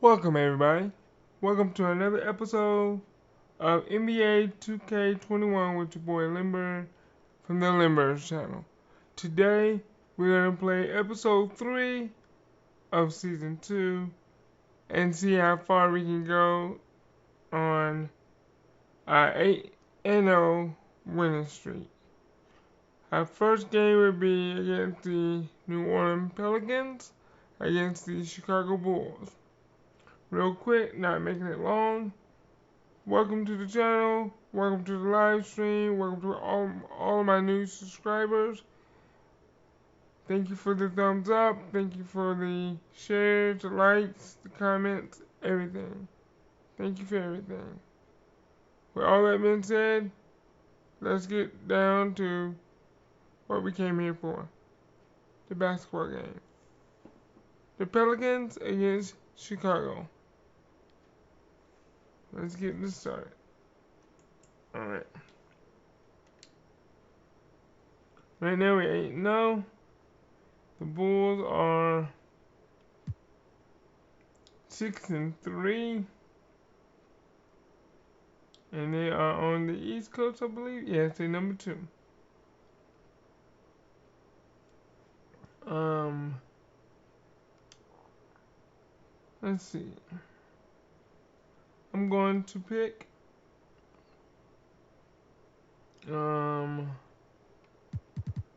Welcome everybody. Welcome to another episode of NBA 2K21 with your boy Limber from the Limbers channel. Today we're going to play episode 3 of season 2 and see how far we can go on our 8-0 winning streak. Our first game will be against the New Orleans Pelicans against the Chicago Bulls. Real quick, not making it long. Welcome to the channel. Welcome to the live stream. Welcome to all of my new subscribers. Thank you for the thumbs up. Thank you for the shares, the likes, the comments, everything. Thank you for everything. With all that being said, let's get down to what we came here for. The basketball game. The Pelicans against Chicago. Let's get this started. Alright. Right now we're 8-0. The Bulls are 6-3. And they are on the East Coast, I believe. Yes, they're number 2. Let's see. I'm going to pick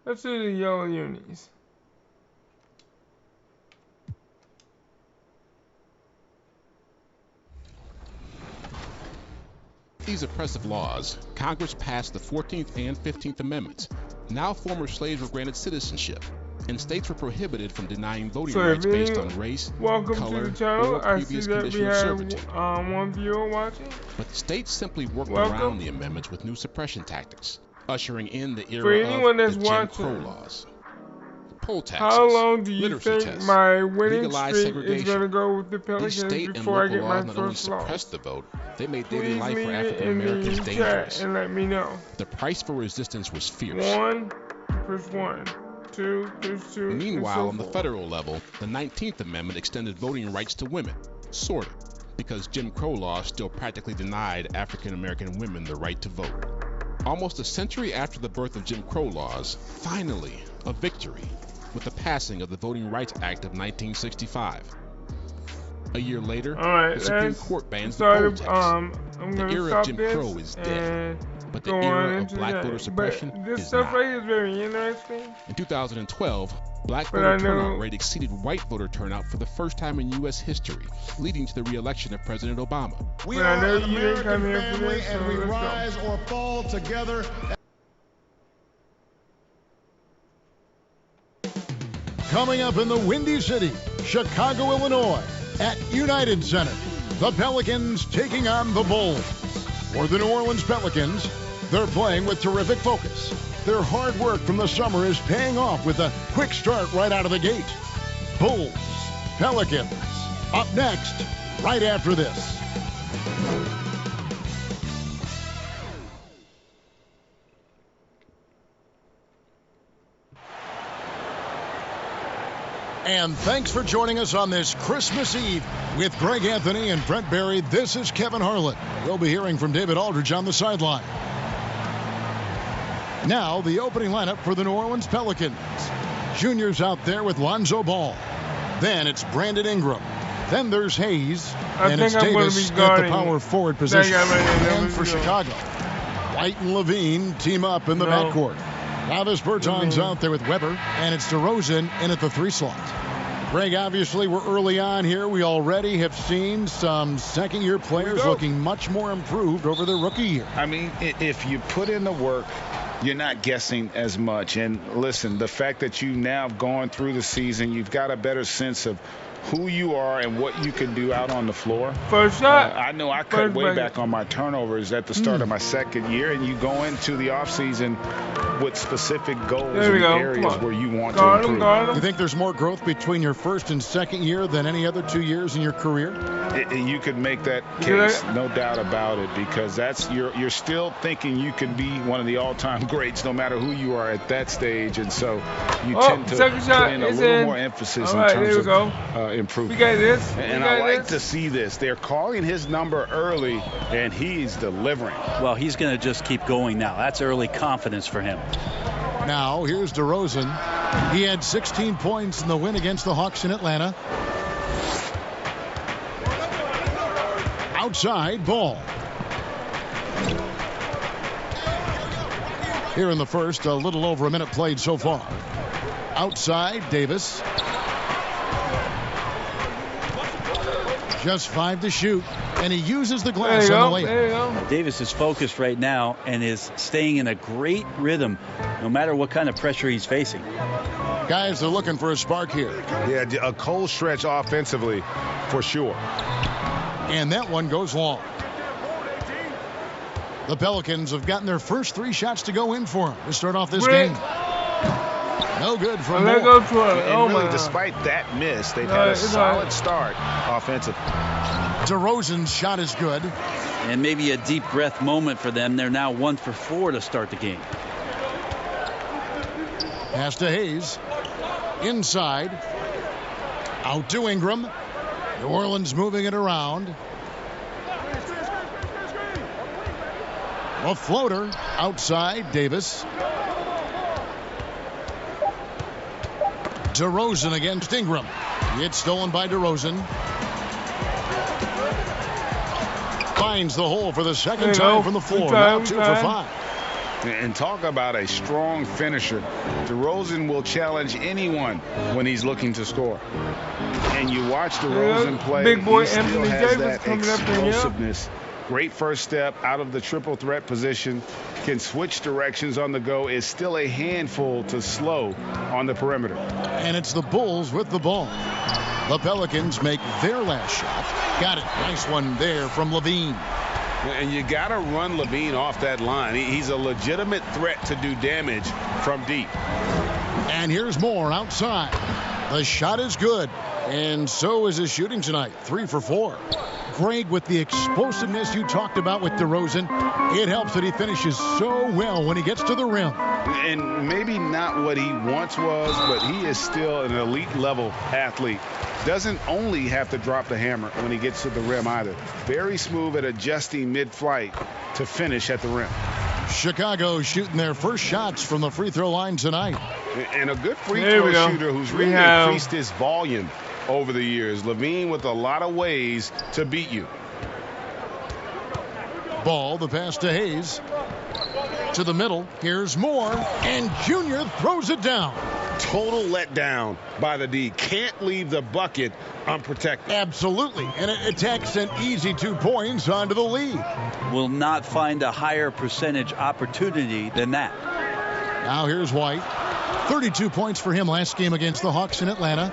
let's do the yellow unis. These oppressive laws, Congress passed the 14th and 15th Amendments. Now former slaves were granted citizenship, and states were prohibited from denying voting rights based on race, welcome color, to the channel. or I previous see that condition we of have servitude. one viewer watching. But the states simply worked Welcome. around the amendments with new suppression tactics, ushering in the For era anyone of that's the Jim watching, Crow laws. Poll taxes, how long do you literacy think tests, my winning legalized streak is segregation. going to go with the These Pelicans state and before I local get my laws not only first loss? suppressed the vote, they made daily Please life for leave it African in Americans the dangerous. chat and let me know. The price for resistance was fierce. 1, push 1, 2, push 2. Meanwhile, on the forth. federal level, the 19th Amendment extended voting rights to women, sort of, because Jim Crow laws still practically denied African American women the right to vote. Almost a century after the birth of Jim Crow laws, finally, a victory, with the passing of the Voting Rights Act of 1965. A year later, the Supreme Court bans the poll tax. The era of Jim Crow is dead, but the era of black voter suppression this is stuff not. right here is very interesting. In 2012, black But voter I know- turnout rate exceeded white voter turnout for the first time in U.S. history, leading to the re-election of President Obama. We But I are know an you didn't come American here for family, this, and so we let's go. rise or fall together. Coming up in the Windy City, Chicago, Illinois, at United Center, the Pelicans taking on the Bulls. For the New Orleans Pelicans, they're playing with terrific focus. Their hard work from the summer is paying off with a quick start right out of the gate. Bulls, Pelicans, up next, right after this. And thanks for joining us on this Christmas Eve. With Greg Anthony and Brent Barry, this is Kevin Harlan. We'll be hearing from David Aldridge on the sideline. Now, the opening lineup for the New Orleans Pelicans. Junior's out there with Lonzo Ball. Then it's Brandon Ingram. Then there's Hayes. And it's Davis at the power forward position. And for Chicago, White and Levine team up in the backcourt. Travis Berton's out there with Weber, and it's DeRozan in at the 3 slot. Greg, obviously, we're early on here. We already have seen some second-year players looking much more improved over their rookie year. I mean, if you put in the work, you're not guessing as much. And listen, the fact that you now have gone through the season, you've got a better sense of who you are and what you can do out on the floor. First shot. I know I cut way back on my turnovers at the start of my second year, and you go into the offseason with specific goals in areas where you want to improve. You think there's more growth between your first and second year than any other 2 years in your career? You could make that case, no doubt about it, because that's you're still thinking you can be one of the all-time greats no matter who you are at that stage, and so you tend to put in a little more emphasis in terms of improvement. We got this. And I like to see this. They're calling his number early, and he's delivering. Well, he's going to just keep going now. That's early confidence for him. Now, here's DeRozan. He had 16 points in the win against the Hawks in Atlanta. Outside, Ball. Here in the first, a little over a minute played so far. Outside, Davis. Just 5 to shoot, and he uses the glass on the layup. Davis is focused right now and is staying in a great rhythm, no matter what kind of pressure he's facing. Guys are looking for a spark here. Yeah, a cold stretch offensively, for sure. And that one goes long. The Pelicans have gotten their first 3 shots to go in for them to start off this game. No good from Moore. And really, despite that miss, they've had a solid start offensively. DeRozan's shot is good. And maybe a deep breath moment for them. They're now 1 for 4 to start the game. Pass to Hayes. Inside. Out to Ingram. New Orleans moving it around. A floater outside, Davis. DeRozan against Ingram. It's stolen by DeRozan. Finds the hole for the second time from the floor. Now 2 for 5. And talk about a strong finisher. DeRozan will challenge anyone when he's looking to score. And you watch DeRozan play, big boy he still Anthony has Davis that coming up explosiveness. Great first step out of the triple threat position. Can switch directions on the go. Is still a handful to slow on the perimeter. And it's the Bulls with the ball. The Pelicans make their last shot. Got it. Nice one there from Levine. And you got to run Levine off that line. He's a legitimate threat to do damage from deep. And here's Moore outside. The shot is good. And so is his shooting tonight. 3 for 4. Greg, with the explosiveness you talked about with DeRozan, it helps that he finishes so well when he gets to the rim. And maybe not what he once was, but he is still an elite level athlete. Doesn't only have to drop the hammer when he gets to the rim either. Very smooth at adjusting mid-flight to finish at the rim. Chicago shooting their first shots from the free throw line tonight. And a good free throw shooter who's really increased his volume over the years. Levine with a lot of ways to beat you. Ball, the pass to Hayes. To the middle. Here's Moore. And Junior throws it down. Total letdown by the D. Can't leave the bucket unprotected. Absolutely. And it attacks an easy 2 points onto the lead. Will not find a higher percentage opportunity than that. Now here's White. 32 points for him last game against the Hawks in Atlanta.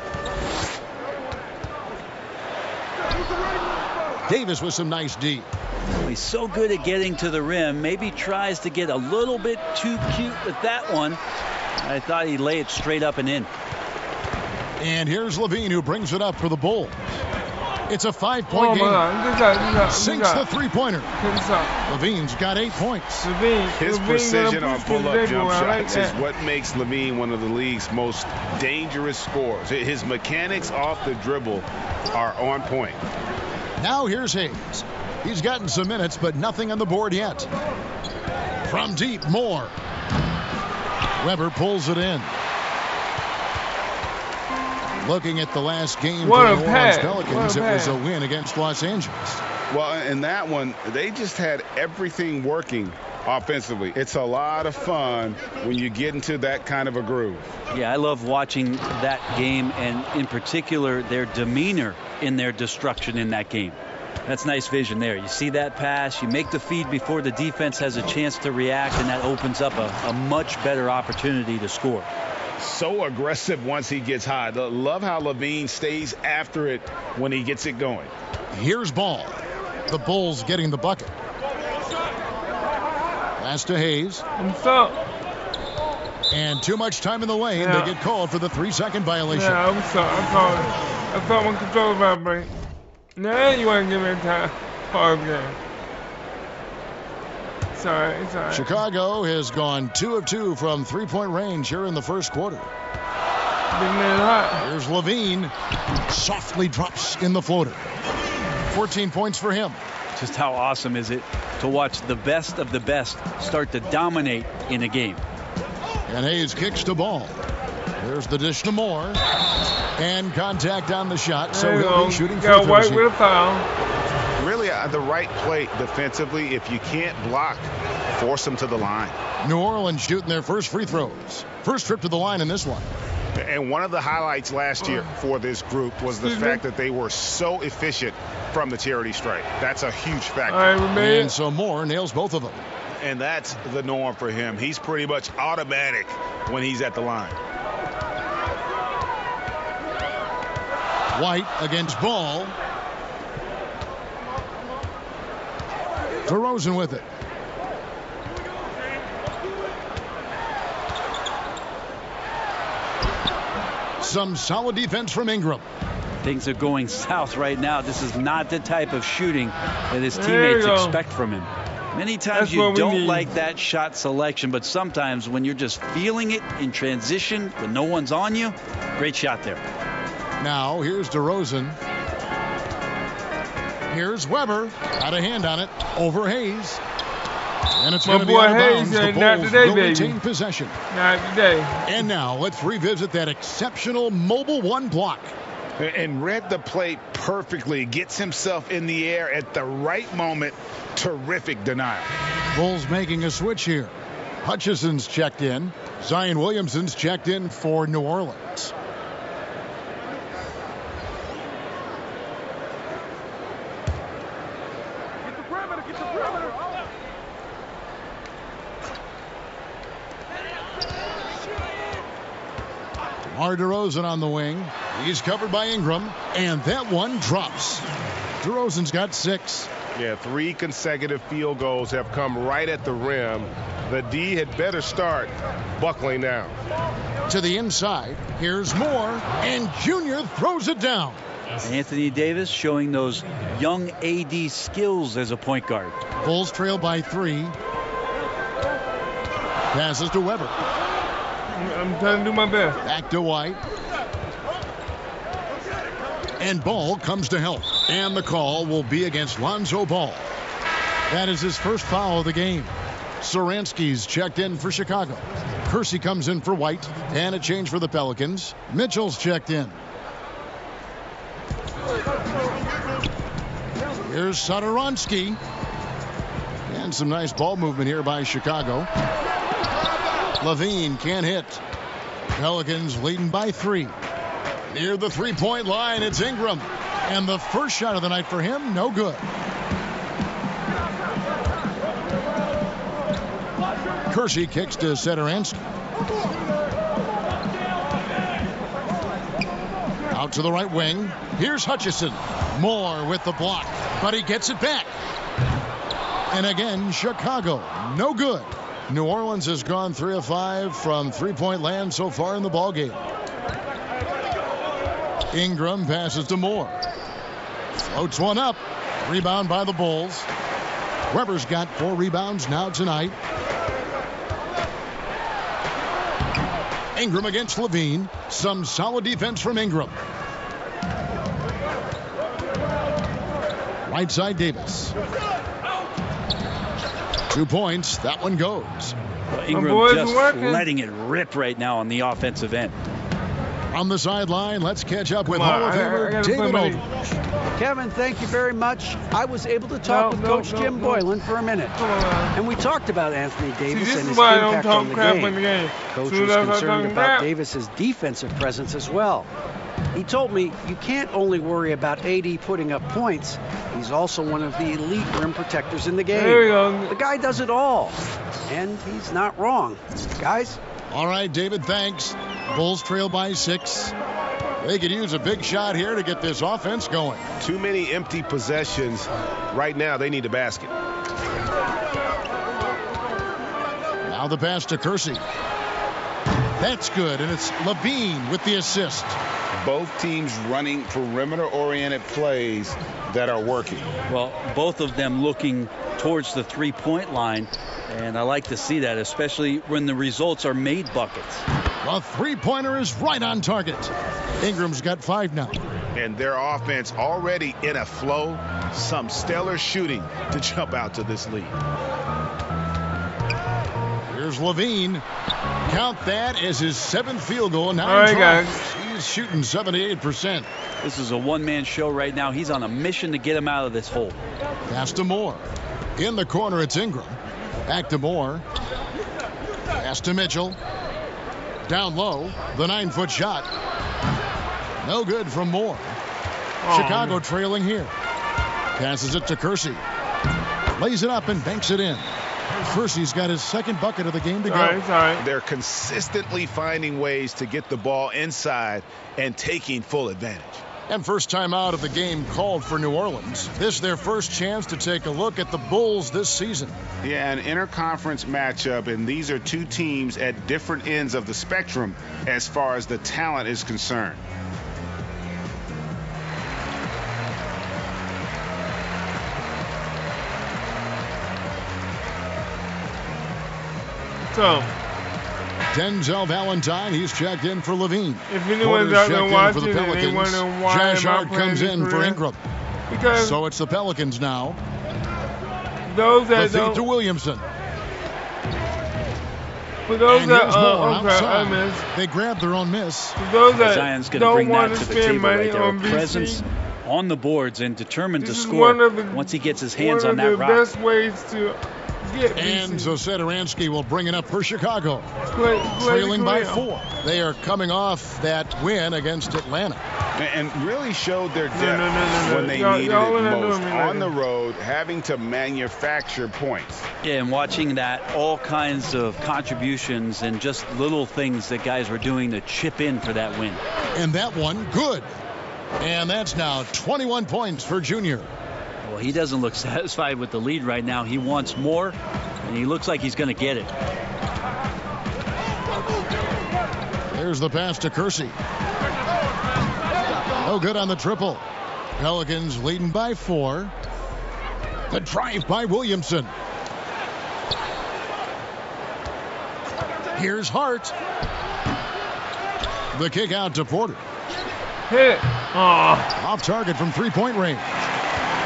Davis with some nice D. He's so good at getting to the rim. Maybe tries to get a little bit too cute with that one. I thought he'd lay it straight up and in. And here's Levine, who brings it up for the Bulls. It's a 5-point game. Sinks the three-pointer. Levine's got 8 points. His precision on pull-up jump shots is what makes Levine one of the league's most dangerous scorers. His mechanics off the dribble are on point. Now here's Hayes. He's gotten some minutes, but nothing on the board yet. From deep, Moore. Weber pulls it in. Looking at the last game for the New Orleans Pelicans, it was a win against Los Angeles. Well, in that one, they just had everything working offensively. It's a lot of fun when you get into that kind of a groove. Yeah, I love watching that game, and in particular, their demeanor in their destruction in that game. That's nice vision there. You see that pass, you make the feed before the defense has a chance to react, and that opens up a much better opportunity to score. So aggressive once he gets high. Love how Levine stays after it when he gets it going. Here's Ball. The Bulls getting the bucket. Pass to Hayes. And too much time in the lane. They get called for the 3-second violation. Yeah, I thought one controller vibrate. Now you want to give me a time. Pause game. It's all right. Chicago has gone 2 of 2 from 3-point range here in the first quarter. Here's Levine. Softly drops in the floater. 14 points for him. Just how awesome is it to watch the best of the best start to dominate in a game. And Hayes kicks the ball. There's the dish to Moore. And contact on the shot, so he'll be shooting free throws. White with a foul. Really the right play defensively. If you can't block, force them to the line. New Orleans shooting their first free throws. First trip to the line in this one. And one of the highlights last year for this group was the fact that they were so efficient from the charity stripe. That's a huge factor. And so Moore nails both of them. And that's the norm for him. He's pretty much automatic when he's at the line. White against Ball. DeRozan with it. Some solid defense from Ingram. Things are going south right now. This is not the type of shooting that his teammates expect from him. Many times you don't like that shot selection, but sometimes when you're just feeling it in transition, when no one's on you, great shot there. Now here's DeRozan. Here's Weber. Got a hand on it. Over Hayes. And it's going to be out of bounds. The Bulls will retain possession. Not today. And now let's revisit that exceptional mobile one block. And read the play perfectly. Gets himself in the air at the right moment. Terrific denial. Bulls making a switch here. Hutchison's checked in. Zion Williamson's checked in for New Orleans. DeRozan on the wing. He's covered by Ingram, and that one drops. DeRozan's got 6. Yeah, 3 consecutive field goals have come right at the rim. The D had better start buckling down. To the inside, here's Moore, and Junior throws it down. Anthony Davis showing those young AD skills as a point guard. Bulls trail by 3. Passes to Weber. I'm trying to do my best. Back to White. And Ball comes to help. And the call will be against Lonzo Ball. That is his first foul of the game. Saransky's checked in for Chicago. Kersey comes in for White. And a change for the Pelicans. Mitchell's checked in. Here's Satoransky. And some nice ball movement here by Chicago. Levine can't hit. Pelicans leading by 3. Near the three-point line, it's Ingram. And the first shot of the night for him, no good. Kersey kicks to Satoransky. Out to the right wing. Here's Hutchison. Moore with the block, but he gets it back. And again, Chicago, no good. New Orleans has gone 3 of 5 from three-point land so far in the ballgame. Ingram passes to Moore. Floats one up. Rebound by the Bulls. Weber's got 4 rebounds now tonight. Ingram against Levine. Some solid defense from Ingram. Right side Davis. 2 points. That one goes. Well, Ingram just letting it rip right now on the offensive end. On the sideline, let's catch up with Hall of Famer David Aldridge. Kevin, thank you very much. I was able to talk with Coach Jim Boylan for a minute. And we talked about Anthony Davis and his impact on the game. Coach was concerned about Davis's defensive presence as well. He told me you can't only worry about AD putting up points. He's also one of the elite rim protectors in the game. The guy does it all. And he's not wrong. Guys? All right, David, thanks. Bulls trail by 6. They could use a big shot here to get this offense going. Too many empty possessions. Right now, they need a basket. Now the pass to Kersey. That's good, and it's Levine with the assist. Both teams running perimeter-oriented plays that are working. Well, both of them looking towards the three-point line, and I like to see that, especially when the results are made buckets. The three-pointer is right on target. Ingram's got 5 now. And their offense already in a flow. Some stellar shooting to jump out to this lead. Here's Levine. Count that as his 7th field goal. Now all right, guys. He's shooting 78%. This is a one-man show right now. He's on a mission to get him out of this hole. Pass to Moore. In the corner, it's Ingram. Back to Moore. Pass to Mitchell. Down low, the 9-foot shot. No good from Moore. Chicago trailing here. Passes it to Kersey. Lays it up and banks it in. Kersey's got his 2nd bucket of the game to go. All right. They're consistently finding ways to get the ball inside and taking full advantage. And first time out of the game called for New Orleans. This is their first chance to take a look at the Bulls this season. Yeah, an interconference matchup, and these are two teams at different ends of the spectrum as far as the talent is concerned. So, Denzel Valentine, he's checked in for Levine. if anyone's out there watching for the and they Pelicans. wonder why Josh Hart comes in for Ingram. Because So it's the Pelicans now. those The that feed to don't, Williamson. for those And that, here's Moore okay, I outside. missed. They grabbed their own miss. For those that Zion's going to don't bring want that to to the spend table money right there. on A presence VC, on the boards and determined to this is score one of the, once he gets his hands one on of that the rock. best ways to get And VC. Zosetoransky will bring it up for Chicago. Play Trailing by clear. 4. They are coming off that win against Atlanta. And really showed their depth No. when they Y'all needed are it not most. doing me like On the that. road, having to manufacture points. Yeah, and watching that, all kinds of contributions and just little things that guys were doing to chip in for that win. And that one, good. And that's now 21 points for Junior. Well, he doesn't look satisfied with the lead right now. He wants more, and he looks like he's going to get it. There's the pass to Kersey. No good on the triple. Pelicans leading by 4. The drive by Williamson. Here's Hart. The kick out to Porter. Hit it. Aw. Off target from 3-point range.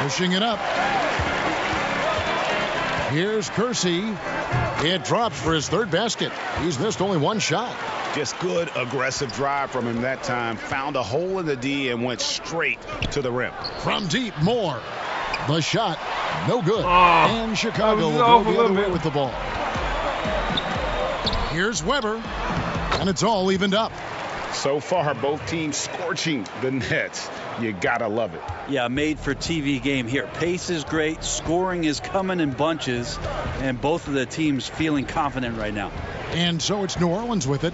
Pushing it up. Here's Kersey. It drops for his 3rd basket. He's missed only 1 shot. Just good aggressive drive from him that time. Found a hole in the D and went straight to the rim. From deep, Moore. The shot, no good. Oh, And Chicago will off go a the other little way bit. with the ball. Here's Weber. And it's all evened up. So far, both teams scorching the Nets. You gotta love it. Yeah, made for TV game here. Pace is great. Scoring is coming in bunches. And both of the teams feeling confident right now. And so it's New Orleans with it.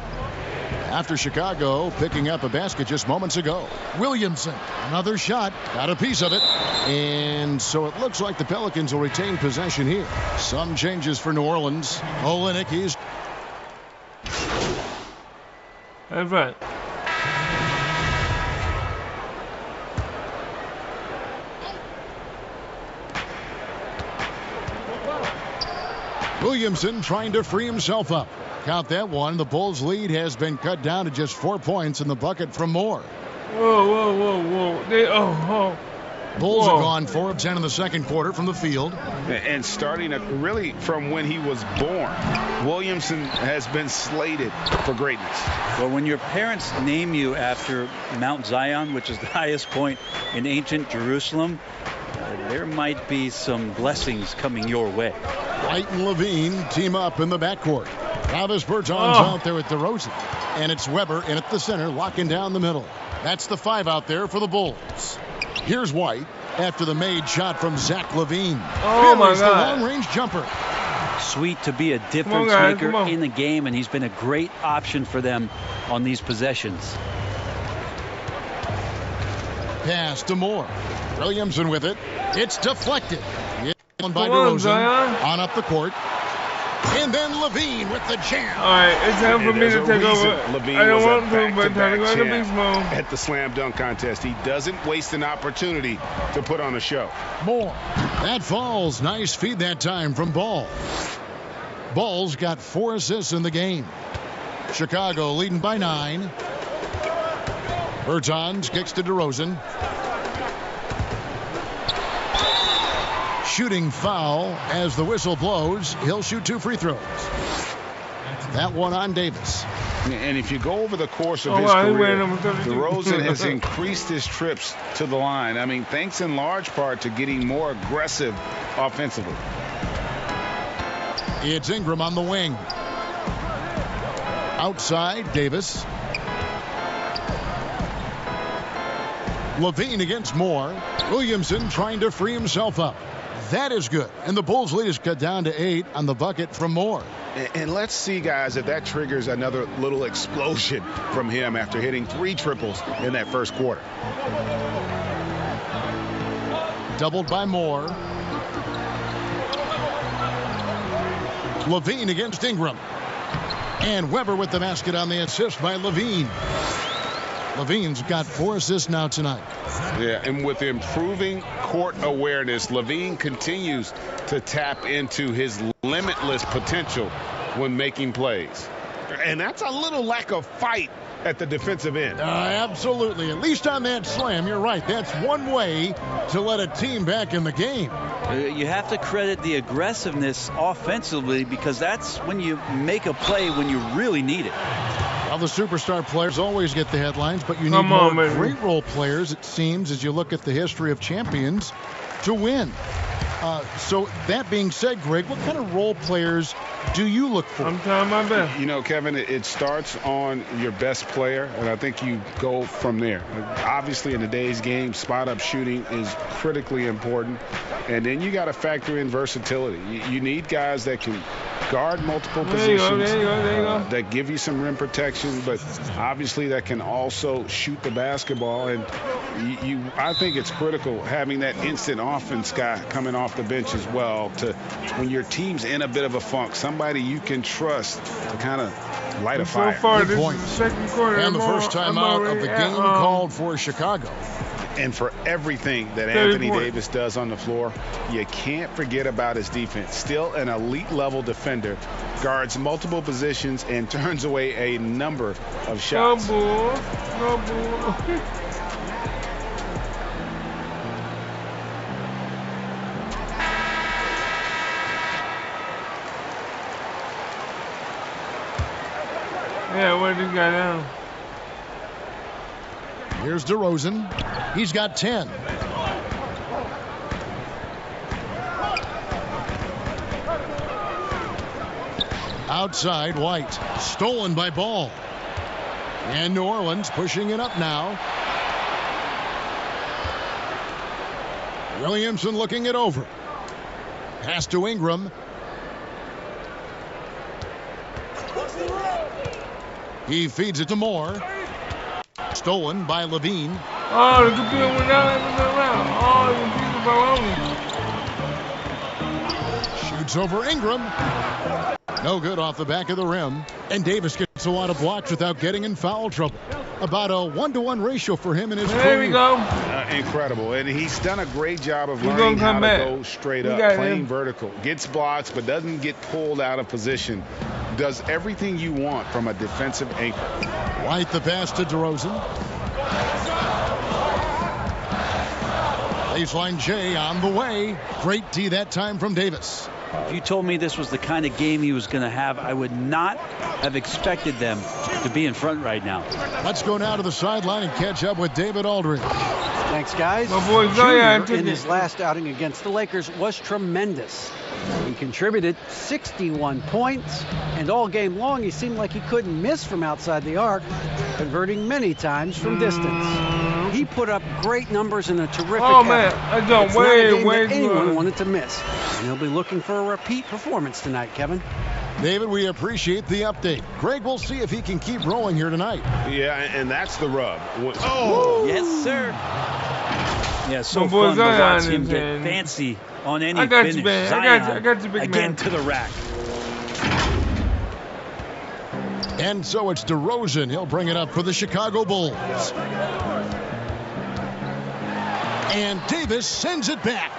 After Chicago picking up a basket just moments ago. Williamson, another shot, got a piece of it. And so it looks like the Pelicans will retain possession here. Some changes for New Orleans. Olynyk, he's That's right. Williamson trying to free himself up. Count that one. The Bulls' lead has been cut down to just 4 points in the bucket from Moore. Whoa. Bulls Whoa. have gone 4 of 10 in the second quarter from the field. And starting really from when he was born, Williamson has been slated for greatness. Well, when your parents name you after Mount Zion, which is the highest point in ancient Jerusalem, there might be some blessings coming your way. White and Levine team up in the backcourt. Travis Berton's out there with DeRozan. And it's Weber in at the center, locking down the middle. That's the 5 out there for the Bulls. Here's White after the made shot from Zach Levine. Oh, my Hammers the God. long-range jumper. Sweet to be a difference guys, maker come on. in the game, and he's been a great option for them on these possessions. Pass to Moore. Williamson with it. It's deflected. By Come on, DeRozan. Zion. On up the court. And then Levine with the jam. All right, it's time for And me there's to a take reason over. Levine I don't was a want to, but time to go back-to-back into beast champ mode. at the slam dunk contest. He doesn't waste an opportunity to put on a show. Moore. That falls. Nice feed that time from Ball. Ball's got 4 assists in the game. Chicago leading by 9. Bertans kicks to DeRozan. Shooting foul as the whistle blows. He'll shoot 2 free throws. That one on Davis. And if you go over the course of his career, DeRozan has increased his trips to the line. I mean, thanks in large part to getting more aggressive offensively. It's Ingram on the wing. Outside, Davis. Levine against Moore. Williamson trying to free himself up. That is good. And the Bulls lead is cut down to 8 on the bucket from Moore. And let's see, guys, if that triggers another little explosion from him after hitting 3 triples in that first quarter. Doubled by Moore. Levine against Ingram. And Weber with the basket on the assist by Levine. Levine's got 4 assists now tonight. Yeah, and with improving court awareness, Levine continues to tap into his limitless potential when making plays. And that's a little lack of fight at the defensive end. Absolutely. At least on that slam, you're right. That's one way to let a team back in the game. You have to credit the aggressiveness offensively, because that's when you make a play when you really need it. Well, the superstar players always get the headlines, but you need more great role players, it seems, as you look at the history of champions, to win. So that being said, Greg, what kind of role players do you look for? I'm trying my best. You know, Kevin, it starts on your best player, and I think you go from there. Obviously, in today's game, spot-up shooting is critically important, and then you got to factor in versatility. You need guys that can guard multiple positions, that give you some rim protection, but obviously that can also shoot the basketball. And I think it's critical having that instant offense guy coming off the bench as well, to when your team's in a bit of a funk, somebody you can trust to kind of light a fire. So far, this is the second quarter. And the first time out of the game called for Chicago. And for everything that Anthony Davis does on the floor, you can't forget about his defense. Still an elite level defender, guards multiple positions and turns away a number of shots. No bull. Yeah, what did he got now? Here's DeRozan. He's got 10. Outside, White. Stolen by Ball. And New Orleans pushing it up now. Williamson looking it over. Pass to Ingram. He feeds it to Moore. Stolen by Levine. Oh, the computer went down around. Oh, shoots over Ingram. No good off the back of the rim. And Davis gets a lot of blocks without getting in foul trouble. About a 1-to-1 ratio for him in his career. There we go. Incredible. And he's done a great job of learning how to go straight up, playing vertical. Gets blocks, but doesn't get pulled out of position. Does everything you want from a defensive anchor. White the pass to DeRozan. Baseline J on the way. Great D that time from Davis. If you told me this was the kind of game he was going to have, I would not have expected them to be in front right now. Let's go now to the sideline and catch up with David Aldridge. Thanks, guys. My boy Junior in his last outing against the Lakers was tremendous. He contributed 61 points, and all game long he seemed like he couldn't miss from outside the arc, converting many times from distance. He put up great numbers in a terrific effort. I don't it's not a game that anyone wanted to miss. And he'll be looking for a repeat performance tonight, Kevin. David, we appreciate the update. Greg, we'll see if he can keep rolling here tonight. Yeah, and that's the rub. Oh, yes, sir. Yeah, so fun to watch him get fancy on any finish. I got you, big man. Again to the rack. And so it's DeRozan. He'll bring it up for the Chicago Bulls. And Davis sends it back.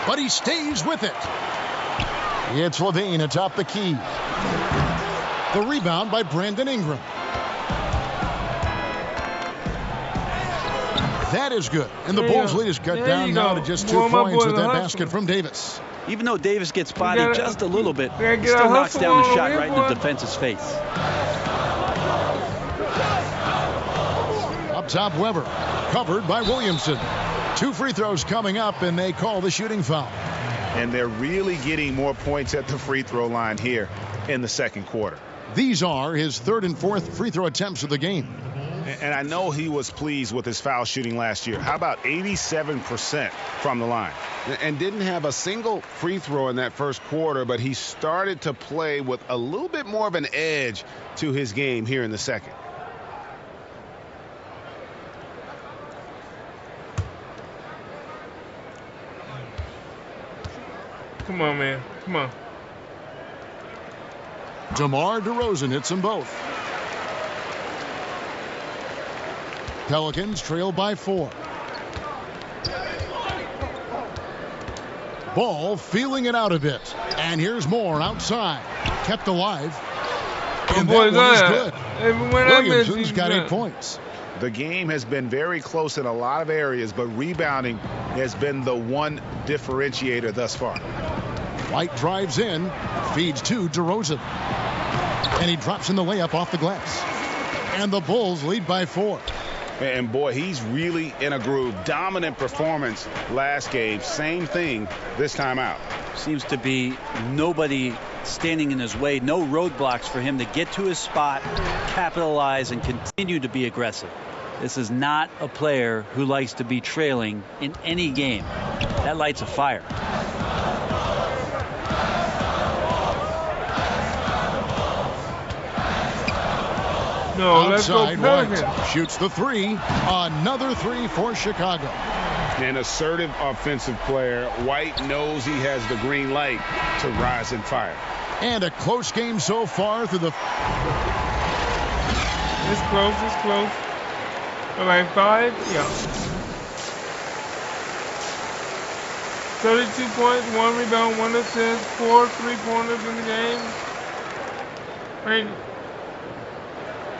But he stays with it. It's Levine atop the key. The rebound by Brandon Ingram. That is good. And the Bulls lead is cut down now to just 2 points with that basket from Davis. Even though Davis gets bodied just a little bit, he still knocks down the shot right in the defense's face. Up top, Weber. Covered by Williamson. 2 free throws coming up, and they call the shooting foul. And they're really getting more points at the free throw line here in the second quarter. These are his 3rd and 4th free throw attempts of the game. And I know he was pleased with his foul shooting last year. How about 87% from the line? And didn't have a single free throw in that first quarter, but he started to play with a little bit more of an edge to his game here in the second. Come on, man. Come on. DeMar DeRozan hits them both. Pelicans trail by 4. Ball feeling it out a bit. And here's more outside. Kept alive. And that one is good. Williamson's got 8 points. The game has been very close in a lot of areas, but rebounding has been the one differentiator thus far. White drives in, feeds to DeRozan. And he drops in the layup off the glass. And the Bulls lead by 4. And boy, he's really in a groove. Dominant performance last game. Same thing this time out. Seems to be nobody standing in his way. No roadblocks for him to get to his spot, capitalize, and continue to be aggressive. This is not a player who likes to be trailing in any game. That lights a fire. No, outside, let's go White shoots the 3. Another 3 for Chicago. An assertive offensive player. White knows he has the green light to rise and fire. And a close game so far through the... It's close, it's close. Like 5, yeah. 32 points, 1 rebound, 1 assist, 4 3-pointers in the game.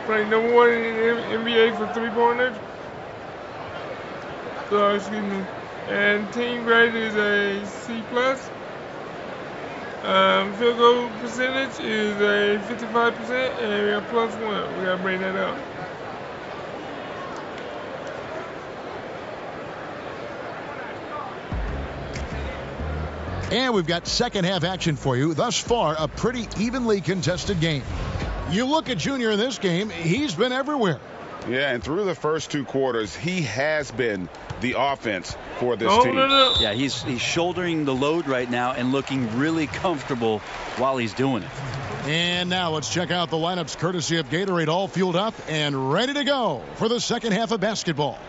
Right, number 1 in the NBA for 3-pointers. So, excuse me. And team grade is a C+. Field goal percentage is a 55%, and we got +1. We gotta bring that up. And we've got second half action for you. Thus far, a pretty evenly contested game. You look at Junior in this game, he's been everywhere. Yeah, and through the first 2 quarters, he has been the offense for this team. Yeah, he's shouldering the load right now and looking really comfortable while he's doing it. And now let's check out the lineups courtesy of Gatorade, all fueled up and ready to go for the second half of basketball.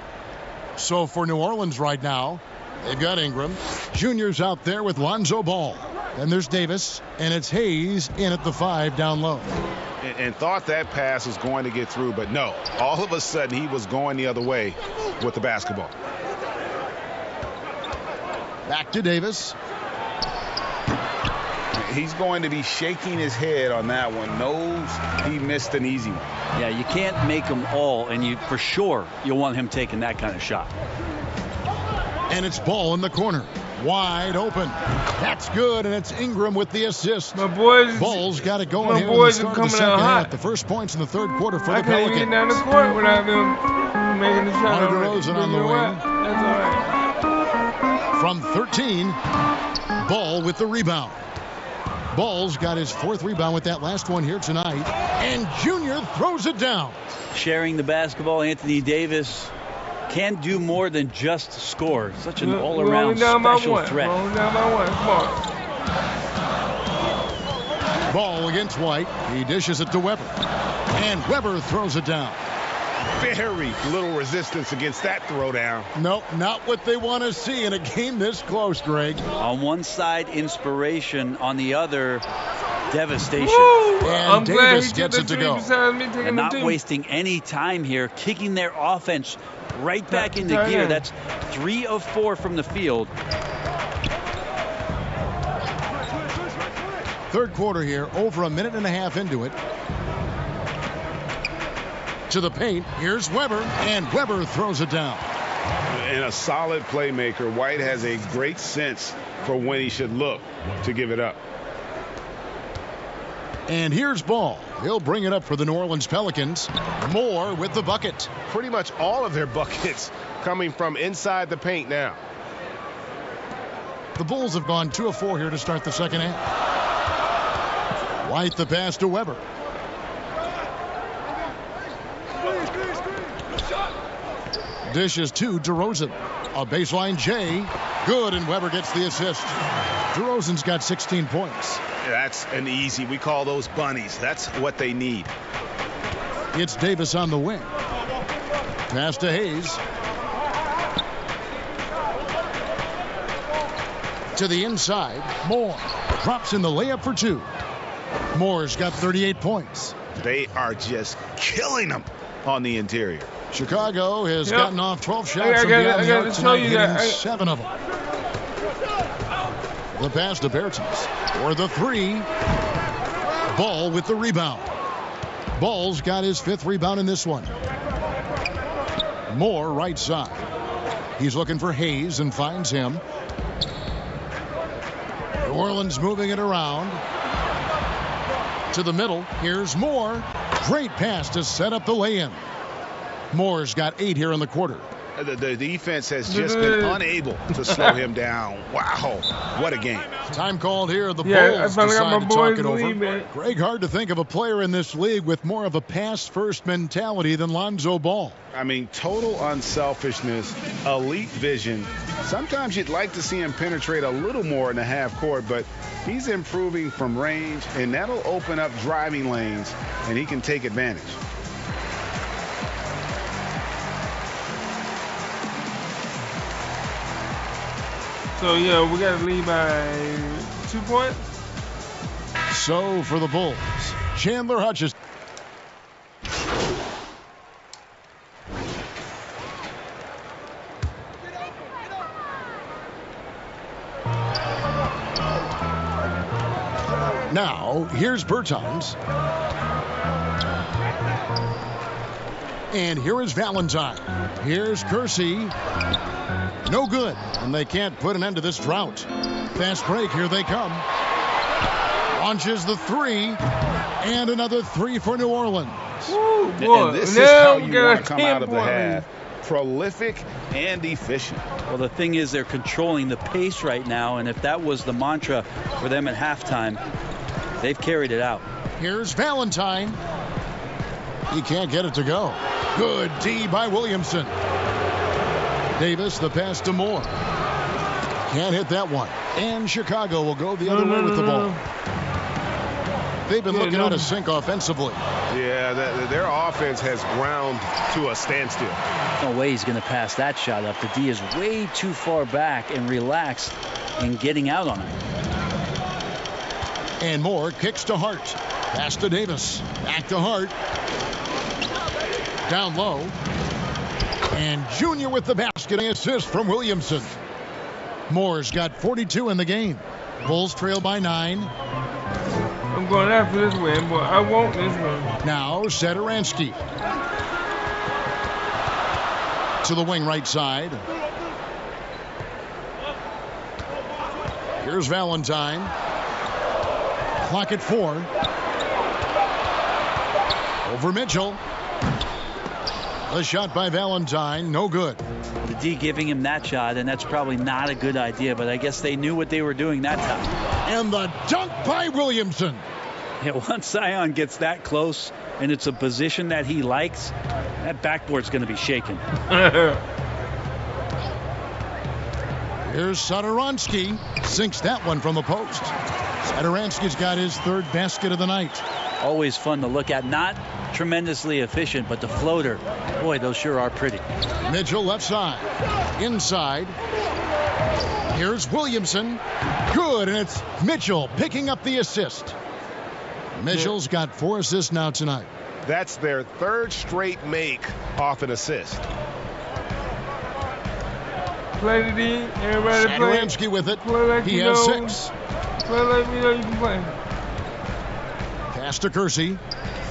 So for New Orleans right now, they've got Ingram. Junior's out there with Lonzo Ball. Then there's Davis, and it's Hayes in at the 5 down low. And thought that pass was going to get through, but no. All of a sudden, he was going the other way with the basketball. Back to Davis. He's going to be shaking his head on that one. Knows he missed an easy one. Yeah, you can't make them all, and for sure you'll want him taking that kind of shot. And it's Ball in the corner. Wide open. That's good, and it's Ingram with the assist. My boys, Ball's got it going here in the start of the second half. The first points in the third quarter for the Pelicans. I can't even get down the court without them making the shot. DeRozan on the wing. That's all right. From 13, Ball with the rebound. Ball's got his 4th rebound with that last one here tonight. And Junior throws it down. Sharing the basketball, Anthony Davis can't do more than just score. Such an all-around special threat. Down by 1. Come on. Ball against White. He dishes it to Weber. And Weber throws it down. Very little resistance against that throwdown. Nope, not what they want to see in a game this close, Greg. On one side, inspiration. On the other, devastation. And Davis gets it to go. And not wasting any time here, kicking their offense right back into gear. That's 3 of 4 from the field. Third quarter here, over a minute and a half into it. To the paint, here's Weber, and Weber throws it down. And a solid playmaker. White has a great sense for when he should look to give it up. And here's Ball. He'll bring it up for the New Orleans Pelicans. Moore with the bucket. Pretty much all of their buckets coming from inside the paint now. The Bulls have gone 2 of 4 here to start the second half. White the pass to Weber. Dishes to DeRozan. A baseline J. Good, and Weber gets the assist. DeRozan's got 16 points. That's an easy. We call those bunnies. That's what they need. It's Davis on the wing. Pass to Hayes. To the inside. Moore drops in the layup for 2. Moore's got 38 points. They are just killing them on the interior. Chicago has gotten off 12 shots from beyond the arc tonight, hitting 7 of them. The pass to Bertens for the 3. Ball with the rebound. Ball's got his 5th rebound in this one. Moore right side. He's looking for Hayes and finds him. New Orleans moving it around. To the middle. Here's Moore. Great pass to set up the lay-in. Moore's got 8 here in the quarter. The defense has just been unable to slow him down. Wow, what a game. Time called here. The Bulls decide to talk it over. Man. Greg, hard to think of a player in this league with more of a pass-first mentality than Lonzo Ball. I mean, total unselfishness, elite vision. Sometimes you'd like to see him penetrate a little more in the half court, but he's improving from range, and that'll open up driving lanes, and he can take advantage. So, yeah, we got to lead by 2 points. So, for the Bulls, Chandler Hutchison. Now, here's Bertans. And here is Valentine. Here's Kersey. No good, and they can't put an end to this drought. Fast break, here they come. Launches the 3, and another 3 for New Orleans. Woo, boy. And this is how you want to come out of the half. Prolific and efficient. Well, the thing is, they're controlling the pace right now, and if that was the mantra for them at halftime, they've carried it out. Here's Valentine. He can't get it to go. Good D by Williamson. Davis, the pass to Moore. Can't hit that one. And Chicago will go the other way with the ball. They've been looking out of sync offensively. Yeah, their offense has ground to a standstill. No way he's going to pass that shot up. The D is way too far back and relaxed in getting out on it. And Moore kicks to Hart. Pass to Davis. Back to Hart. Down low. And Junior with the basket, and assist from Williamson. Moore's got 42 in the game. Bulls trail by 9. I'm going after this win, but I want this one. Now Satoransky. To the wing right side. Here's Valentine. Clock at 4. Over Mitchell. A shot by Valentine, no good. The D giving him that shot, and that's probably not a good idea, but I guess they knew what they were doing that time. And the dunk by Williamson. Yeah, once Zion gets that close, and it's a position that he likes, that backboard's going to be shaking. Here's Satoransky. Sinks that one from the post. Satoransky's got his 3rd basket of the night. Always fun to look at. Not tremendously efficient, but the floater, boy, those sure are pretty. Mitchell left side. Inside. Here's Williamson. Good, and it's Mitchell picking up the assist. Mitchell's got 4 assists now tonight. That's their 3rd straight make off an assist. Play the D. Everybody play. Satoransky with it. Play like he you has know. 6. Play like we know you can play. Pass to Kersey.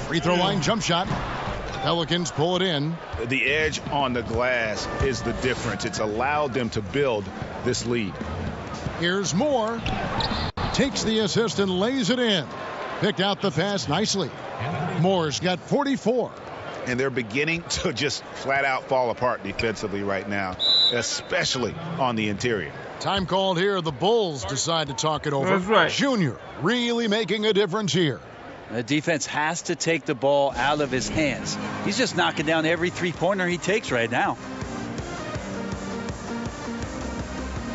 Free throw line jump shot. Pelicans pull it in. The edge on the glass is the difference. It's allowed them to build this lead. Here's Moore. Takes the assist and lays it in. Picked out the pass nicely. Moore's got 44. And they're beginning to just flat out fall apart defensively right now, especially on the interior. Time called here. The Bulls decide to talk it over. That's right. Junior really making a difference here. The defense has to take the ball out of his hands. He's just knocking down every three-pointer he takes right now.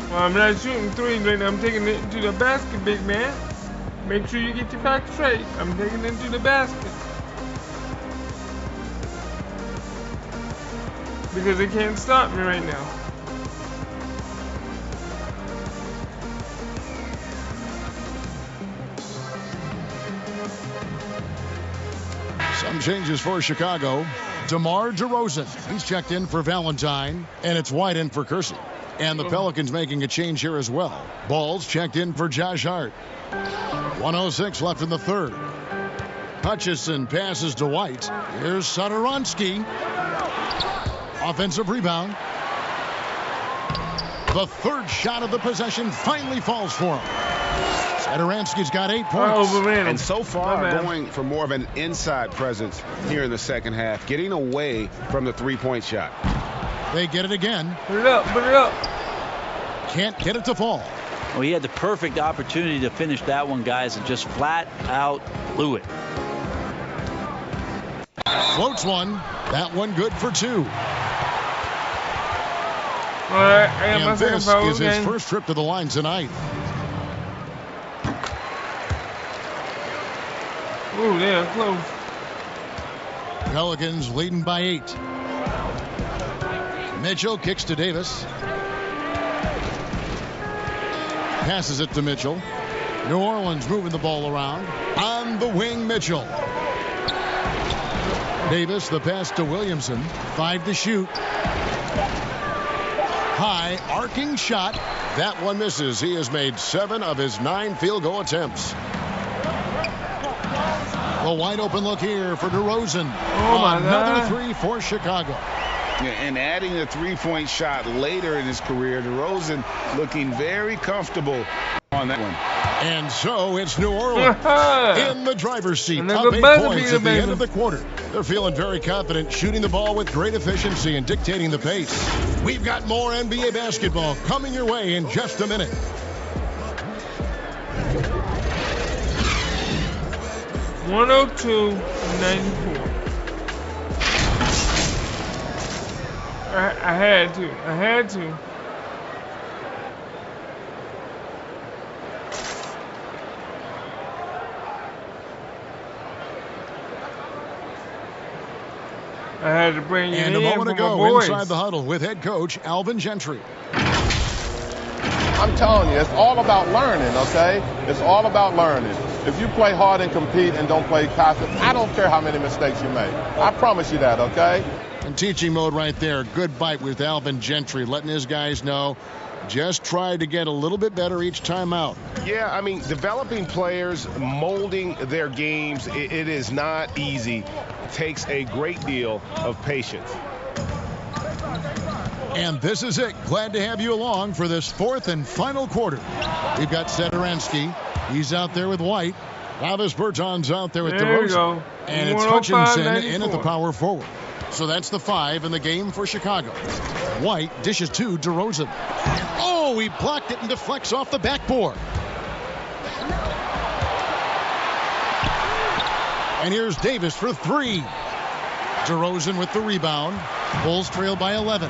Well, I'm not shooting threes right now. I'm taking it to the basket, big man. Make sure you get your facts straight. I'm taking it to the basket. Because they can't stop me right now. Some changes for Chicago. DeMar DeRozan. He's checked in for Valentine. And it's White in for Kersey. And the Pelicans making a change here as well. Ball's checked in for Josh Hart. 1:06 left in the third. Hutchison passes to White. Here's Satoransky. Offensive rebound. The third shot of the possession finally falls for him. Satoransky's got 8 points. And so far going for more of an inside presence here in the second half, getting away from the three-point shot. They get it again. Put it up, put it up. Can't get it to fall. Well, he had the perfect opportunity to finish that one, guys, and just flat out blew it. Floats one. That one good for 2. All right, I got my second this foul is his game. first trip to the line tonight. Ooh, they're close. Pelicans leading by 8. Mitchell kicks to Davis. Passes it to Mitchell. New Orleans moving the ball around. On the wing, Mitchell. Davis, the pass to Williamson. 5 to shoot. High arcing shot. That one misses. He has made 7 of his 9 field goal attempts. A wide open look here for DeRozan. Oh my Another God. 3 for Chicago. Yeah, and adding a three-point shot later in his career, DeRozan looking very comfortable on that one. And so it's New Orleans in the driver's seat. And Up they're 8 buzzer points beater, at the end baby. of the quarter. They're feeling very confident, shooting the ball with great efficiency and dictating the pace. We've got more NBA basketball coming your way in just a minute. .102.94. I had to. I had to. I had to bring it And in a moment for my ago, boys. inside the huddle with head coach Alvin Gentry. I'm telling you, it's all about learning, okay? It's all about learning. If you play hard and compete and don't play confident, I don't care how many mistakes you make. I promise you that, okay? In teaching mode right there. Good bite with Alvin Gentry, letting his guys know just try to get a little bit better each time out. Yeah, I mean, developing players, molding their games, it is not easy. It takes a great deal of patience. And this is it. Glad to have you along for this 4th and final quarter. We've got Satoransky. He's out there with White. Travis Berton's out there with There you DeRozan. go. And it's Hutchinson in at the 105.94. power forward. So that's the 5 in the game for Chicago. White dishes to DeRozan. Oh, he blocked it and deflects off the backboard. And here's Davis for 3. DeRozan with the rebound. Bulls trail by 11.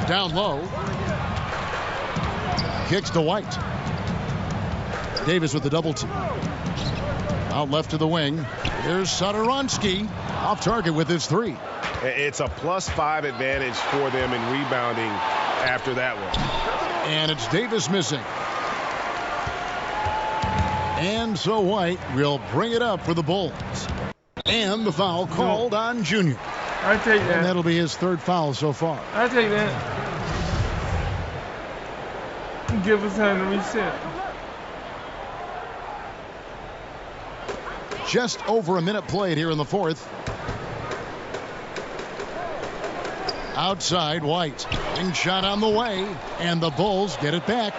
Down low. Kicks to White. Davis with the double team. Out left to the wing. Here's Satoransky. Off target with his 3. It's a +5 advantage for them in rebounding after that one. And it's Davis missing. And so White will bring it up for the Bulls. And the foul called on Junior. I take that. And that'll be his 3rd foul so far. I take that. Give us time to reset. Just over a minute played here in the fourth. Outside, White. Wing shot on the way, and the Bulls get it back.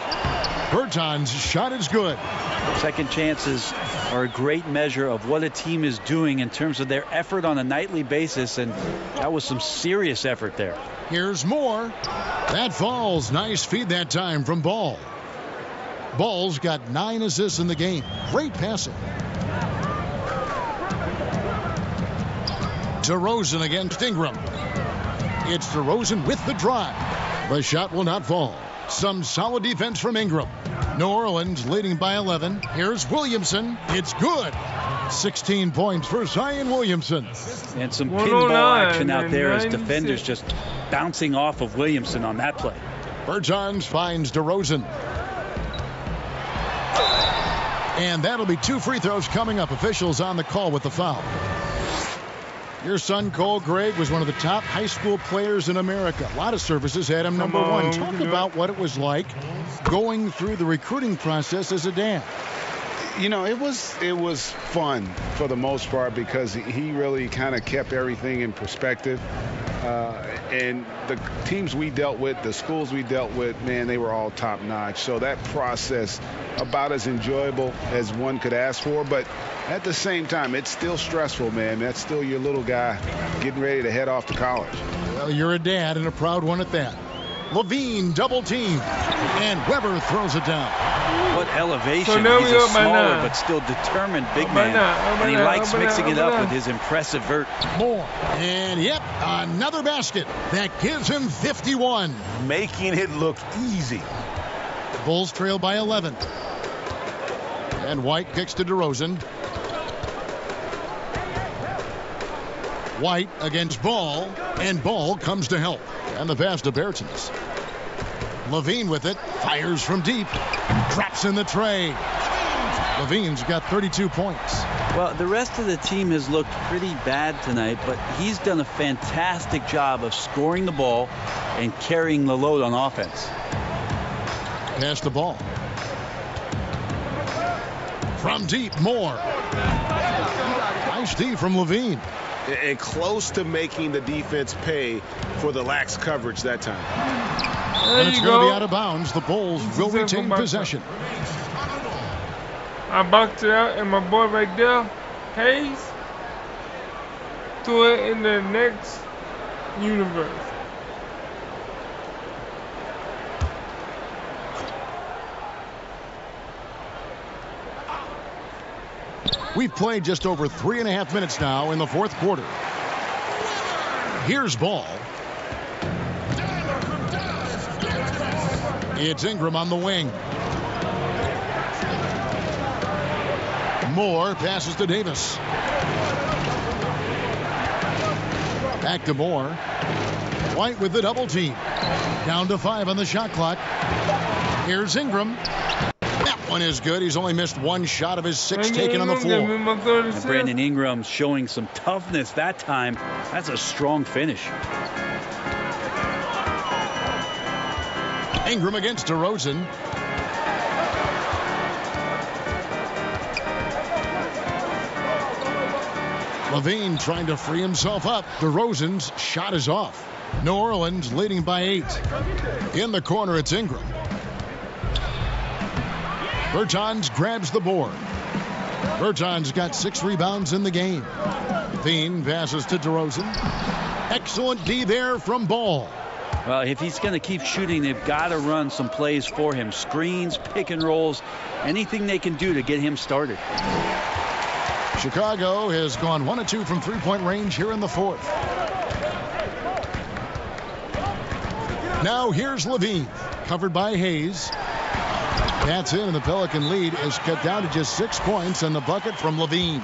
Berton's shot is good. Second chances are a great measure of what a team is doing in terms of their effort on a nightly basis, and that was some serious effort there. Here's Moore. That falls. Nice feed that time from Ball. Ball's got 9 assists in the game. Great passing. DeRozan against Ingram. It's DeRozan with the drive. The shot will not fall. Some solid defense from Ingram. New Orleans leading by 11. Here's Williamson. It's good. 16 points for Zion Williamson. And some pinball action out there as defenders just bouncing off of Williamson on that play. Bertans finds DeRozan. And that'll be 2 free throws coming up. Officials on the call with the foul. Your son, Cole Gregg, was one of the top high school players in America. A lot of services had him number 1. Talk about what it was like going through the recruiting process as a dad. You know, it was fun for the most part because he really kind of kept everything in perspective. And the teams we dealt with, the schools we dealt with, man, they were all top notch. So that process about as enjoyable as one could ask for. But at the same time, it's still stressful, man. That's still your little guy getting ready to head off to college. Well, you're a dad and a proud one at that. Levine double team, and Weber throws it down. What elevation. He's a smaller but still determined big man. And he likes mixing it up with his impressive vert. More. And yep, another basket. That gives him 51. Making it look easy. The Bulls trail by 11. And White kicks to DeRozan. White against Ball, and Ball comes to help. And the pass to Bertans. Levine with it, fires from deep, drops in the tray. Levine's got 32 points. Well, the rest of the team has looked pretty bad tonight, but he's done a fantastic job of scoring the ball and carrying the load on offense. Pass the ball. From deep, Moore. Nice D from Levine. And close to making the defense pay for the lax coverage that time. And it's going to be out of bounds. The Bulls will retain possession. I boxed it out, and my boy right there, Hayes, threw it in the next universe. We've played just over 3.5 minutes now in the fourth quarter. Here's Ball. It's Ingram on the wing. Moore passes to Davis. Back to Moore. White with the double team. Down to 5 on the shot clock. Here's Ingram. That one is good. He's only missed 1 shot of his 6 taken on the floor. And Brandon Ingram showing some toughness that time. That's a strong finish. Ingram against DeRozan. Levine trying to free himself up. DeRozan's shot is off. New Orleans leading by 8. In the corner, it's Ingram. Bertans grabs the board. Bertans got 6 rebounds in the game. Levine passes to DeRozan. Excellent D there from Ball. Well, if he's going to keep shooting, they've got to run some plays for him. Screens, pick and rolls, anything they can do to get him started. Chicago has gone 1 of 2 from 3-point range here in the fourth. Now here's Levine, covered by Hayes. That's in, and the Pelican lead is cut down to just 6 points, and the bucket from Levine.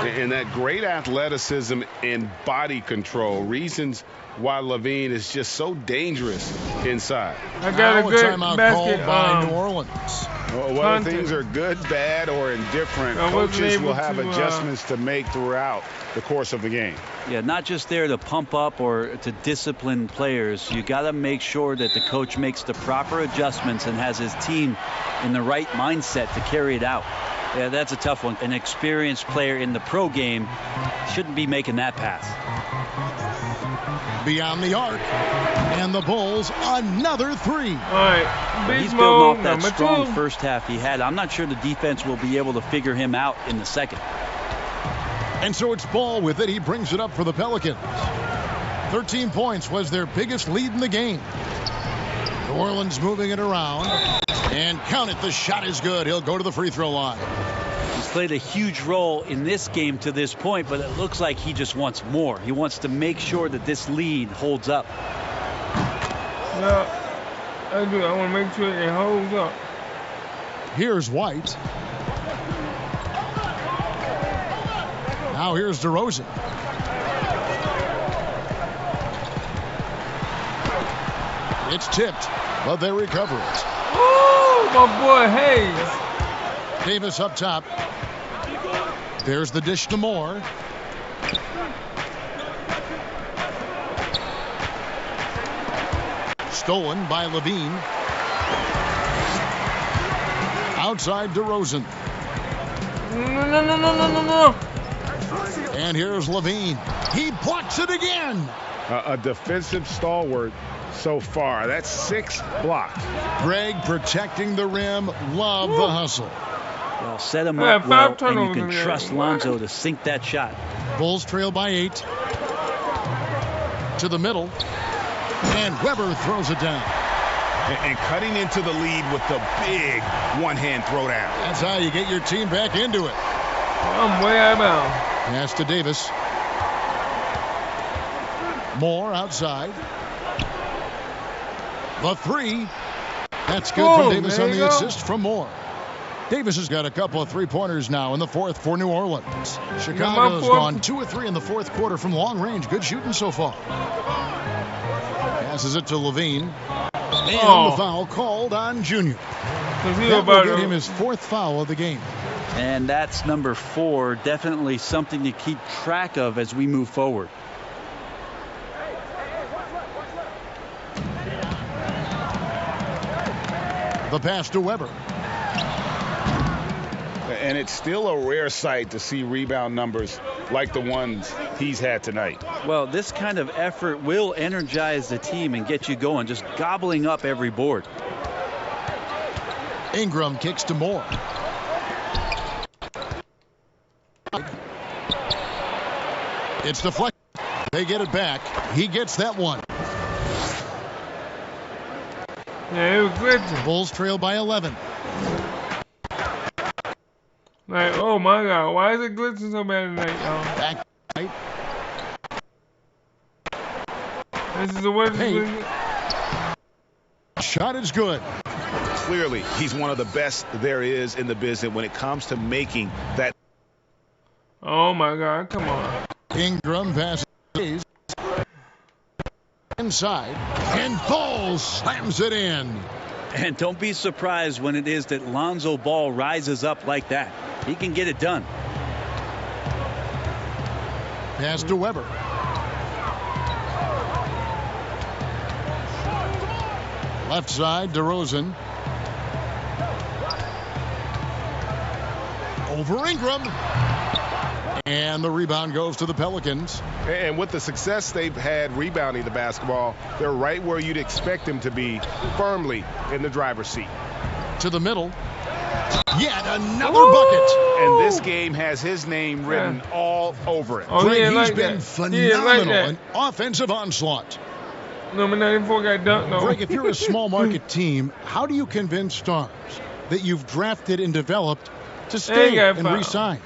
And that great athleticism and body control, reasons why Levine is just so dangerous inside. I got a good timeout basket by New Orleans. Well, whether things are good, bad, or indifferent, coaches will have adjustments to make throughout the course of the game. Yeah, not just there to pump up or to discipline players. You got to make sure that the coach makes the proper adjustments and has his team in the right mindset to carry it out. Yeah, that's a tough one. An experienced player in the pro game shouldn't be making that pass. Beyond the arc. And the Bulls, another three. All right. He's building off that strong first half he had. I'm not sure the defense will be able to figure him out in the second. And so it's Ball with it. He brings it up for the Pelicans. 13 points was their biggest lead in the game. New Orleans moving it around. And count it, the shot is good. He'll go to the free throw line. He's played a huge role in this game to this point, but it looks like he just wants more. He wants to make sure that this lead holds up. Yeah, I do. I want to make sure it holds up. Here's White. Now here's DeRozan. It's tipped, but they recover it. Oh, my boy Hayes. Davis up top. There's the dish to Moore. Stolen by Levine. Outside DeRozan. No. And here's Levine. He blocks it again. A defensive stalwart so far. That's 6 blocks. Greg protecting the rim. Love the hustle. Well, set him up well, and you can trust Lonzo to sink that shot. Bulls trail by 8. To the middle. And Weber throws it down. And cutting into the lead with the big one-hand throwdown. That's how you get your team back into it. I'm way out of bounds. Pass to Davis. Moore outside. The three. That's good from Davis on the assist from Moore. Davis has got a couple of three-pointers now in the fourth for New Orleans. Chicago's gone 2 of 3 in the fourth quarter from long range. Good shooting so far. Passes it to Levine. And the foul called on Junior. That will get him his 4th foul of the game. And that's number 4. Definitely something to keep track of as we move forward. The pass to Weber. And it's still a rare sight to see rebound numbers like the ones he's had tonight. Well, this kind of effort will energize the team and get you going, just gobbling up every board. Ingram kicks to Moore. It's deflected. They get it back. He gets that one. Yeah, it was good. Bulls trail by 11. Like, oh my God, why is it glitching so bad tonight, y'all? Back right. This is the worst. Shot is good. Clearly, he's one of the best there is in the business when it comes to making that. Oh my God, come on. Ingram passes inside, and Ball slams it in. And don't be surprised when it is that Lonzo Ball rises up like that. He can get it done. Pass to Weber. Left side, DeRozan. Over Ingram. And the rebound goes to the Pelicans. And with the success they've had rebounding the basketball, they're right where you'd expect them to be, firmly in the driver's seat. To the middle. Yet another bucket. And this game has his name written all over it. Oh, Greg, he's been phenomenal in offensive onslaught. Number 94 got dunked on. Greg, if you're a small market team, how do you convince stars that you've drafted and developed to stay and re-sign?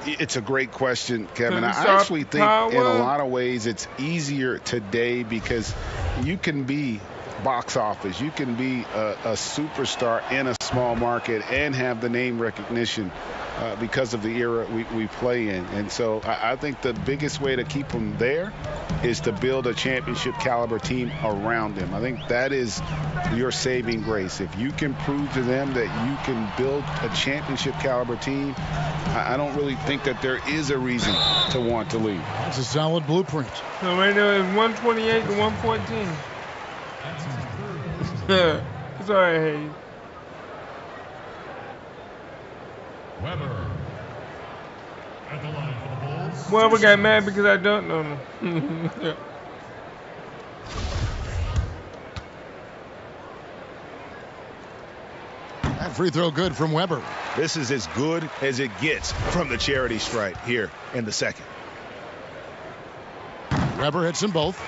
It's a great question, Kevin. I actually think in a lot of ways it's easier today because you can be box office. You can be a superstar in a small market and have the name recognition because of the era we play in. And so I think the biggest way to keep them there is to build a championship caliber team around them. I think that is your saving grace. If you can prove to them that you can build a championship caliber team, I don't really think that there is a reason to want to leave. That's a solid blueprint. So right now it's 128 to 114. Sorry, Hayes. Weber. At the line for the Bulls. Weber got mad because I don't know him. Yeah. That free throw good from Weber. This is as good as it gets from the charity stripe here in the second. Weber hits them both.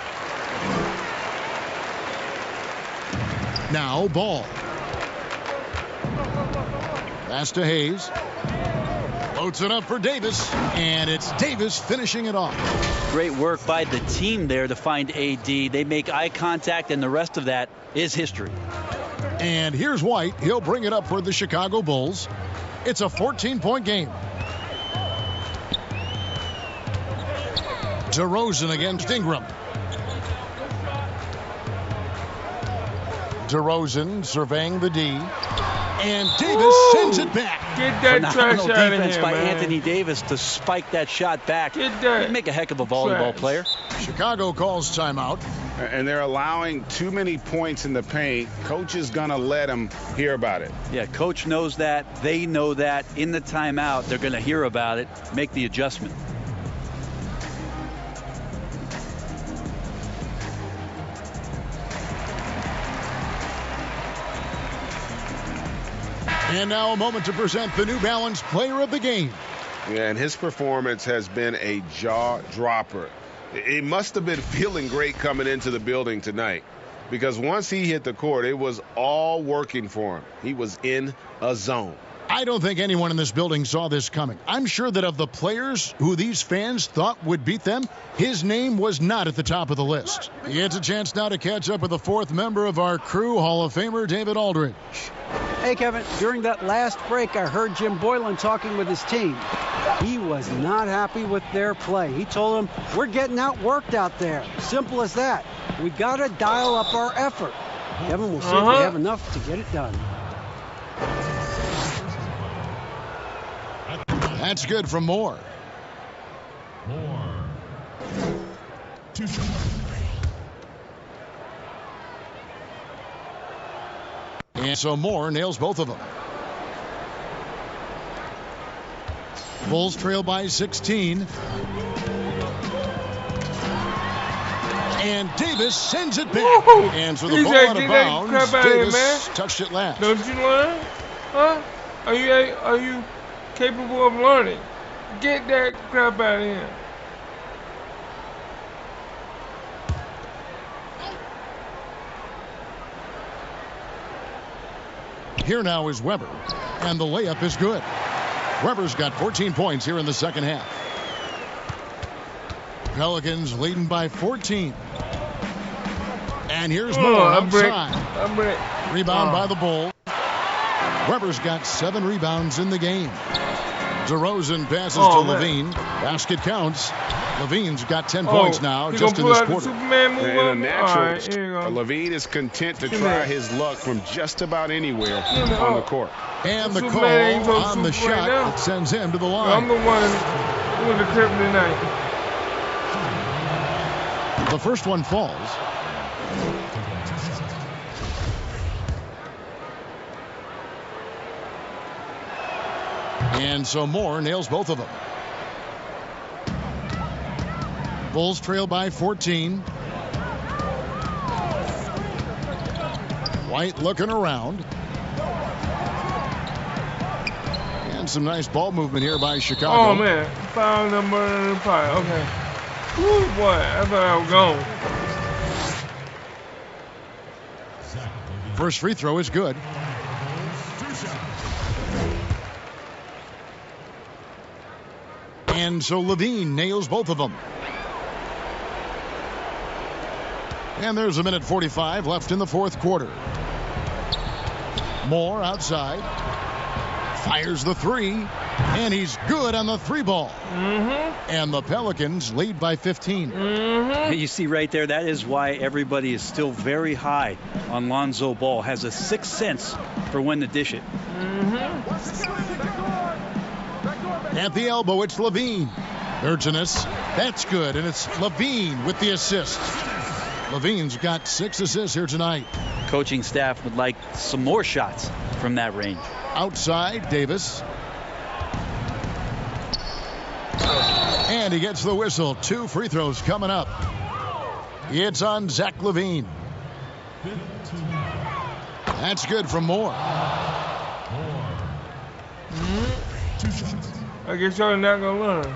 Now Ball. Pass to Hayes. Floats it up for Davis, and it's Davis finishing it off. Great work by the team there to find AD. They make eye contact, and the rest of that is history. And here's White. He'll bring it up for the Chicago Bulls. It's a 14-point game. DeRozan against Ingram. DeRozan surveying the D. And Davis sends it back. Get that trash out of here, defense by man. Anthony Davis to spike that shot back. Get that. He'd make a heck of a volleyball player. Chicago calls timeout. And they're allowing too many points in the paint. Coach is going to let them hear about it. Yeah, coach knows that. They know that. In the timeout, they're going to hear about it, make the adjustment. And now a moment to present the New Balance Player of the Game. Yeah, and his performance has been a jaw dropper. He must have been feeling great coming into the building tonight, because once he hit the court, it was all working for him. He was in a zone. I don't think anyone in this building saw this coming. I'm sure that of the players who these fans thought would beat them, his name was not at the top of the list. He gets a chance now to catch up with the fourth member of our crew, Hall of Famer David Aldridge. Hey, Kevin, during that last break, I heard Jim Boylan talking with his team. He was not happy with their play. He told them, we're getting outworked out there. Simple as that. We got to dial up our effort. Kevin, we'll see if we have enough to get it done. That's good from Moore. Two shots. And so Moore nails both of them. Bulls trail by 16. And Davis sends it back. Woo-hoo. And so the ball out of bounds. Davis touched it last. Don't you learn? Huh? Are you capable of learning? Get that crap out of here. Here now is Weber, and the layup is good. Weber's got 14 points here in the second half. Pelicans leading by 14. And here's Moore outside. Rebound by the Bulls. Weber's got 7 rebounds in the game. DeRozan passes to Levine. Basket counts. Levine's got 10 points now just in this quarter. In a natural, Levine is content to try his luck from just about anywhere on the court. And the call on the shot sends him to the line. I'm the one with the kryptonite. The first one falls. And so Moore nails both of them. Bulls trail by 14. White looking around. And some nice ball movement here by Chicago. Oh, man. Foul number 5. Okay. Woo, boy. I thought I was gone. First free throw is good. And so Levine nails both of them. And there's a minute 45 left in the fourth quarter. Moore outside. Fires the three. And he's good on the 3-ball. And the Pelicans lead by 15. You see right there, that is why everybody is still very high on Lonzo Ball. Has a sixth sense for when to dish it. At the elbow, it's Levine. Urginus. That's good. And it's Levine with the assist. Levine's got 6 assists here tonight. Coaching staff would like some more shots from that range. Outside, Davis. And he gets the whistle. 2 free throws coming up. It's on Zach LaVine. That's good from Moore. I guess y'all are not going to learn.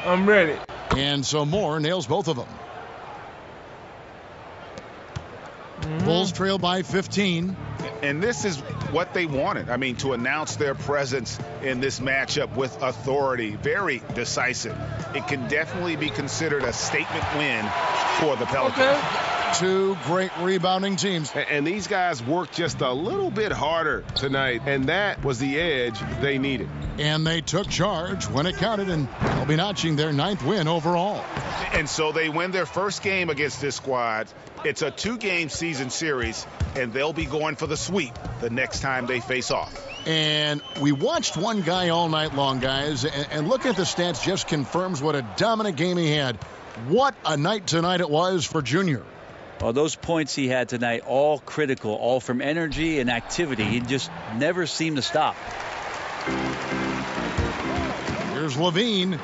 I'm ready. And so Moore nails both of them. Bulls trail by 15. And this is what they wanted. I mean, to announce their presence in this matchup with authority, very decisive. It can definitely be considered a statement win for the Pelicans. Okay. 2 great rebounding teams. And these guys worked just a little bit harder tonight, and that was the edge they needed. And they took charge when it counted, and they'll be notching their 9th win overall. And so they win their first game against this squad. It's a 2-game season series, and they'll be going for the sweep the next time they face off. And we watched one guy all night long, guys, and looking at the stats just confirms what a dominant game he had. What a night tonight it was for Junior. Well, those points he had tonight, all critical, all from energy and activity. He just never seemed to stop. Here's LaVine,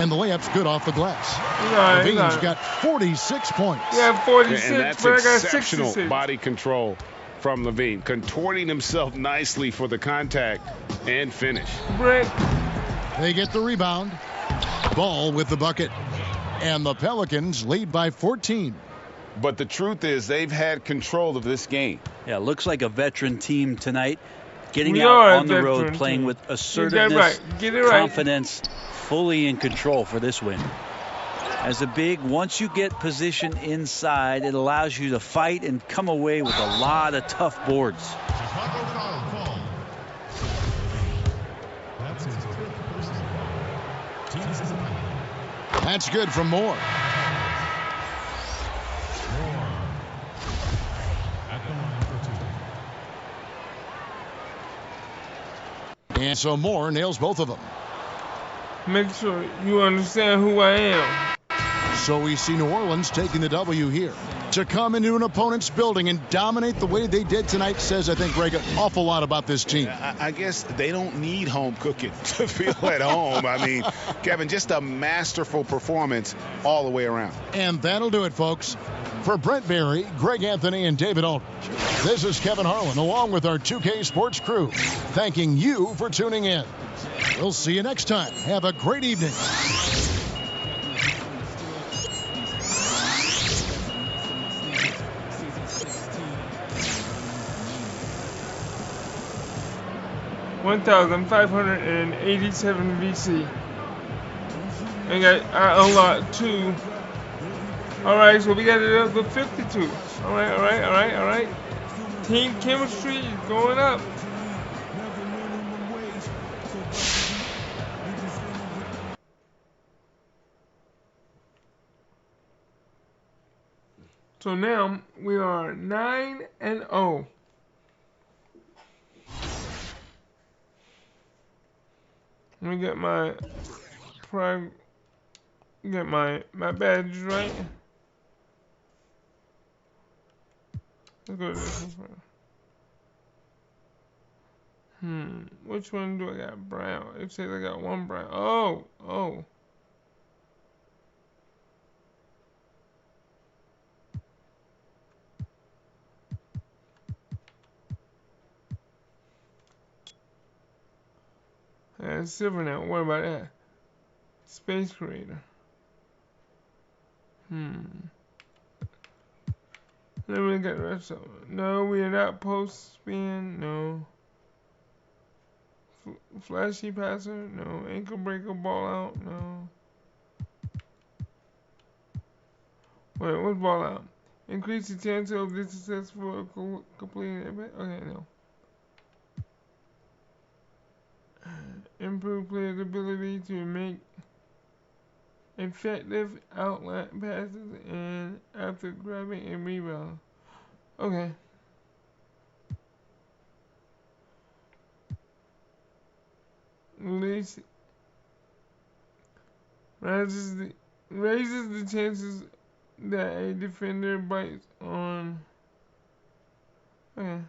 and the layup's good off the glass. LaVine's got 46 points. Yeah, 46, and that's but I got exceptional 66. body control from LaVine, contorting himself nicely for the contact and finish. Brent. They get the rebound. Ball with the bucket. And the Pelicans lead by 14. But the truth is they've had control of this game. Yeah, looks like a veteran team tonight. Getting out on the road, playing with assertiveness, confidence, fully in control for this win. As a big, once you get position inside, it allows you to fight and come away with a lot of tough boards. That's good from Moore. And so Moore nails both of them. Make sure you understand who I am. So we see New Orleans taking the W here. To come into an opponent's building and dominate the way they did tonight says, I think, Greg, an awful lot about this team. I guess they don't need home cooking to feel at home. I mean, Kevin, just a masterful performance all the way around. And that'll do it, folks. For Brent Berry, Greg Anthony, and David Aldridge, this is Kevin Harlan, along with our 2K Sports crew, thanking you for tuning in. We'll see you next time. Have a great evening. $1,587 VC. And I unlocked 2. Alright, so we got it up to 52. Alright. Team chemistry is going up. So now we are 9-0. Let me get my badges right. Let's go to this one. Which one do I got? Brown. It says I got 1 brown. Oh. And silver now. What about that? Space Creator. Let me get the rest of it. No, we are not post spin. No. Flashy passer. No. Ankle breaker ball out. No. Wait, what's ball out? Increase the chance of this successful completing it. Okay, no. Improve players' ability to make effective outlet passes and after grabbing a rebound. Okay. Raises the chances that a defender bites on. Okay.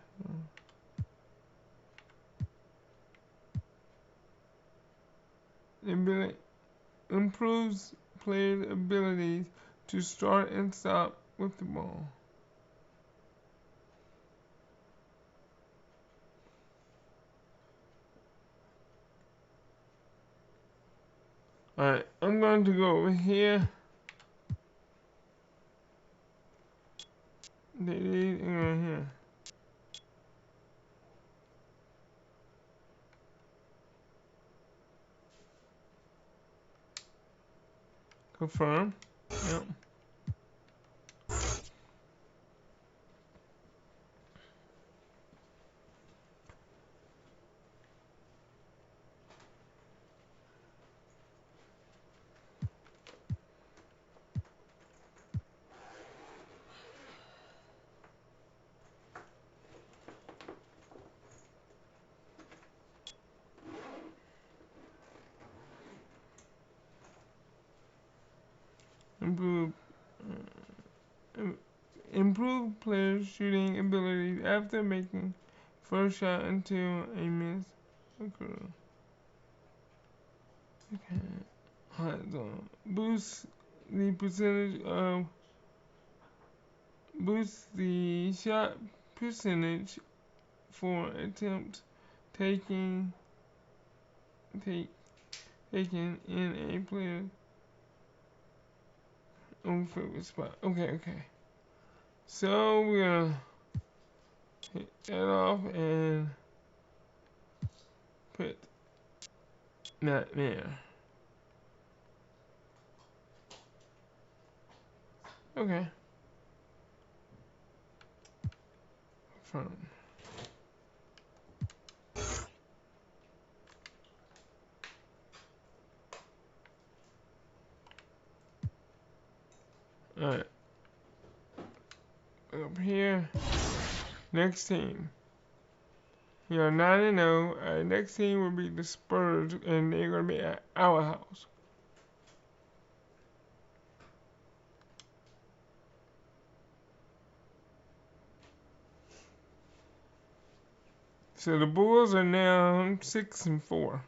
improves players' abilities to start and stop with the ball. Alright, I'm going to go over here. Delete and go here. Confirm. Yep. Improve players' shooting abilities after making first shot until a miss occurs. Okay. Alright, so boost the percentage of shot percentage for attempts taken in a player's own favorite spot. Okay. So we're gonna hit that off and put that there. Okay. Fine. Alright. Up here. Next team. We are 9-0. Our next team will be the Spurs, and they're going to be at our house. So the Bulls are now 6-4.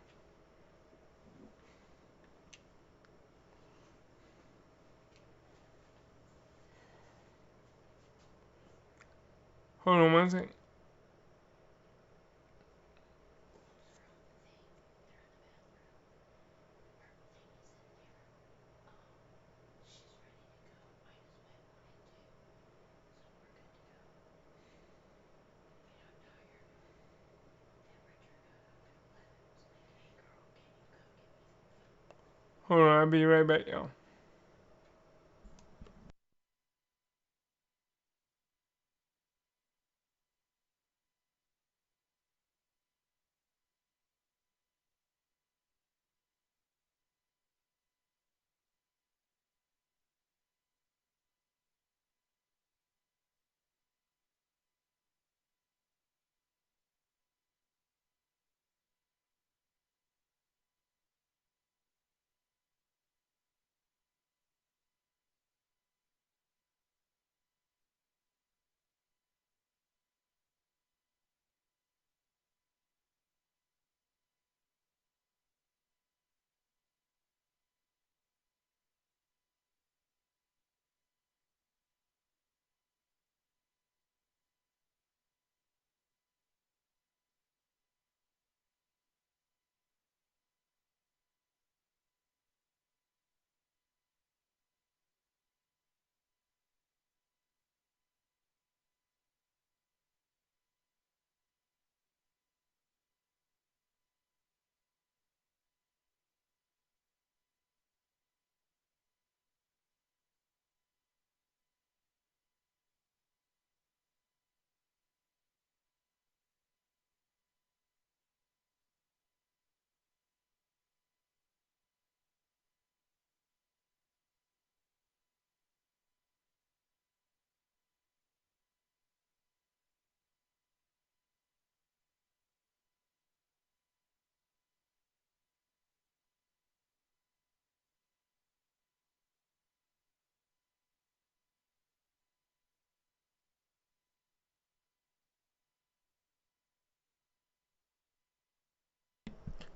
Hold on one second. Hold on, I'll be right back, y'all.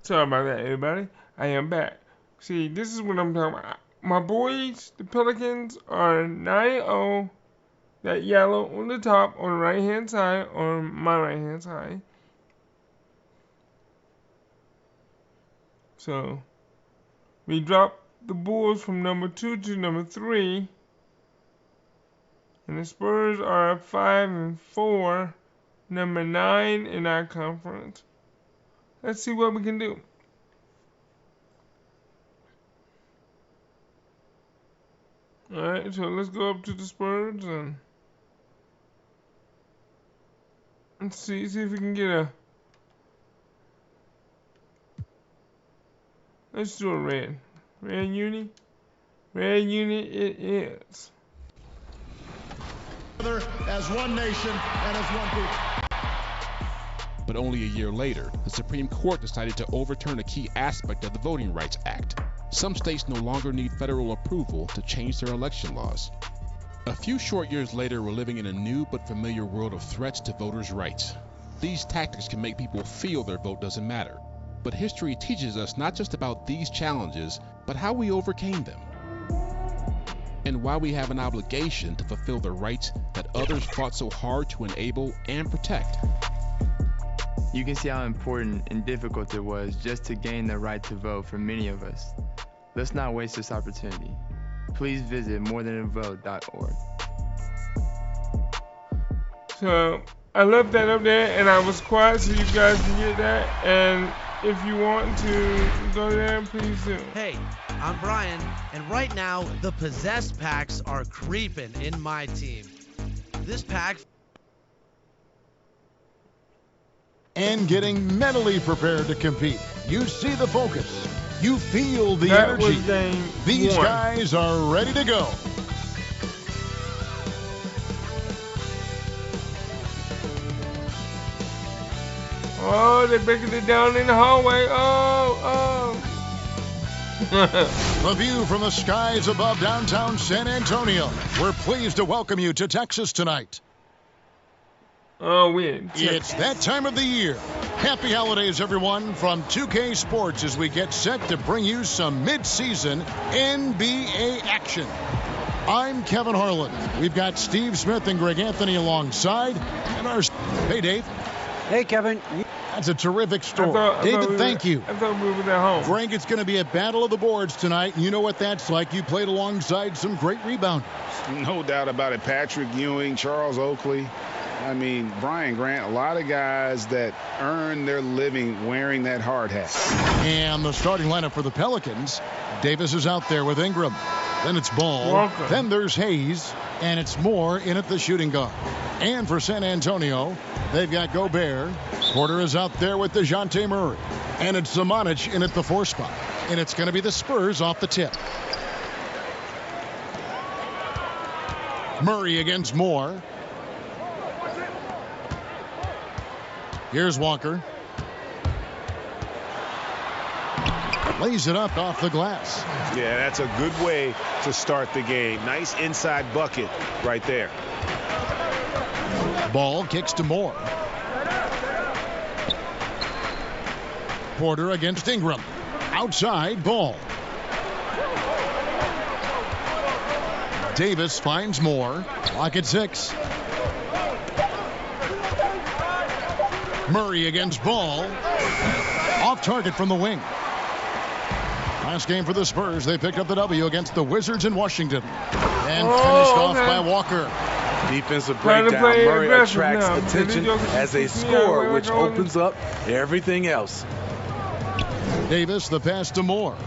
Sorry about that, everybody. I am back. See, this is what I'm talking about. My boys, the Pelicans, are 9-0. That yellow on the top on the right hand side, on my right hand side. So we dropped the Bulls from number 2 to number 3. And the Spurs are 5-4, number 9 in our conference. Let's see what we can do. Alright, so let's go up to the Spurs and let's see if we can get a. Let's do a red. Red uni. Red unit it is. As one nation and as one people. But only a year later, the Supreme Court decided to overturn a key aspect of the Voting Rights Act. Some states no longer need federal approval to change their election laws. A few short years later, we're living in a new but familiar world of threats to voters' rights. These tactics can make people feel their vote doesn't matter. But history teaches us not just about these challenges, but how we overcame them. And why we have an obligation to fulfill the rights that others fought so hard to enable and protect. You can see how important and difficult it was just to gain the right to vote for many of us. Let's not waste this opportunity. Please visit morethanavote.org. So I left that up there and I was quiet so you guys can get that. And if you want to go there, please do. Hey, I'm Brian, and right now the possessed packs are creeping in my team. This pack and getting mentally prepared to compete. You see the focus. You feel the energy. These guys are ready to go. Oh, they're breaking it down in the hallway. Oh. A view from the skies above downtown San Antonio. We're pleased to welcome you to Texas tonight. Oh, weird. It's that time of the year. Happy holidays, everyone, from 2K Sports as we get set to bring you some mid-season NBA action. I'm Kevin Harlan. We've got Steve Smith and Greg Anthony alongside. And our... Hey, Dave. Hey, Kevin. That's a terrific story. David, thank you. I thought we were at home. Greg, it's going to be a battle of the boards tonight. You know what that's like. You played alongside some great rebounders. No doubt about it. Patrick Ewing, Charles Oakley. I mean, Brian Grant, a lot of guys that earn their living wearing that hard hat. And the starting lineup for the Pelicans. Davis is out there with Ingram. Then it's Ball. Then there's Hayes. And it's Moore in at the shooting guard. And for San Antonio, they've got Gobert. Porter is out there with DeJounte Murray. And it's Zamanic in at the 4 spot. And it's going to be the Spurs off the tip. Murray against Moore. Here's Walker. Lays it up off the glass. Yeah, that's a good way to start the game. Nice inside bucket right there. Ball kicks to Moore. Porter against Ingram. Outside, Ball. Davis finds Moore. Clock at 6. Murray against Ball. Off target from the wing. Last game for the Spurs, they picked up the W against the Wizards in Washington. And finished off by Walker. Defensive breakdown. Murray attracts attention as a scorer, which opens up everything else. Davis, the pass to Moore.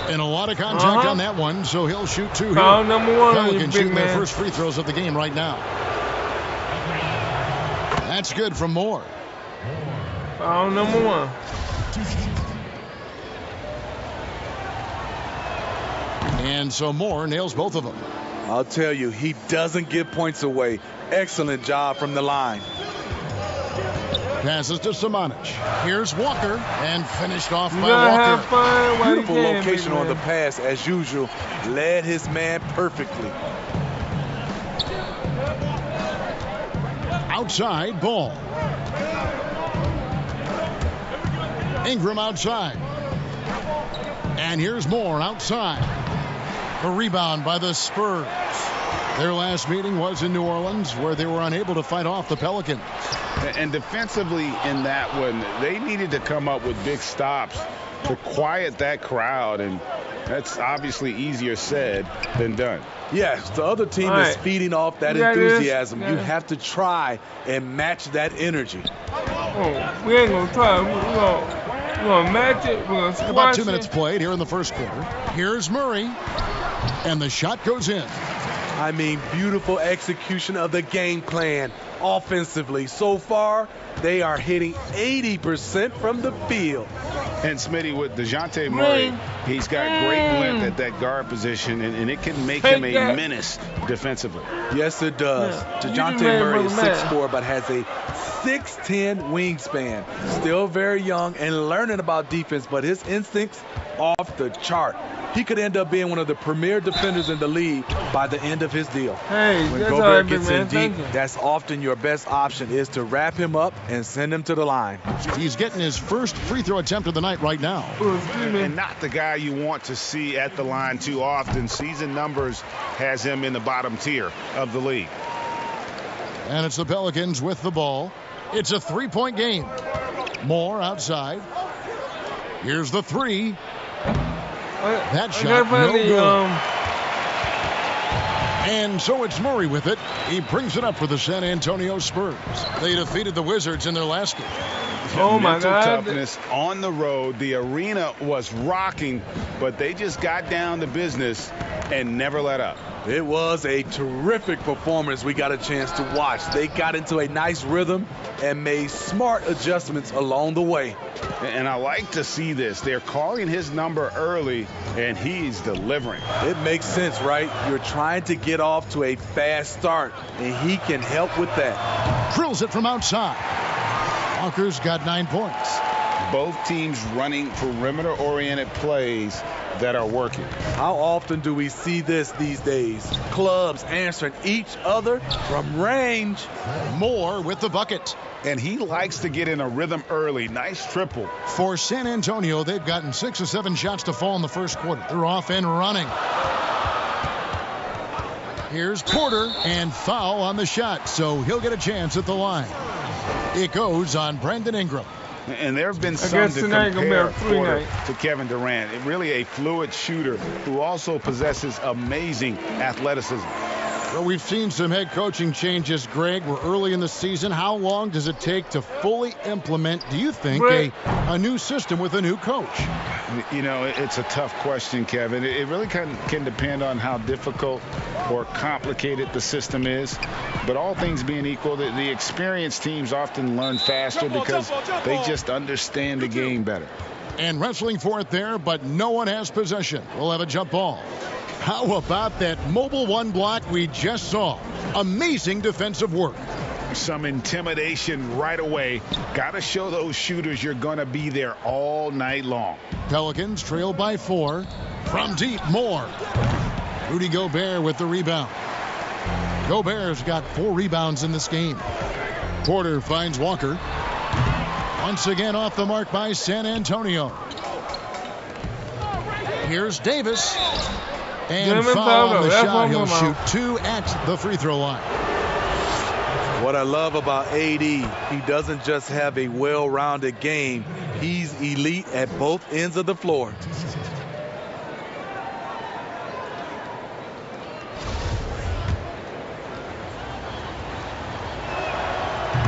And a lot of contact on that one, so he'll shoot 2 here. Foul number 1. Pelicans shooting their first free throws of the game right now. That's good from Moore. Foul number 1. And so Moore nails both of them. I'll tell you, he doesn't give points away. Excellent job from the line. Passes to Zamanic. Here's Walker, and finished off by Walker. Beautiful location on the pass, as usual. Led his man perfectly. Outside, Ball. Ingram outside. And here's Moore outside. The rebound by the Spurs. Their last meeting was in New Orleans, where they were unable to fight off the Pelicans. And defensively in that one, they needed to come up with big stops to quiet that crowd, and that's obviously easier said than done. Yes, the other team is feeding off that enthusiasm. You have to try and match that energy. Oh, we ain't going to try. We're going to match it. We're going to squash About 2 minutes played here in the first quarter. Here's Murray, and the shot goes in. I mean, beautiful execution of the game plan offensively. So far, they are hitting 80% from the field. And Smitty, with DeJounte Murray, he's got great length at that guard position, and it can make him a menace defensively. Yes, it does. DeJounte Murray is 6'4", but has a 6'10" wingspan. Still very young and learning about defense, but his instincts off the chart. He could end up being one of the premier defenders in the league by the end of his deal. Hey, when Gobert gets in deep, that's often your best option, is to wrap him up and send him to the line. He's getting his first free throw attempt of the night right now. And not the guy you want to see at the line too often. Season numbers has him in the bottom tier of the league. And it's the Pelicans with the ball. It's a three-point game. Moore outside. Here's the three. That shot, no good. And so it's Murray with it. He brings it up for the San Antonio Spurs. They defeated the Wizards in their last game. Oh, my God. Toughness on the road. The arena was rocking, but they just got down to business and never let up. It was a terrific performance we got a chance to watch. They got into a nice rhythm and made smart adjustments along the way. And I like to see this. They're calling his number early, and he's delivering. It makes sense, right? You're trying to get off to a fast start, and he can help with that. Drills it from outside. Walker's got 9 points. Both teams running perimeter-oriented plays that are working. How often do we see this these days? Clubs answering each other from range. Moore with the bucket. And he likes to get in a rhythm early. Nice triple. For San Antonio, they've gotten 6 or 7 shots to fall in the first quarter. They're off and running. Here's Porter, and foul on the shot, so he'll get a chance at the line. It goes on Brandon Ingram. And there have been some to compare Porter to Kevin Durant. Really a fluid shooter who also possesses amazing athleticism. Well, we've seen some head coaching changes, Greg. We're early in the season. How long does it take to fully implement, do you think, a new system with a new coach? You know, it's a tough question, Kevin. It really can depend on how difficult or complicated the system is. But all things being equal, the experienced teams often learn faster because they just understand the game better. And wrestling for it there, but no one has possession. We'll have a jump ball. How about that mobile one block we just saw? Amazing defensive work. Some intimidation right away. Got to show those shooters you're going to be there all night long. Pelicans trail by 4. From deep, Moore. Rudy Gobert with the rebound. Gobert's got 4 rebounds in this game. Porter finds Walker. Once again off the mark by San Antonio. Here's Davis. And foul on the shot. He'll shoot 2 at the free throw line. What I love about AD, he doesn't just have a well-rounded game. He's elite at both ends of the floor.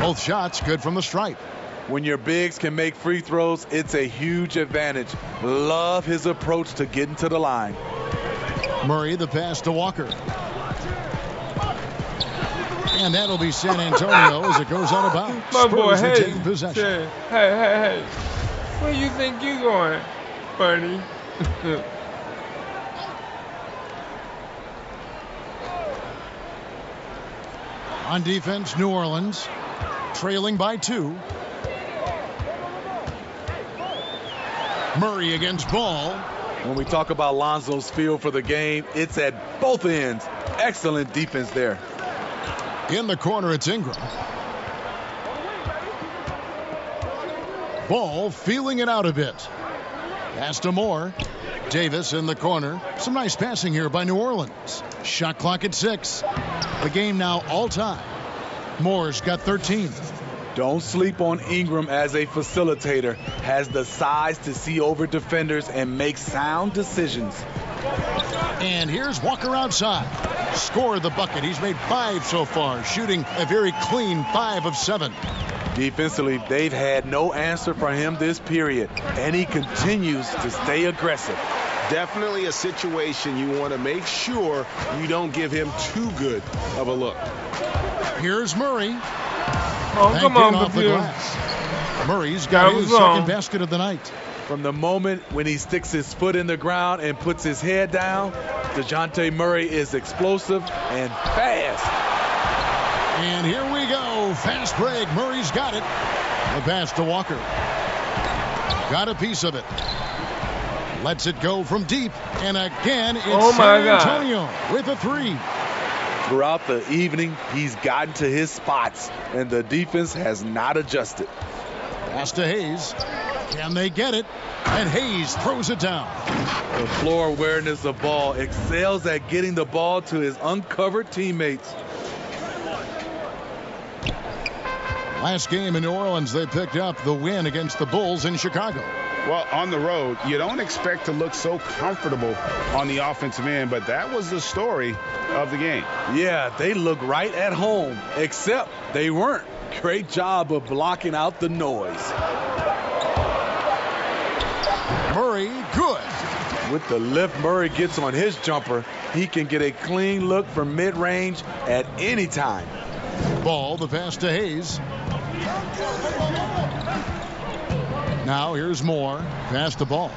Both shots good from the stripe. When your bigs can make free throws, it's a huge advantage. Love his approach to getting to the line. Murray, the pass to Walker. And that'll be San Antonio as it goes out of bounds. My boy, taking possession. Hey. Where you think you going, buddy? On defense, New Orleans trailing by 2. Murray against Ball. When we talk about Lonzo's feel for the game, it's at both ends. Excellent defense there. In the corner, it's Ingram. Ball feeling it out a bit. Pass to Moore. Davis in the corner. Some nice passing here by New Orleans. Shot clock at 6. The game now all time. Moore's got 13. Don't sleep on Ingram as a facilitator. Has the size to see over defenders and make sound decisions. And here's Walker outside. Scored the bucket. He's made 5 so far, shooting a very clean 5 of 7. Defensively, they've had no answer for him this period, and he continues to stay aggressive. Definitely a situation you want to make sure you don't give him too good of a look. Here's Murray. Oh, come on, off the glass. Murray's got his second basket of the night. From the moment when he sticks his foot in the ground and puts his head down, DeJounte Murray is explosive and fast. And here we go. Fast break. Murray's got it. The pass to Walker. Got a piece of it. Lets it go from deep. And again, it's San Antonio with a 3. Throughout the evening, he's gotten to his spots, and the defense has not adjusted. Pass to Hayes. Can they get it? And Hayes throws it down. The floor awareness of ball, excels at getting the ball to his uncovered teammates. Last game in New Orleans, they picked up the win against the Bulls in Chicago. Well, on the road, you don't expect to look so comfortable on the offensive end, but that was the story of the game. Yeah, they look right at home, except they weren't. Great job of blocking out the noise. Murray, good. With the lift Murray gets on his jumper, he can get a clean look from mid-range at any time. Ball, the pass to Hayes. Now here's Moore. Pass the ball.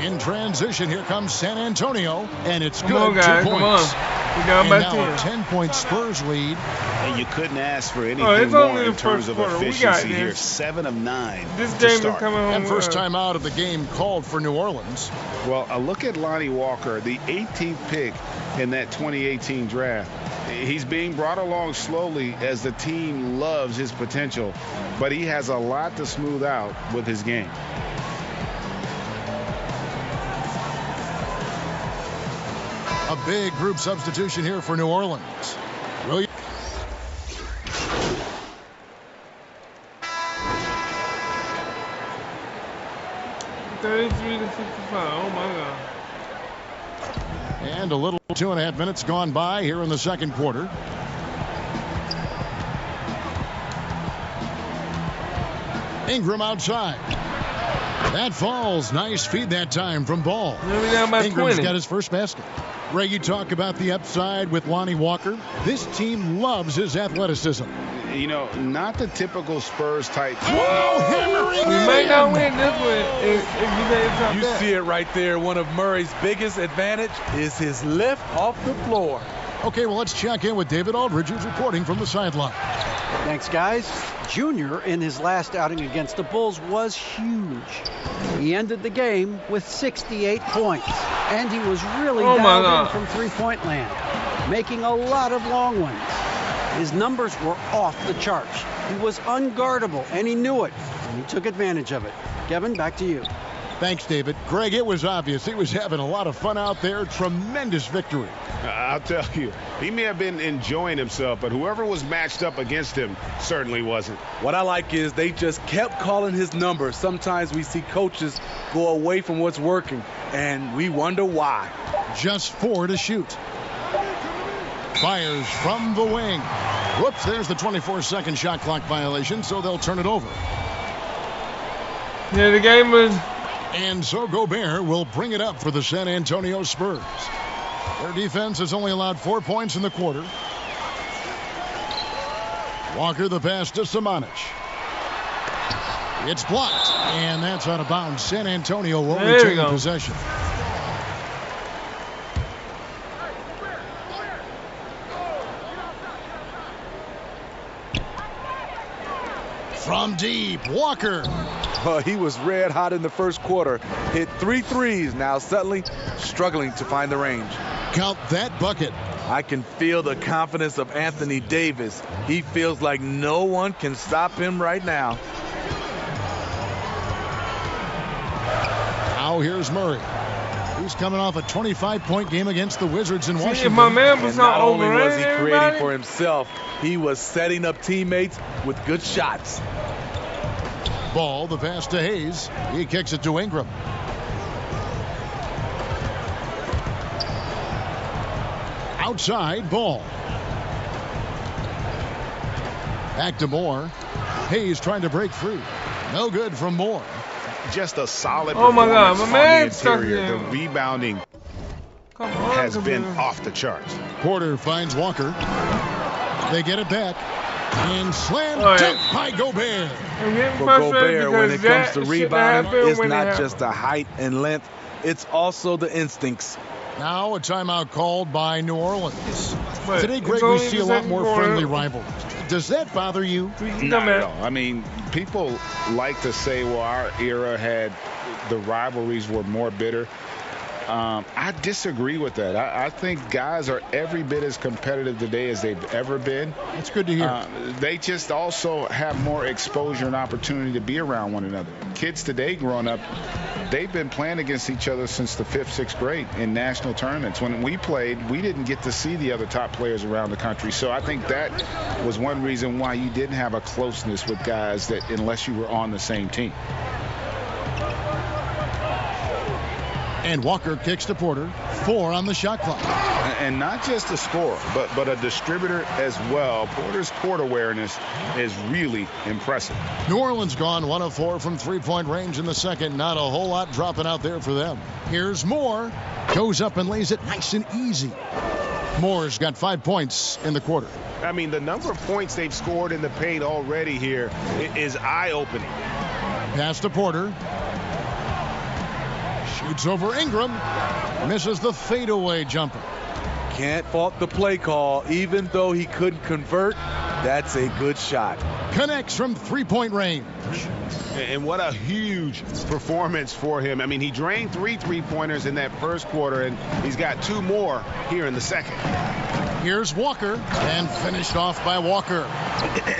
In transition, here comes San Antonio, and it's good. Come on, guys, 2 points. Come on. We got and back now a 10-point Spurs lead. And you couldn't ask for anything more in terms of efficiency here. 7 of 9. This game is coming home. And first time out of the game called for New Orleans. Well, a look at Lonnie Walker, the 18th pick in that 2018 draft. He's being brought along slowly as the team loves his potential, but he has a lot to smooth out with his game. A big group substitution here for New Orleans. Williams. $33 to 65. Oh my God. And a little 2.5 minutes gone by here in the second quarter. Ingram outside. That falls. Nice feed that time from Ball. Ingram's got his first basket. Ray, you talk about the upside with Lonnie Walker. This team loves his athleticism. You know, not the typical Spurs type. Whoa, hammering we may not win this one if you see it right there. One of Murray's biggest advantage is his lift off the floor. Okay, well, let's check in with David Aldridge, who's reporting from the sideline. Thanks, guys. Junior, in his last outing against the Bulls, was huge. He ended the game with 68 points, and he was really dialed in from three-point land, making a lot of long ones. His numbers were off the charts. He was unguardable, and he knew it, and he took advantage of it. Kevin, back to you. Thanks, David. Greg, it was obvious. He was having a lot of fun out there. Tremendous victory. I'll tell you, he may have been enjoying himself, but whoever was matched up against him certainly wasn't. What I like is they just kept calling his number. Sometimes we see coaches go away from what's working, and we wonder why. Just 4 to shoot. Fires from the wing. Whoops, there's the 24-second shot clock violation, so they'll turn it over. Yeah, the game was... And so Gobert will bring it up for the San Antonio Spurs. Their defense has only allowed 4 points in the quarter. Walker the pass to Samanic. It's blocked, and that's out of bounds. San Antonio will retain possession. From deep, Walker. He was red hot in the first quarter. Hit 3 threes. Now suddenly struggling to find the range. Count that bucket. I can feel the confidence of Anthony Davis. He feels like no one can stop him right now. Now here's Murray. He's coming off a 25-point game against the Wizards in Washington. If my man was not only over was he creating everybody for himself, he was setting up teammates with good shots. Ball, the pass to Hayes. He kicks it to Ingram. Outside, Ball. Back to Moore. Hayes trying to break free. No good from Moore. Just a solid Oh my God, performance my on man the stuck interior. The in. rebounding has been off the charts. Porter finds Walker. They get it back. And slam All right. dunk by Gobert. For Gobert, when it comes to rebounding, it's not just the height and length, it's also the instincts. Now a timeout called by New Orleans. But Today, it's Greg, we only see the a lot second more quarter. friendly rivalries. Does that bother you? Not at all. I mean, people like to say, well, our era had the rivalries were more bitter. I disagree with that. I think guys are every bit as competitive today as they've ever been. That's good to hear. They just also have more exposure and opportunity to be around one another. Kids today growing up, they've been playing against each other since the 5th, 6th grade in national tournaments. When we played, we didn't get to see the other top players around the country. So I think that was one reason why you didn't have a closeness with guys that unless you were on the same team. And Walker kicks to Porter. 4 on the shot clock. And not just a scorer, but a distributor as well. Porter's court awareness is really impressive. New Orleans gone 1 of 4 from three-point range in the second. Not a whole lot dropping out there for them. Here's Moore. Goes up and lays it nice and easy. Moore's got 5 points in the quarter. I mean, the number of points they've scored in the paint already here is eye-opening. Pass to Porter. Shoots over Ingram. Misses the fadeaway jumper. Can't fault the play call. Even though he couldn't convert, that's a good shot. Connects from three-point range. And what a huge performance for him. I mean, he drained 3 three-pointers in that first quarter, and he's got 2 more here in the second. Here's Walker, and finished off by Walker.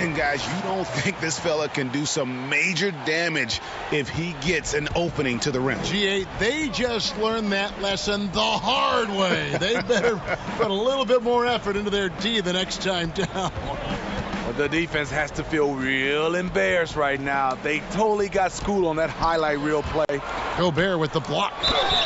And guys, you don't think this fella can do some major damage if he gets an opening to the rim. G8, they just learned that lesson the hard way. They better put a little bit more effort into their D the next time down. The defense has to feel real embarrassed right now. They totally got schooled on that highlight reel play. Gobert with the block.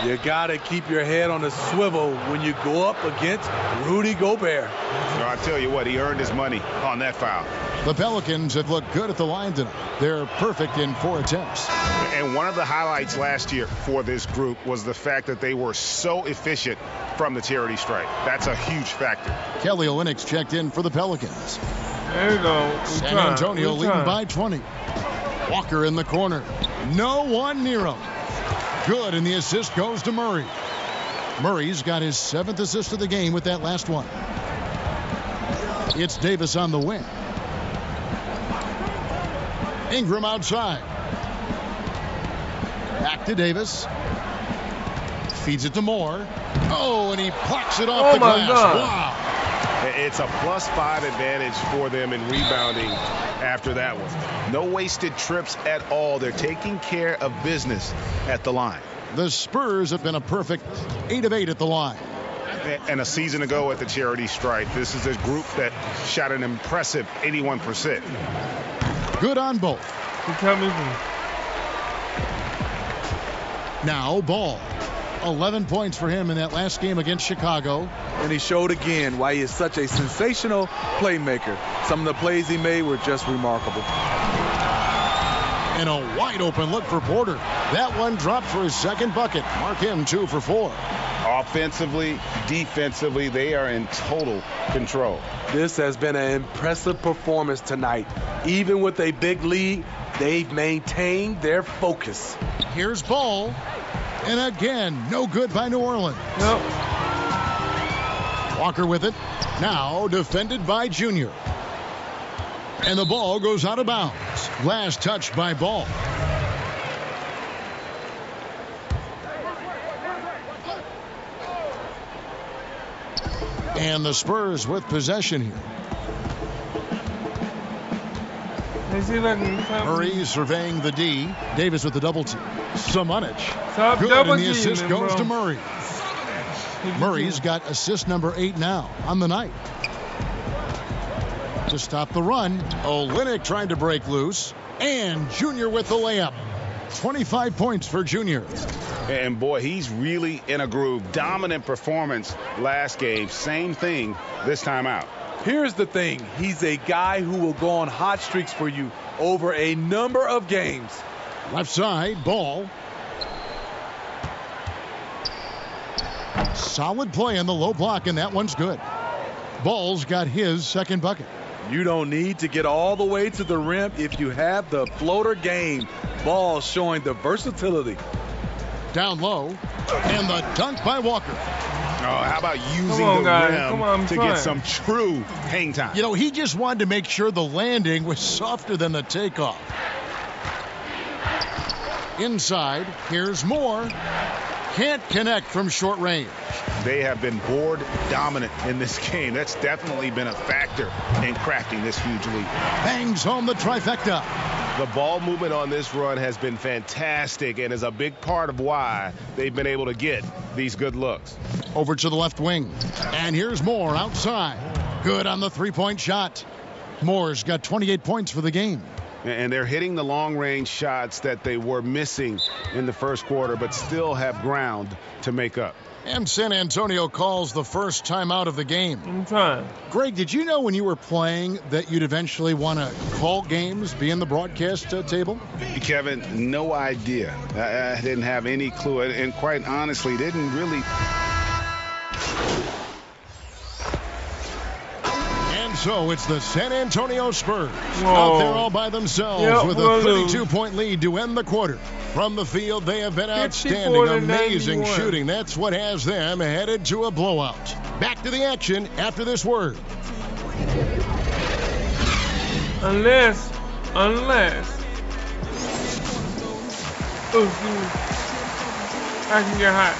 You got to keep your head on a swivel when you go up against Rudy Gobert. So I tell you what, he earned his money on that foul. The Pelicans have looked good at the line tonight. They're perfect in 4 attempts. And one of the highlights last year for this group was the fact that they were so efficient from the charity stripe. That's a huge factor. Kelly Olynyk checked in for the Pelicans. There you go. San Antonio leading by 20. Walker in the corner. No one near him. Good, and the assist goes to Murray. Murray's got his 7th assist of the game with that last one. It's Davis on the wing. Ingram outside. Back to Davis. Feeds it to Moore. Oh, and he plucks it off the glass. God. Wow. It's a +5 advantage for them in rebounding after that one. No wasted trips at all. They're taking care of business at the line. The Spurs have been a perfect 8 of 8 at the line. And a season ago at the charity stripe, this is a group that shot an impressive 81%. Good on both. Now Ball. 11 points for him in that last game against Chicago. And he showed again why he is such a sensational playmaker. Some of the plays he made were just remarkable. And a wide open look for Porter. That one dropped for his 2nd bucket. Mark him 2 for 4. Offensively, defensively, they are in total control. This has been an impressive performance tonight. Even with a big lead, they've maintained their focus. Here's Ball. And again, no good by New Orleans. Nope. Walker with it. Now defended by Junior. And the ball goes out of bounds. Last touch by Ball. And the Spurs with possession here. Let's see if I can Murray surveying the D. Davis with the double team. Samanic. Good, and the assist goes to Murray. Murray's got assist number 8 now on the night. To stop the run, Olynyk trying to break loose. And Junior with the layup. 25 points for Junior. And boy, he's really in a groove. Dominant performance last game. Same thing this time out. Here's the thing. He's a guy who will go on hot streaks for you over a number of games. Left side, Ball. Solid play in the low block, and that one's good. Ball's got his second bucket. You don't need to get all the way to the rim if you have the floater game. Ball showing the versatility. Down low, and the dunk by Walker. Oh, how about using the rim to get some true hang time? You know, he just wanted to make sure the landing was softer than the takeoff. Inside, here's Moore. Can't connect from short range. They have been board dominant in this game. That's definitely been a factor in crafting this huge lead. Bangs home the trifecta. The ball movement on this run has been fantastic and is a big part of why they've been able to get these good looks. Over to the left wing. And here's Moore outside. Good on the three-point shot. Moore's got 28 points for the game. And they're hitting the long-range shots that they were missing in the first quarter, but still have ground to make up. And San Antonio calls the first timeout of the game. Greg, did you know when you were playing that you'd eventually want to call games, be in the broadcast table? Kevin, no idea. I didn't have any clue, and quite honestly, didn't really. So it's the San Antonio Spurs out there all by themselves with a 32-point lead to end the quarter. From the field, they have been outstanding, amazing shooting. That's what has them headed to a blowout. Back to the action after this word. Unless. I can get hot.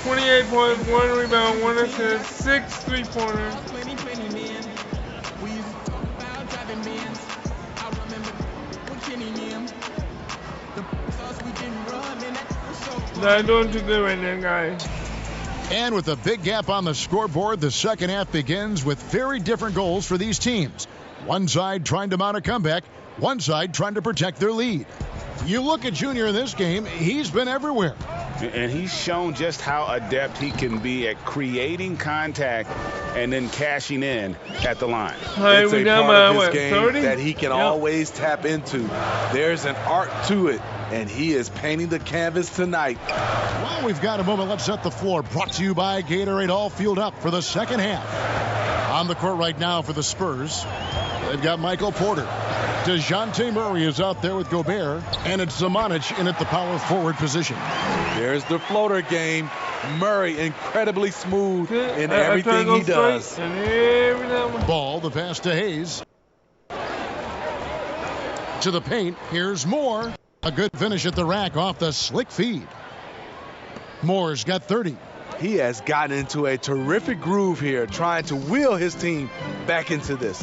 28 points, 1 rebound, 1 assist, 6 three-pointers. Not doing too good right now, guys. And with a big gap on the scoreboard, the second half begins with very different goals for these teams. One side trying to mount a comeback, one side trying to protect their lead. You look at Junior in this game, he's been everywhere. And he's shown just how adept he can be at creating contact and then cashing in at the line. It's a part of his game that he can always tap into. There's an art to it, and he is painting the canvas tonight. Well, we've got a moment. Let's set the floor. Brought to you by Gatorade, all fueled up for the second half. On the court right now for the Spurs, they've got Michael Porter. DeJounte Murray is out there with Gobert, and it's Samanic in at the power forward position. There's the floater game. Murray incredibly smooth in everything he does. Ball, the pass to Hayes. To the paint, here's Moore. A good finish at the rack off the slick feed. Moore's got 30. He has gotten into a terrific groove here, trying to wheel his team back into this.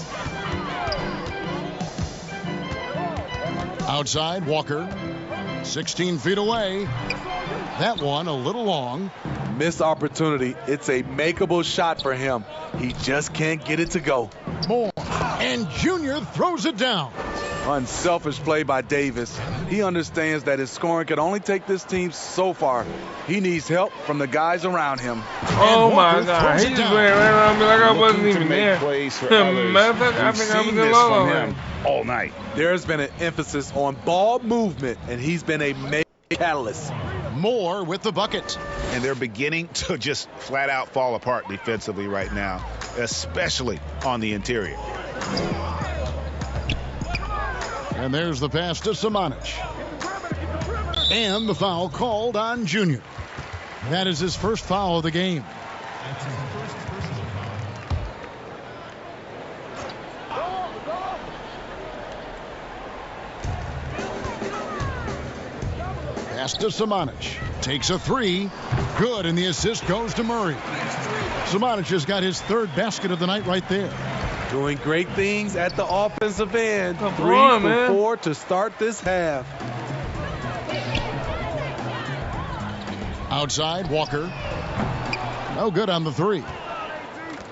Outside, Walker, 16 feet away. That one a little long. Missed opportunity. It's a makeable shot for him. He just can't get it to go. Moore, and Junior throws it down. Unselfish play by Davis. He understands that his scoring can only take this team so far. He needs help from the guys around him. Oh my God, he just ran right around me like I wasn't even there. Matter of fact, I think I was in love from him all night. There's been an emphasis on ball movement, and he's been a major catalyst. Moore with the bucket. And they're beginning to just flat out fall apart defensively right now, especially on the interior. And there's the pass to Samanic. And the foul called on Junior. That is his first foul of the game. Pass to Samanic. Takes a three. Good, and the assist goes to Murray. Samanic has got his third basket of the night right there. Doing great things at the offensive end. Come 3 on, for man. 4 to start this half. Outside, Walker. No good on the three.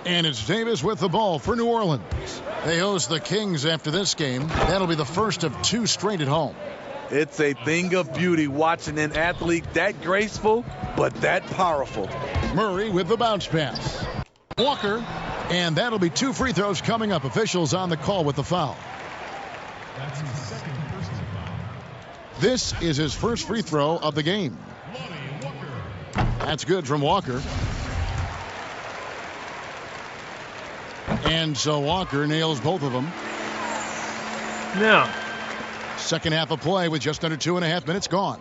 And it's Davis with the ball for New Orleans. They host the Kings after this game. That'll be the first of 2 straight at home. It's a thing of beauty watching an athlete that graceful, but that powerful. Murray with the bounce pass. Walker. And that'll be 2 free throws coming up. Officials on the call with the foul. That's his second personal foul. This is his first free throw of the game. That's good from Walker. And so Walker nails both of them. Now. Second half of play with just under 2.5 minutes gone.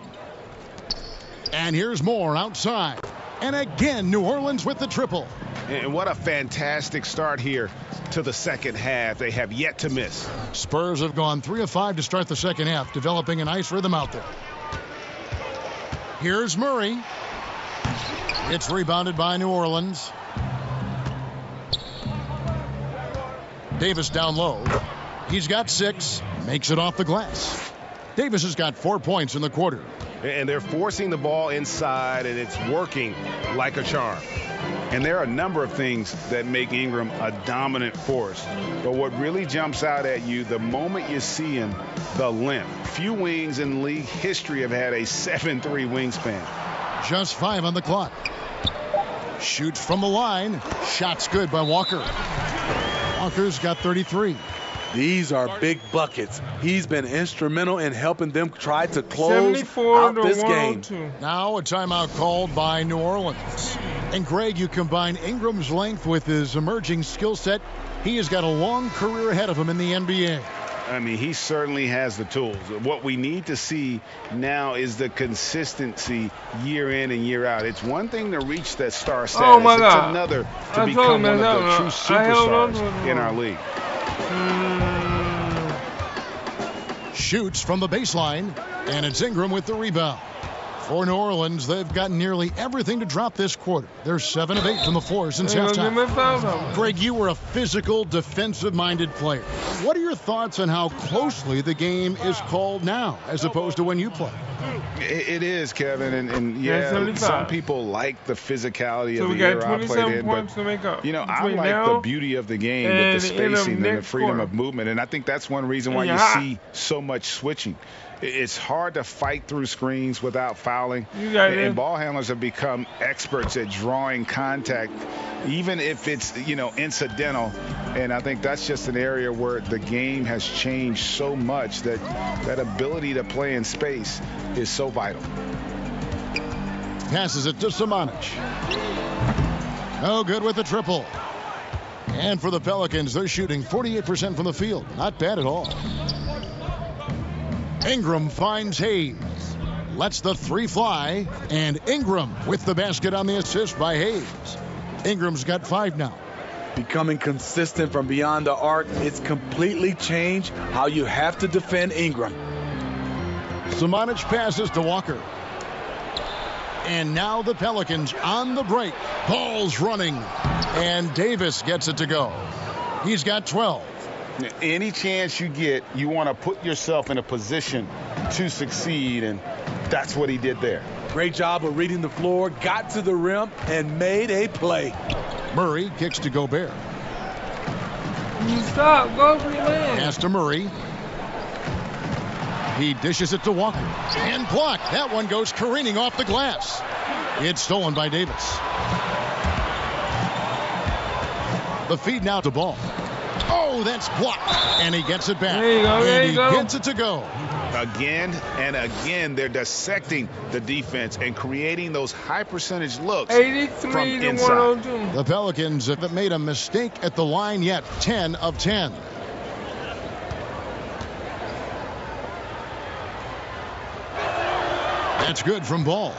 And here's more outside. And again, New Orleans with the triple. And what a fantastic start here to the second half. They have yet to miss. Spurs have gone 3 of 5 to start the second half, developing a nice rhythm out there. Here's Murray. It's rebounded by New Orleans. Davis down low. He's got 6. Makes it off the glass. Davis has got 4 points in the quarter. And they're forcing the ball inside, and it's working like a charm. And there are a number of things that make Ingram a dominant force. But what really jumps out at you, the moment you see him, the length. Few wings in league history have had a 7'3" wingspan. Just 5 on the clock. Shoots from the line. Shot's good by Walker. Walker's got 33. These are big buckets. He's been instrumental in helping them try to close out this game. Now a timeout called by New Orleans. And Greg, you combine Ingram's length with his emerging skill set. He has got a long career ahead of him in the NBA. I mean, he certainly has the tools. What we need to see now is the consistency year in and year out. It's one thing to reach that star status. Oh my God. It's another to become one of the true superstars in our league. Shoots from the baseline, and it's Ingram with the rebound. For New Orleans, they've got nearly everything to drop this quarter. They're 7 of 8 from the floor since halftime. Greg, you were a physical, defensive-minded player. What are your thoughts on how closely the game is called now, as opposed to when you played? It is, Kevin, and yeah, some people like the physicality of the era I played in, but you know, I like the beauty of the game with the spacing and the freedom of movement, and I think that's one reason why you see so much switching. It's hard to fight through screens without fouling, and ball handlers have become experts at drawing contact, even if it's, you know, incidental. And I think that's just an area where the game has changed so much that that ability to play in space is so vital. Passes it to Samanic. No good with the triple. And for the Pelicans, they're shooting 48% from the field. Not bad at all. Ingram finds Hayes. Lets the 3 fly. And Ingram with the basket on the assist by Hayes. Ingram's got 5 now. Becoming consistent from beyond the arc, it's completely changed how you have to defend Ingram. Samanic passes to Walker. And now the Pelicans on the break. Ball's running. And Davis gets it to go. He's got 12. Any chance you get, you want to put yourself in a position to succeed, and that's what he did there. Great job of reading the floor, got to the rim, and made a play. Murray kicks to Gobert. Stop, go for your man. Pass to Murray. He dishes it to Walker. And blocked. That one goes careening off the glass. It's stolen by Davis. The feed now to Ball. Oh, that's blocked. And he gets it back. There you go, and he gets it to go. Again and again, they're dissecting the defense and creating those high percentage looks 83 from to inside. 102. The Pelicans haven't made a mistake at the line yet. 10 of 10. That's good from Ball.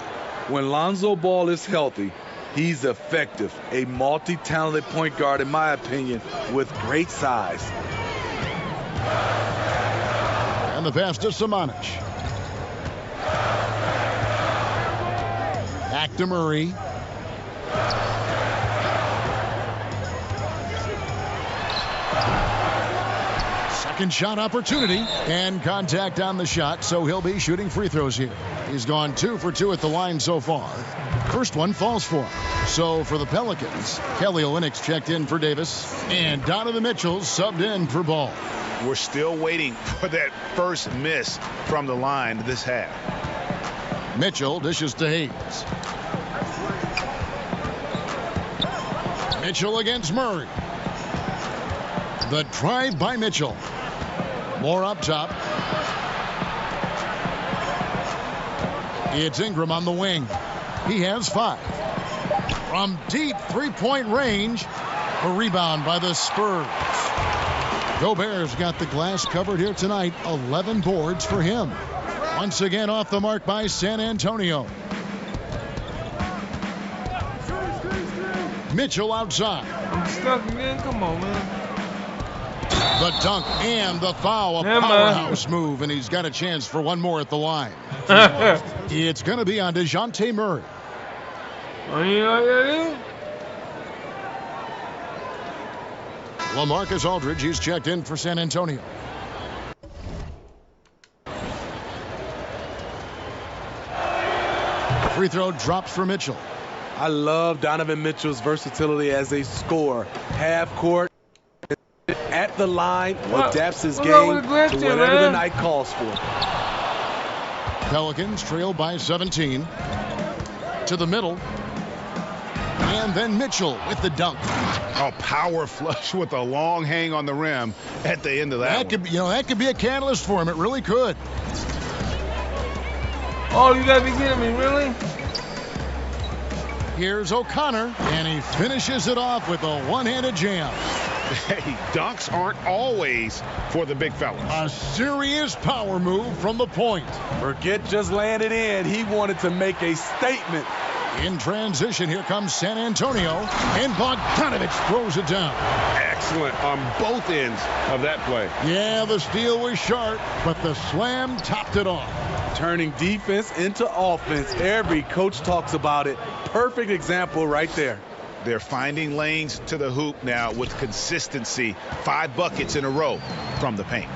When Lonzo Ball is healthy, he's effective. A multi-talented point guard, in my opinion, with great size. And the pass to Samanic. Back to Murray. Second shot opportunity and contact on the shot, so he'll be shooting free throws here. He's gone 2 for 2 at the line so far. First one falls for him. So for the Pelicans, Kelly Olynyk's checked in for Davis, and Donovan Mitchell subbed in for Ball. We're still waiting for that first miss from the line this half. Mitchell dishes to Hayes. Mitchell against Murray. The drive by Mitchell. More up top. It's Ingram on the wing. He has 5. From deep three-point range, a rebound by the Spurs. Gobert's got the glass covered here tonight. 11 boards for him. Once again off the mark by San Antonio. Mitchell outside. I'm stuck again. Come on, man. The dunk and the foul. A powerhouse move, and he's got a chance for one more at the line. It's going to be on DeJounte Murray. Oh, you know what that is? LaMarcus Aldridge, he's checked in for San Antonio. Free throw drops for Mitchell. I love Donovan Mitchell's versatility as a scorer. Half court, at the line, adapts his game to whatever the night calls for. Pelicans trail by 17. To the middle. And then Mitchell with the dunk. A power flush with a long hang on the rim at the end of that. That could be a catalyst for him. It really could. Oh, you gotta be kidding me, really? Here's O'Connor, and he finishes it off with a one-handed jam. Hey, dunks aren't always for the big fellas. A serious power move from the point. Forget just laying it in. He wanted to make a statement. In transition, here comes San Antonio, and Bogdanovich throws it down. Excellent on both ends of that play. Yeah, the steal was sharp, but the slam topped it off. Turning defense into offense. Every coach talks about it. Perfect example right there. They're finding lanes to the hoop now with consistency. 5 buckets in a row from the paint.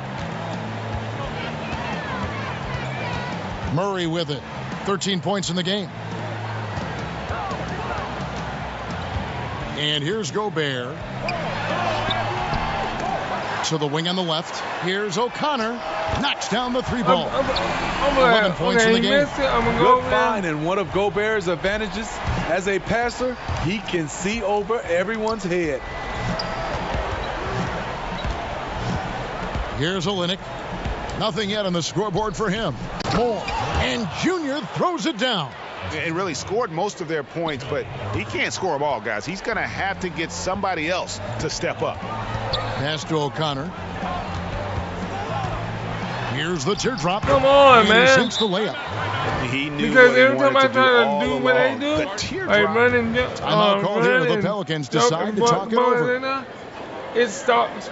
Murray with it. 13 points in the game. And here's Gobert. To the wing on the left. Here's O'Connor. Knocks down the 3 ball. 11 points in the game. Good find, and one of Gobert's advantages as a passer, he can see over everyone's head. Here's Olynyk. Nothing yet on the scoreboard for him. Moore. And Junior throws it down. And really scored most of their points, but he can't score them all, guys. He's going to have to get somebody else to step up. Pass to O'Connor. Here's the teardrop. Come on, man. He sinks the layup. He knew because what every he time I wanted try to to do what they do, the teardrop. I run and jump. Timeout called here. The Pelicans decide to talk it over. It stops.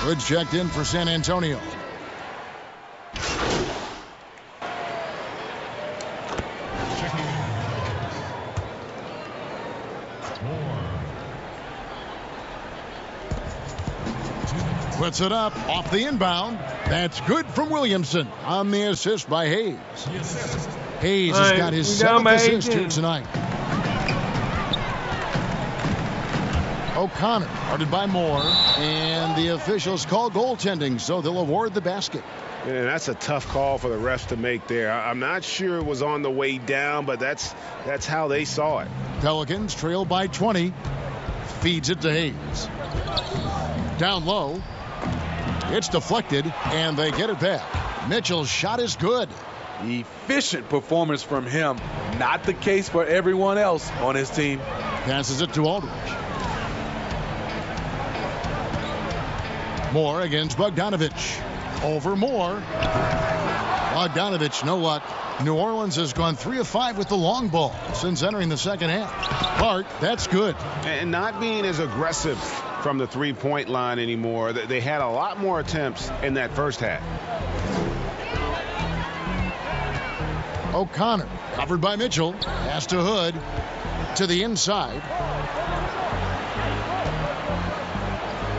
Good checked in for San Antonio. Puts it up off the inbound. That's good from Williamson on the assist by Hayes. Hayes has got his 7th assist here tonight. O'Connor guarded by Moore, and the officials call goaltending, so they'll award the basket. And that's a tough call for the refs to make there. I'm not sure it was on the way down, but that's how they saw it. Pelicans trail by 20. Feeds it to Hayes. Down low. It's deflected, and they get it back. Mitchell's shot is good. Efficient performance from him. Not the case for everyone else on his team. Passes it to Aldridge. Moore against Bogdanovich. Over Moore. Bogdanovich, no luck. New Orleans has gone 3 of 5 with the long ball since entering the second half. Hart, that's good. And not being as aggressive from the 3-point line anymore. They had a lot more attempts in that first half. O'Connor covered by Mitchell. Pass to Hood. to the inside.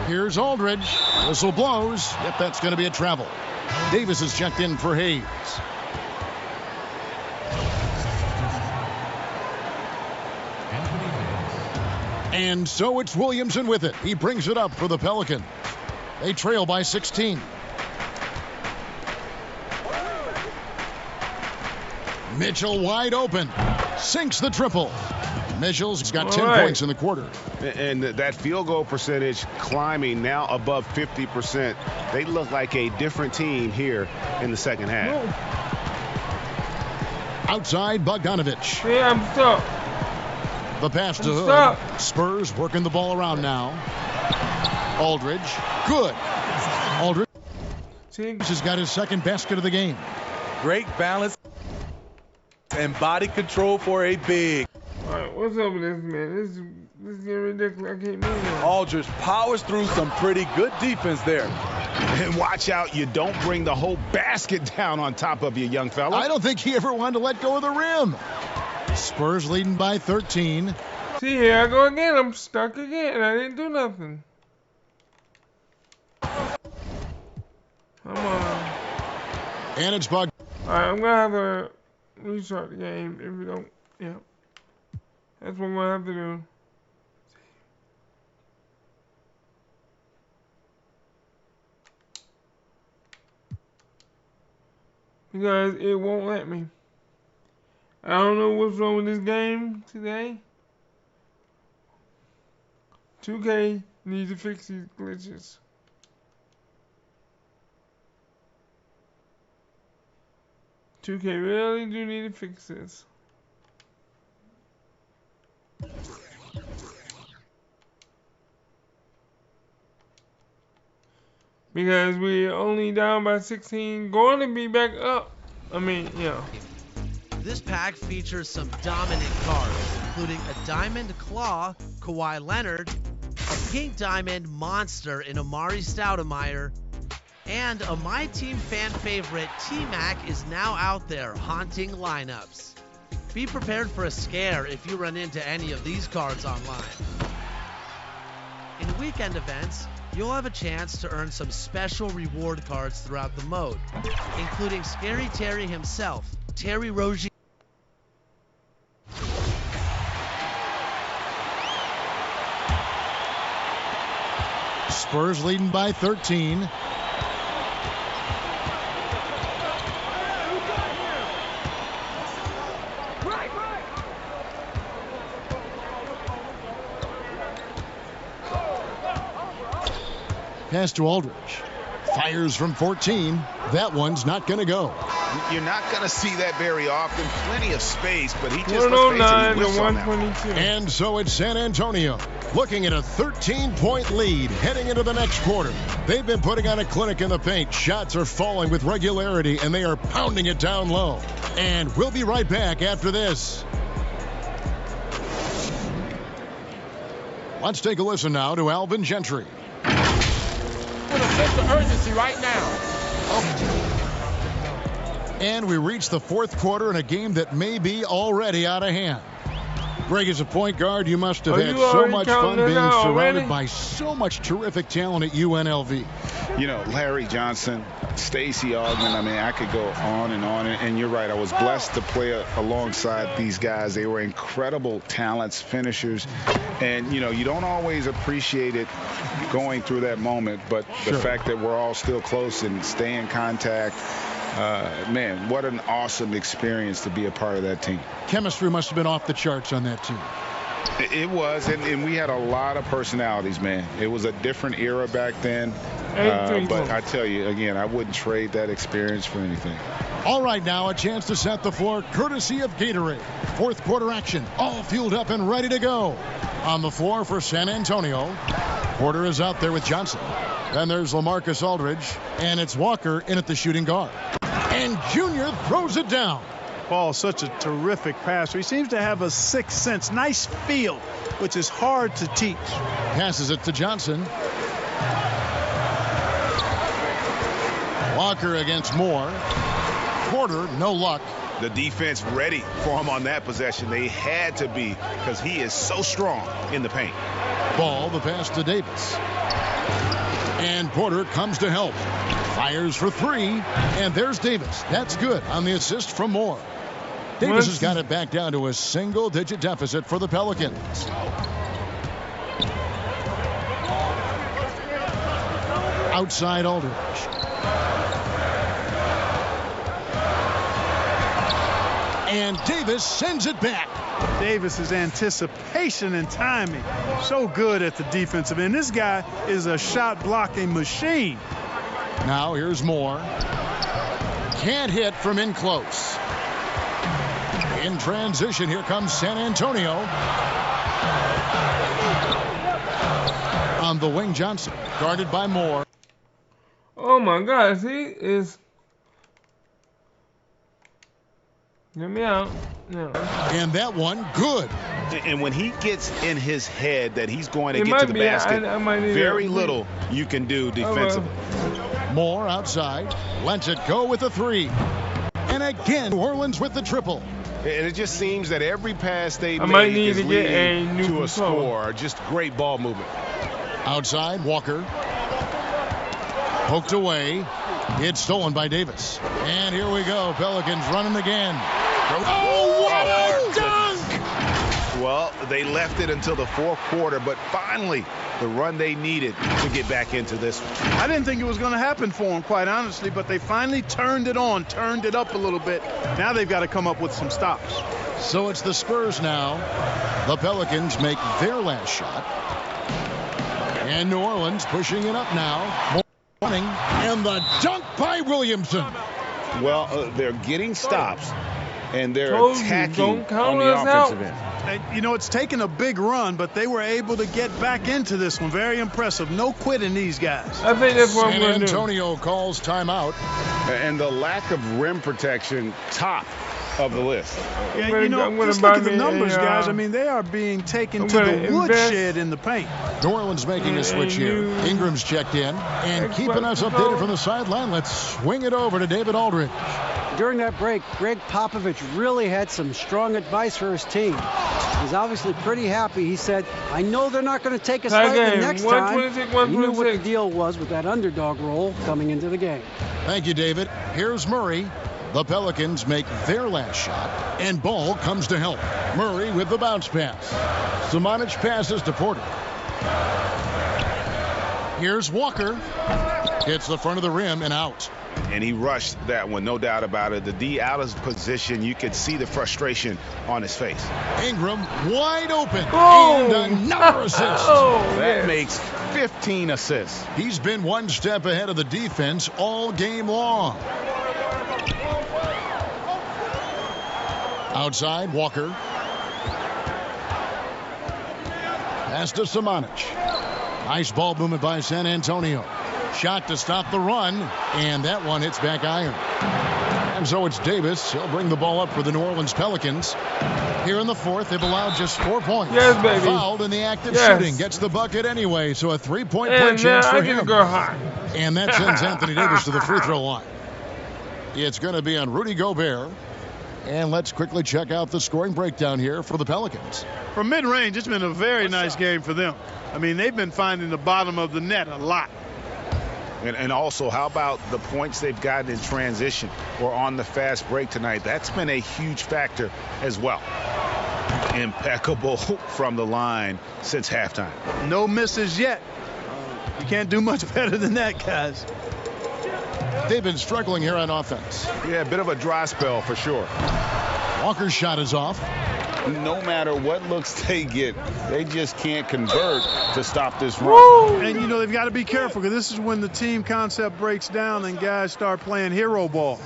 Here's Aldridge. Whistle blows. Yep, that's going to be a travel. Davis is checked in for Hayes. And so it's Williamson with it. He brings it up for the Pelicans. They trail by 16. Mitchell wide open. Sinks the triple. Mitchell's got 10 points in the quarter. And that field goal percentage climbing now above 50%. They look like a different team here in the second half. Outside Bogdanovich. Yeah, I'm stuck. The pass to Hood. Spurs working the ball around now. Aldridge. Good. Aldridge has got his second basket of the game. Great balance and body control for a big. All right, what's up with this, man? This is getting ridiculous. I can't move it. Aldridge powers through some pretty good defense there. And watch out, you don't bring the whole basket down on top of you, young fella. I don't think he ever wanted to let go of the rim. Spurs leading by 13. See, here I go again. I'm stuck again. I didn't do nothing. Come on. And it's Bug. All right, I'm going to have to restart the game if we don't. Yeah. That's what I'm going to have to do. Because it won't let me. I don't know what's wrong with this game today. 2K needs to fix these glitches. $2K really do need to fix this. Because we're only down by 16, going to be back up. I mean, yeah. This pack features some dominant cards, including a Diamond Claw, Kawhi Leonard, a Pink Diamond Monster in Amari Stoudemire, and a My Team fan favorite, T-Mac, is now out there haunting lineups. Be prepared for a scare if you run into any of these cards online. In weekend events, you'll have a chance to earn some special reward cards throughout the mode, including Scary Terry himself, Terry Rozier. Spurs leading by 13. Pass to Aldridge. Fires from 14. That one's not going to go. You're not going to see that very often. Plenty of space, but he just, let's face it, he on that one. And so it's San Antonio looking at a 13-point lead heading into the next quarter. They've been putting on a clinic in the paint. Shots are falling with regularity, and they are pounding it down low. And we'll be right back after this. Let's take a listen now to Alvin Gentry. With a sense of urgency right now. And we reach the fourth quarter in a game that may be already out of hand. Greg, as a point guard, you must have had so much fun being surrounded by so much terrific talent at UNLV. You know, Larry Johnson, Stacey Augmon, I mean, I could go on. And you're right, I was blessed to play alongside these guys. They were incredible talents, finishers. And, you know, you don't always appreciate it going through that moment. But the fact that we're all still close and stay in contact, man, what an awesome experience to be a part of that team. Chemistry must have been off the charts on that team. It was, and we had a lot of personalities, man. It was a different era back then. But I tell you, again, I wouldn't trade that experience for anything. All right, now a chance to set the floor courtesy of Gatorade. Fourth quarter action, all fueled up and ready to go. On the floor for San Antonio, Porter is out there with Johnson. Then there's LaMarcus Aldridge, and it's Walker in at the shooting guard. And Junior throws it down. Paul, such a terrific passer. He seems to have a sixth sense, nice feel, which is hard to teach. Passes it to Johnson. Walker against Moore. Porter, no luck. The defense ready for him on that possession. They had to be because he is so strong in the paint. Ball, the pass to Davis. And Porter comes to help. Fires for three. And there's Davis. That's good on the assist from Moore. Davis has got it back down to a single-digit deficit for the Pelicans. Outside Aldridge. And Davis sends it back. Davis's anticipation and timing, so good at the defensive end. This guy is a shot-blocking machine. Now here's Moore. Can't hit from in close. In transition, here comes San Antonio. On the wing, Johnson, guarded by Moore. Oh my gosh, he is. Get me out. Yeah. And that one, good. And when he gets in his head that he's going to get to the basket, very little you can do defensively. Moore outside, lets it go with a three. And again, New Orleans with the triple. And it just seems that every pass they make is leading to a score. Just great ball movement. Outside, Walker. Poked away. It's stolen by Davis. And here we go. Pelicans running again. Oh, what a dunk! Well, they left it until the fourth quarter, but finally the run they needed to get back into this one. I didn't think it was going to happen for them, quite honestly, but they finally turned it on, turned it up a little bit. Now they've got to come up with some stops. So it's the Spurs now. The Pelicans make their last shot. And New Orleans pushing it up now. Running, and the dunk by Williamson. Well, they're getting stops, and they're attacking on the offensive end. You know, it's taken a big run, but they were able to get back into this one. Very impressive. No quitting these guys. I think that's what San Antonio calls timeout. And the lack of rim protection, top of the list. Yeah, you know, just look at the numbers, guys. I mean, they are being taken to the woodshed in the paint. New Orleans making a switch here. Ingram's checked in and keeping us updated from the sideline. Let's swing it over to David Aldridge. During that break, Greg Popovich really had some strong advice for his team. He's obviously pretty happy. He said, I know they're not going to take us lightly next time. He knew what the deal was with that underdog role coming into the game. Thank you, David. Here's Murray. The Pelicans make their last shot, and ball comes to help. Murray with the bounce pass. Samanic passes to Porter. Here's Walker. Hits the front of the rim and out. And he rushed that one, no doubt about it. The D out of position, you could see the frustration on his face. Ingram wide open, and another assist. That makes 15 assists. He's been one step ahead of the defense all game long. Outside, Walker. Pass to Samanic. Nice ball movement by San Antonio. Shot to stop the run, and that one hits back iron. And so it's Davis. He'll bring the ball up for the New Orleans Pelicans. Here in the fourth, they've allowed just 4 points. Yes, baby. Fouled in the act of shooting. Gets the bucket anyway, so a 3-point play chance for him. And that sends Anthony Davis to the free throw line. It's going to be on Rudy Gobert. And let's quickly check out the scoring breakdown here for the Pelicans. From mid-range, it's been a very nice game for them. I mean, they've been finding the bottom of the net a lot. And also, how about the points they've gotten in transition or on the fast break tonight? That's been a huge factor as well. Impeccable from the line since halftime. No misses yet. You can't do much better than that, guys. They've been struggling here on offense. Yeah, a bit of a dry spell for sure. Walker's shot is off. No matter what looks they get, they just can't convert to stop this run. And, you know, they've got to be careful because this is when the team concept breaks down and guys start playing hero ball.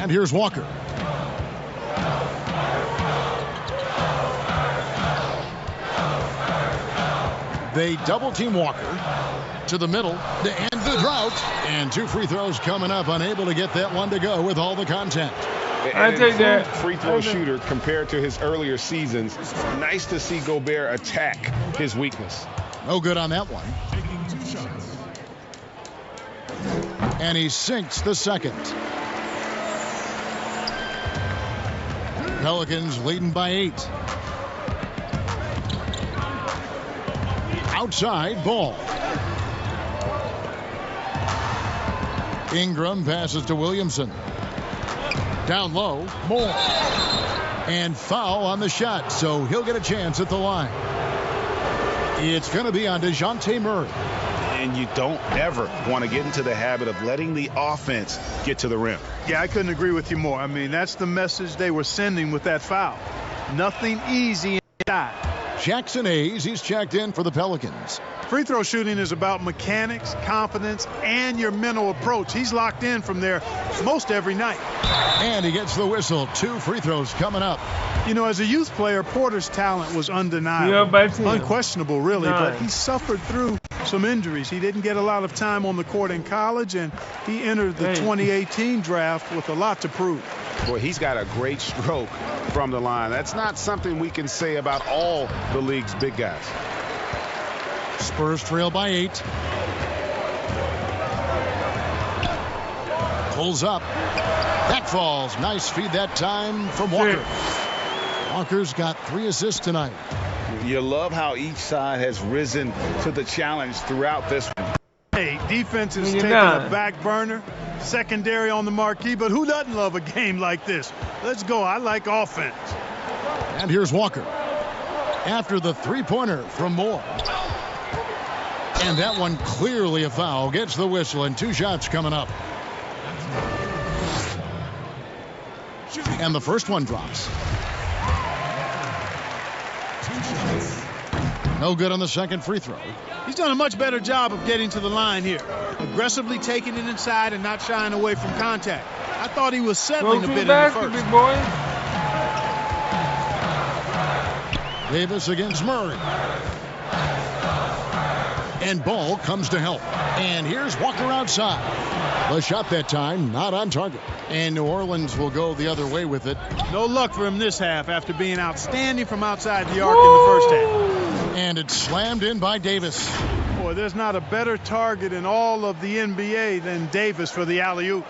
And here's Walker. They double team Walker to the middle to end the drought. And 2 free throws coming up, unable to get that one to go with all the contact. I take that. Free throw shooter compared to his earlier seasons. Nice to see Gobert attack his weakness. No good on that one. And he sinks the second. Pelicans leading by 8. Outside Ball. Ingram passes to Williamson. Down low, Moore. And foul on the shot, so he'll get a chance at the line. It's going to be on DeJounte Murray. And you don't ever want to get into the habit of letting the offense get to the rim. Yeah, I couldn't agree with you more. I mean, that's the message they were sending with that foul. Nothing easy inside. Jackson Hayes, he's checked in for the Pelicans. Free throw shooting is about mechanics, confidence, and your mental approach. He's locked in from there most every night. And he gets the whistle. 2 free throws coming up. You know, as a youth player, Porter's talent was undeniable. Unquestionable, really, but he suffered through some injuries. He didn't get a lot of time on the court in college, and he entered the 2018 draft with a lot to prove. Boy, he's got a great stroke from the line. That's not something we can say about all the league's big guys. Spurs trail by 8. Pulls up. Back falls. Nice feed that time from Walker. Walker's got 3 assists tonight. You love how each side has risen to the challenge throughout this one. Hey, defense is taking a back burner. Secondary on the marquee, but who doesn't love a game like this? Let's go. I like offense. And here's Walker. After the 3-pointer from Moore. And that one clearly a foul. Gets the whistle, and 2 shots coming up. And the first one drops. No good on the second free throw. He's done a much better job of getting to the line here. Aggressively taking it inside and not shying away from contact. I thought he was settling a bit in the first. Big boy. Davis against Murray. And Ball comes to help. And here's Walker outside. The shot that time not on target. And New Orleans will go the other way with it. No luck for him this half after being outstanding from outside the arc in the first half. And it's slammed in by Davis. Boy, there's not a better target in all of the NBA than Davis for the alley-oop.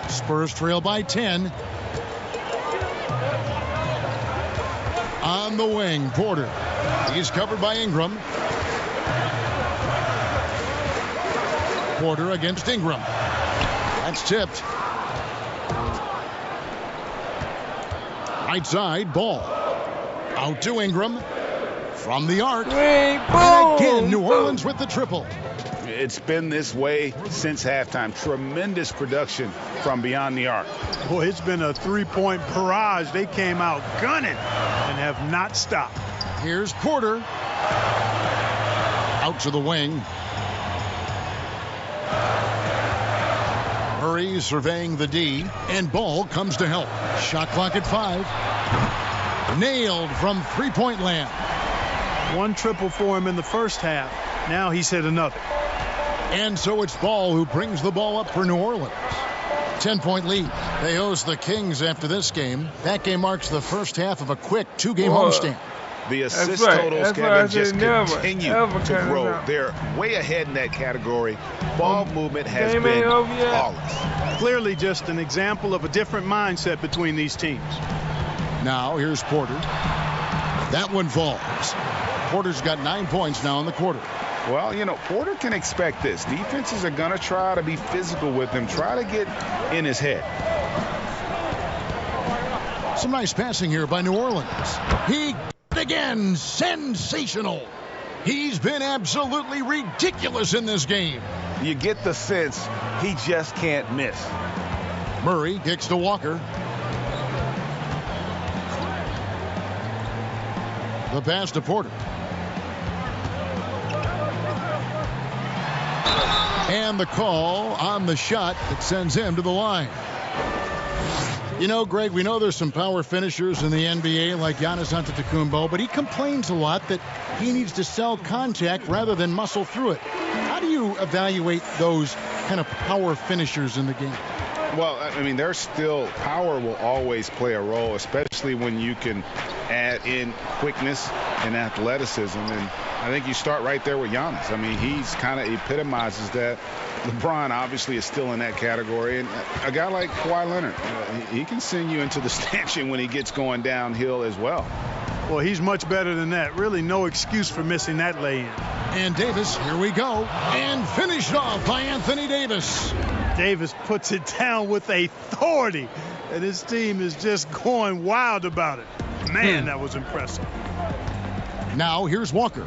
Spurs trail by 10. On the wing, Porter. He's covered by Ingram. Porter against Ingram. That's tipped. Right side, Ball. Out to Ingram. From the arc. And again, New Orleans with the triple. It's been this way since halftime. Tremendous production from beyond the arc. Boy, it's been a 3-point barrage. They came out gunning and have not stopped. Here's Porter. Out to the wing. Murray surveying the D, and Ball comes to help. Shot clock at 5. Nailed from 3-point land. 1 triple for him in the first half. Now he's hit another. And so it's Ball who brings the ball up for New Orleans. 10-point lead. They host the Kings after this game. That game marks the first half of a quick 2-game homestand. The assist totals, Kevin, just continue to grow. They're way ahead in that category. Ball movement has been flawless. Clearly just an example of a different mindset between these teams. Now here's Porter. That one falls. Porter's got 9 points now in the quarter. Well, you know, Porter can expect this. Defenses are going to try to be physical with him, try to get in his head. Some nice passing here by New Orleans. He again, sensational. He's been absolutely ridiculous in this game. You get the sense he just can't miss. Murray kicks to Walker. The pass to Porter. And the call on the shot that sends him to the line. You know, Greg, we know there's some power finishers in the NBA like Giannis Antetokounmpo, but he complains a lot that he needs to sell contact rather than muscle through it. How do you evaluate those kind of power finishers in the game? Well, I mean, there's still power will always play a role, especially when you can add in quickness and athleticism. And I think you start right there with Giannis. I mean, he's kind of epitomizes that. LeBron obviously is still in that category. And a guy like Kawhi Leonard, he can send you into the stanchion when he gets going downhill as well. Well, he's much better than that. Really no excuse for missing that lay-in. And Davis, here we go. And finished off by Anthony Davis. Davis puts it down with authority, and his team is just going wild about it. Man, that was impressive. Now here's Walker.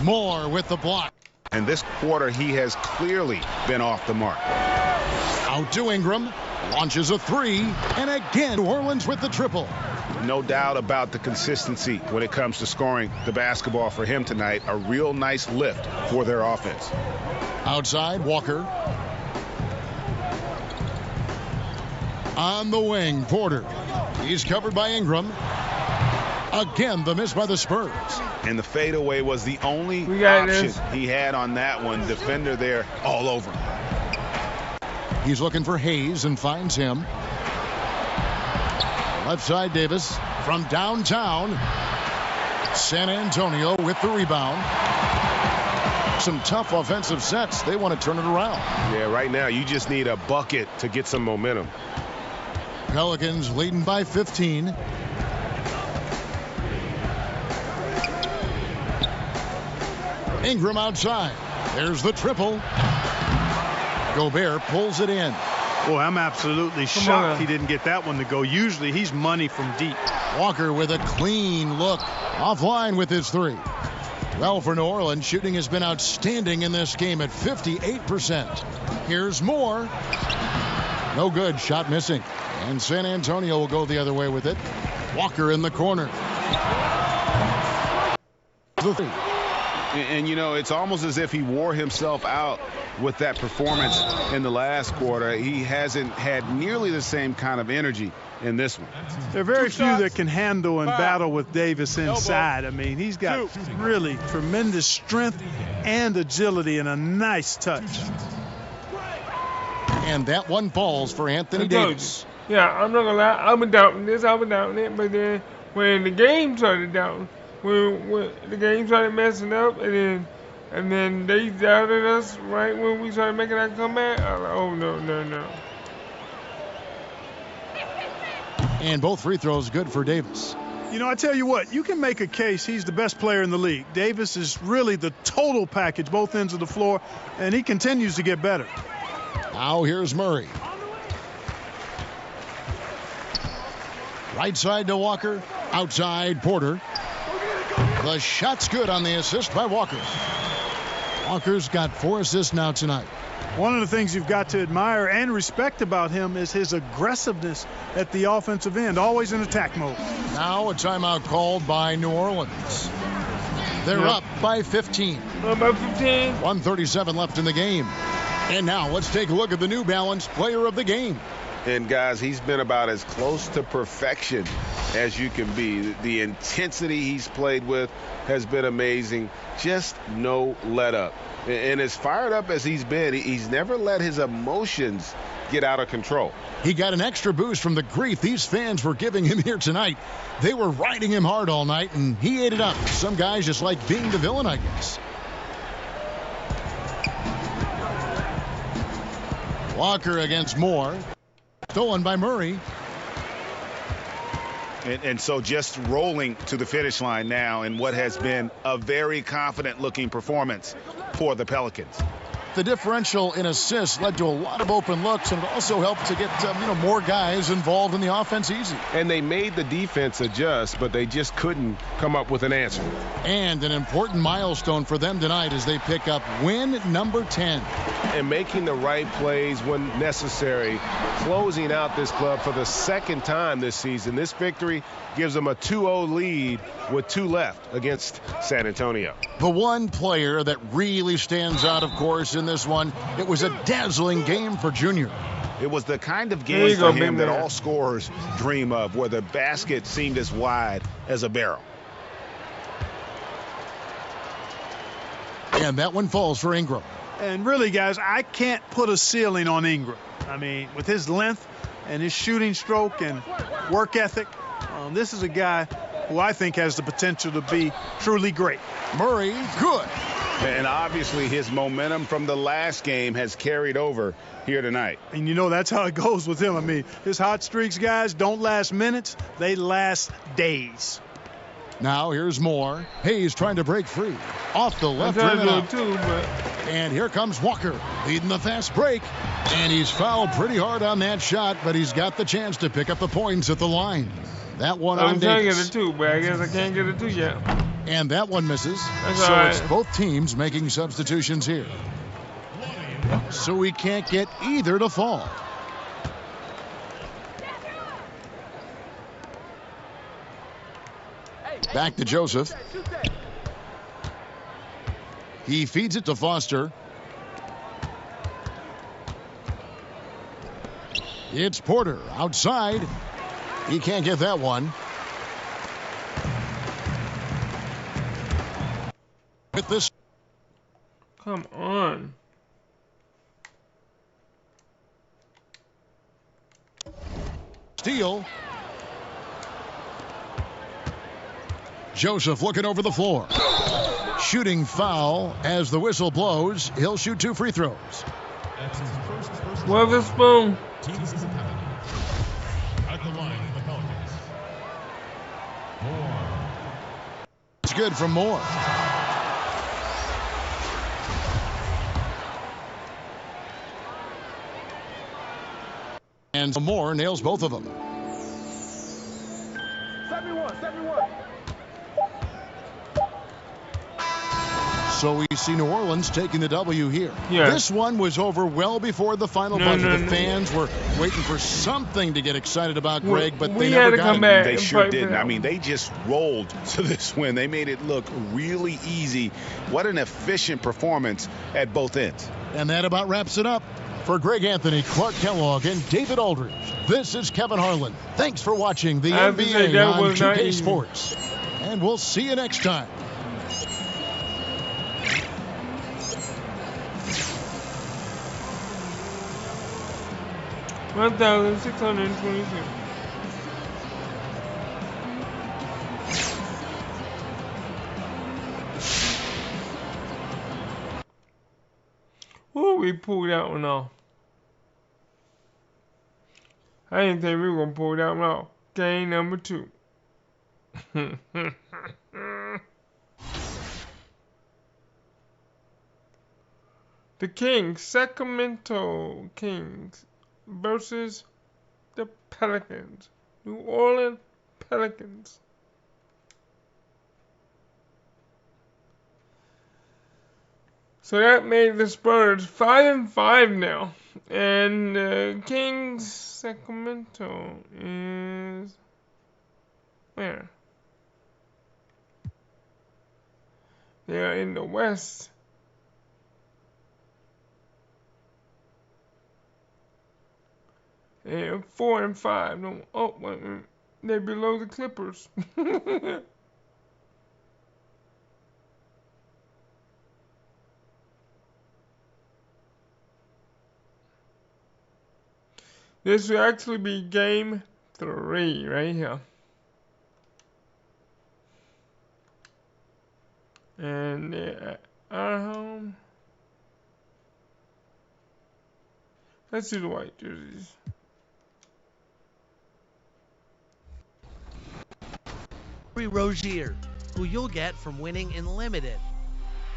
Moore with the block. And this quarter, he has clearly been off the mark. Out to Ingram. Launches a three. And again, New Orleans with the triple. No doubt about the consistency when it comes to scoring the basketball for him tonight. A real nice lift for their offense. Outside, Walker. On the wing, Porter. He's covered by Ingram. Again, the miss by the Spurs. And the fadeaway was the only option he had on that one. Defender there all over. He's looking for Hayes and finds him. Left side, Davis from downtown. San Antonio with the rebound. Some tough offensive sets. They want to turn it around. Yeah, right now you just need a bucket to get some momentum. Pelicans leading by 15. Ingram outside. There's the triple. Gobert pulls it in. Boy, I'm absolutely shocked he didn't get that one to go. Usually he's money from deep. Walker with a clean look. Offline with his three. Well, for New Orleans, shooting has been outstanding in this game at 58%. Here's Moore. No good. Shot missing. And San Antonio will go the other way with it. Walker in the corner. The three. And, you know, it's almost as if he wore himself out with that performance in the last quarter. He hasn't had nearly the same kind of energy in this one. There are very few that can handle and battle with Davis inside. I mean, he's got really tremendous strength and agility and a nice touch. And that one falls for Anthony Davis. Yeah, I'm not going to lie. I've been doubting this. I've been doubting it. But then when the game started doubting, when the game started messing up, and then they doubted us right when we started making that comeback, I was like, oh, no. And both free throws good for Davis. You know, I tell you what, you can make a case he's the best player in the league. Davis is really the total package, both ends of the floor, and he continues to get better. Now here's Murray. Right side to Walker. Outside, Porter. The shot's good on the assist by Walker. Walker's got 4 assists now tonight. One of the things you've got to admire and respect about him is his aggressiveness at the offensive end, always in attack mode. Now a timeout called by New Orleans. They're up by 15. Up by 15. 1:37 left in the game. And now let's take a look at the New Balance player of the game. And guys, he's been about as close to perfection as you can be. The intensity he's played with has been amazing. Just no let up. And as fired up as he's been, he's never let his emotions get out of control. He got an extra boost from the grief these fans were giving him here tonight. They were riding him hard all night, and he ate it up. Some guys just like being the villain, I guess. Walker against Moore. Stolen by Murray. And so just rolling to the finish line now in what has been a very confident-looking performance for the Pelicans. The differential in assists led to a lot of open looks, and it also helped to get more guys involved in the offense easy. And they made the defense adjust, but they just couldn't come up with an answer. And an important milestone for them tonight as they pick up win number 10. and making the right plays when necessary, closing out this club for the second time this season. This victory gives them a 2-0 lead with 2 left against San Antonio. The one player that really stands out, of course, in this one, it was a dazzling game for Junior. It was the kind of game for him that all scorers dream of, where the basket seemed as wide as a barrel. And that one falls for Ingram. And really, guys, I can't put a ceiling on Ingram. I mean, with his length and his shooting stroke and work ethic, this is a guy who I think has the potential to be truly great. Murray, good. And obviously his momentum from the last game has carried over here tonight. And you know that's how it goes with him. I mean, his hot streaks, guys, don't last minutes. They last days. Now here's Moore. Hayes trying to break free. Off the left rim and out. And here comes Walker leading the fast break. And he's fouled pretty hard on that shot, but he's got the chance to pick up the points at the line. That one on Davis. I'm trying to get a 2, but I guess I can't get a 2 yet. And that one misses. That's so right. It's both teams making substitutions here. So we can't get either to fall. Back to Joseph. He feeds it to Foster. It's Porter outside. He can't get that one. With this. Come on. Steal. Joseph looking over the floor. Shooting foul as the whistle blows. He'll shoot 2 free throws. Witherspoon. At the line for the Pelicans. Moore. It's good from Moore. And Moore nails both of them. 71. So we see New Orleans taking the W here. Yeah. This one was over well before the final buzzer. The fans were waiting for something to get excited about, Greg, but they never got it. They sure didn't. I mean, they just rolled to this win. They made it look really easy. What an efficient performance at both ends. And that about wraps it up. For Greg Anthony, Clark Kellogg, and David Aldridge, this is Kevin Harlan. Thanks for watching the NBA on 2K Sports. And we'll see you next time. $1,622. Ooh, we pulled that one off. I didn't think we were gonna pull that one off. Game number 2. The Kings, Sacramento Kings versus the Pelicans, New Orleans Pelicans. So that made the Spurs 5-5 now, and Kings Sacramento is where? They are in the West. And 4-5. No, oh, wait a minute. They're below the Clippers. This will actually be game 3 right here. And they're at our home. Let's see the white jerseys. Rozier, who you'll get from winning in Limited.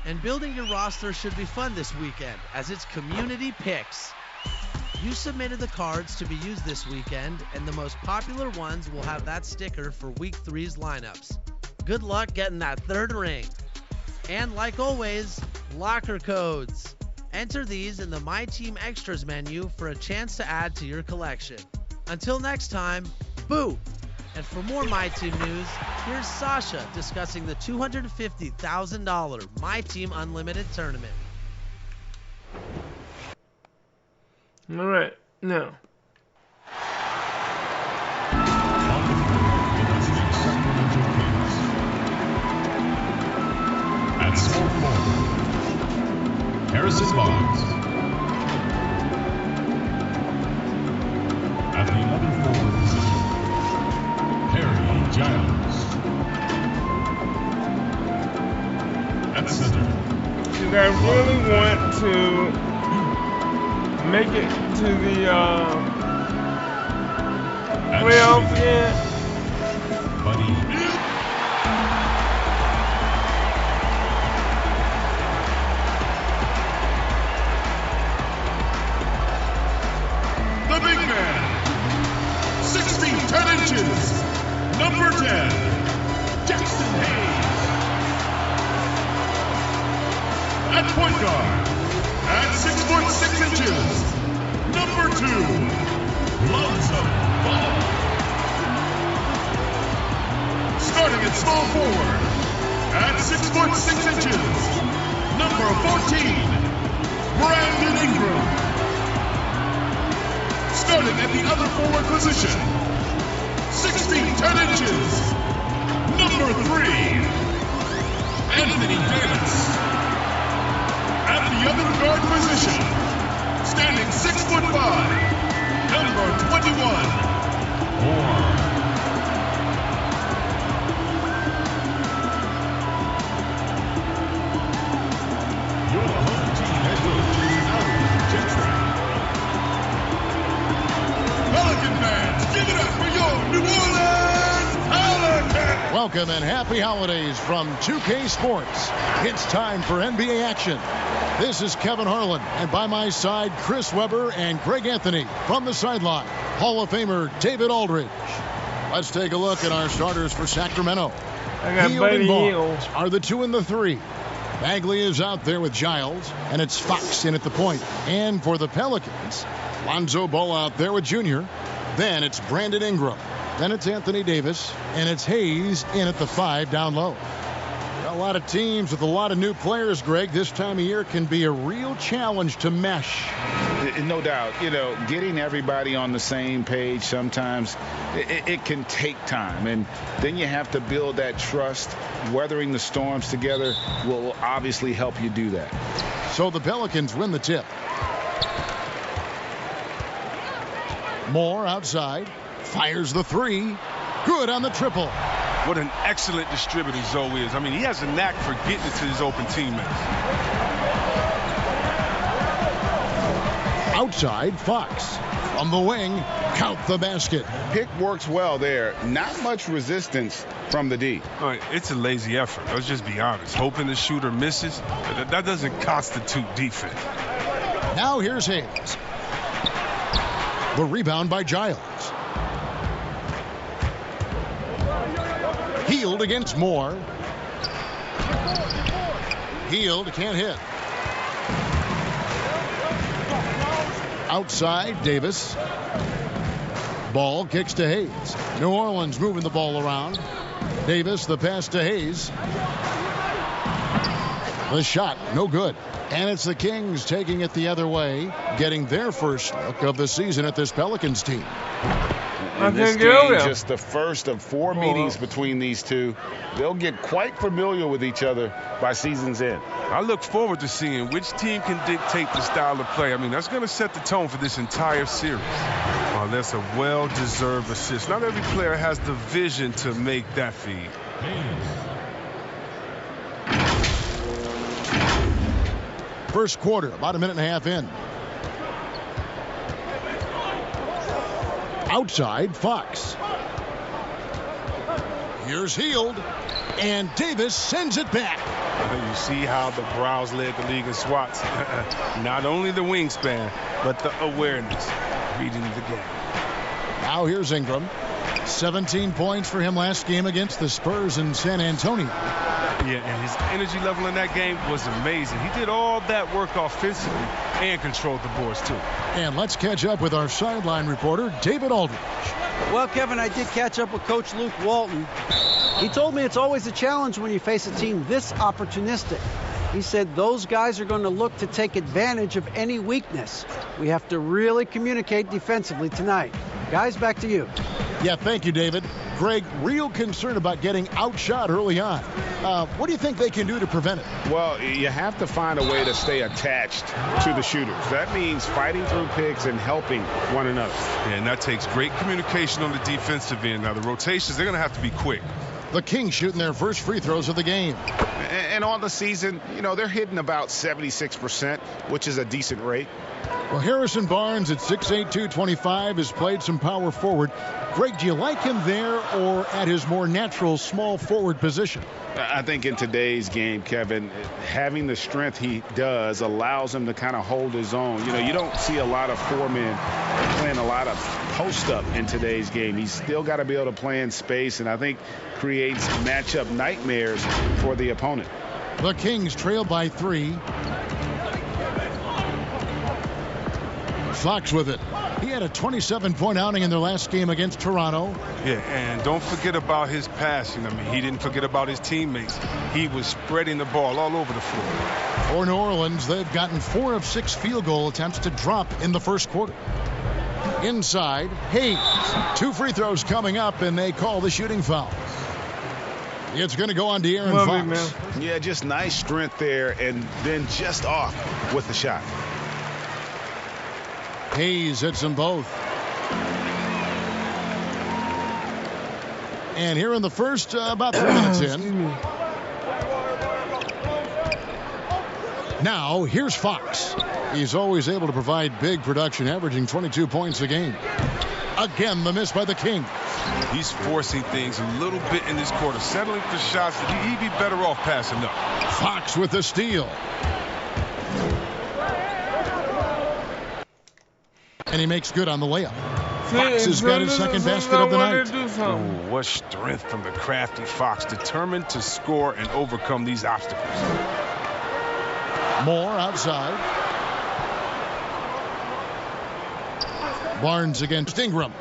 And building your roster should be fun this weekend, as it's community picks. You submitted the cards to be used this weekend, and the most popular ones will have that sticker for Week 3's lineups. Good luck getting that 3rd ring. And like always, locker codes. Enter these in the My Team Extras menu for a chance to add to your collection. Until next time, boo! And for more My Team news, here's Sasha discussing the $250,000 My Team Unlimited tournament. All right, now. At small forward, Harrison Barnes. At the other forward position, Perry Giles. At center, Because I really want to make it to the playoffs again. Buddy. The big man, 6 feet 10 inches, number 10, Jackson Hayes. At point guard, at 6 foot 6 inches, number 2, Lonzo Ball. Starting at small forward, at 6 foot 6 inches, number 14, Brandon Ingram. Starting at the other forward position, 6 feet 10 inches, number 3, Anthony Davis. At the other guard position, standing 6'5", number 21, Moore. Your home team head coach is Aaron Gentry. Pelican fans, give it up for your New Orleans Pelicans! Welcome and happy holidays from 2K Sports. It's time for NBA action. This is Kevin Harlan, and by my side, Chris Webber and Greg Anthony. From the sideline, Hall of Famer David Aldridge. Let's take a look at our starters for Sacramento. Hield and Barnes are the 2 and the 3. Bagley is out there with Giles, and it's Fox in at the point. And for the Pelicans, Lonzo Ball out there with Junior. Then it's Brandon Ingram. Then it's Anthony Davis, and it's Hayes in at the 5 down low. A lot of teams with a lot of new players, Greg, this time of year can be a real challenge to mesh. No doubt. You know, getting everybody on the same page sometimes, it can take time. And then you have to build that trust. Weathering the storms together will obviously help you do that. So the Pelicans win the tip. Moore outside. Fires the 3. Good on the triple. What an excellent distributor Zoe is. I mean, he has a knack for getting it to his open teammates. Outside, Fox. From the wing, count the basket. Pick works well there. Not much resistance from the D. All right, it's a lazy effort. Let's just be honest. Hoping the shooter misses, that doesn't constitute defense. Now here's Hayes. The rebound by Giles. Hield against Moore. Hield can't hit. Outside, Davis. Ball kicks to Hayes. New Orleans moving the ball around. Davis, the pass to Hayes. The shot, no good. And it's the Kings taking it the other way, getting their first look of the season at this Pelicans team. And this game, just the first of 4 meetings between these two. They'll get quite familiar with each other by season's end. I look forward to seeing which team can dictate the style of play. I mean, that's going to set the tone for this entire series. Oh, that's a well-deserved assist. Not every player has the vision to make that feed. First quarter, about a minute and a half in. Outside, Fox. Here's Hield, and Davis sends it back. You see how the Browns led the league in swats. Not only the wingspan, but the awareness, reading the game. Now here's Ingram. 17 points for him last game against the Spurs in San Antonio. Yeah, and his energy level in that game was amazing. He did all that work offensively and controlled the boards, too. And let's catch up with our sideline reporter, David Aldridge. Well, Kevin, I did catch up with Coach Luke Walton. He told me it's always a challenge when you face a team this opportunistic. He said those guys are going to look to take advantage of any weakness. We have to really communicate defensively tonight. Guys, back to you. Yeah, thank you, David. Greg, real concern about getting outshot early on. What do you think they can do to prevent it? Well, you have to find a way to stay attached to the shooters. That means fighting through picks and helping one another. Yeah, and that takes great communication on the defensive end. Now, the rotations, they're going to have to be quick. The Kings shooting their first free throws of the game. And on the season, you know, they're hitting about 76%, which is a decent rate. Well, Harrison Barnes at 6'8", 225 has played some power forward. Greg, do you like him there or at his more natural small forward position? I think in today's game, Kevin, having the strength he does allows him to kind of hold his own. You know, you don't see a lot of four men playing a lot of post-up in today's game. He's still got to be able to play in space, and I think creates matchup nightmares for the opponent. The Kings trail by 3. Fox with it. He had a 27-point outing in their last game against Toronto. Yeah, and don't forget about his passing. I mean, he didn't forget about his teammates. He was spreading the ball all over the floor. For New Orleans, they've gotten 4 of 6 field goal attempts to drop in the first quarter. Inside, Hayes. 2 free throws coming up, and they call the shooting foul. It's going to go on to Aaron Fox. Yeah, just nice strength there, and then just off with the shot. Hayes hits them both. And here in the first, about 3 minutes in. Now, here's Fox. He's always able to provide big production, averaging 22 points a game. Again, the miss by the Kings. He's forcing things a little bit in this quarter, settling for shots that he'd be better off passing up. Fox with the steal. And he makes good on the layup. Fox has got his second basket of the night. Oh, what strength from the crafty Fox, determined to score and overcome these obstacles. Moore outside. Barnes against Ingram.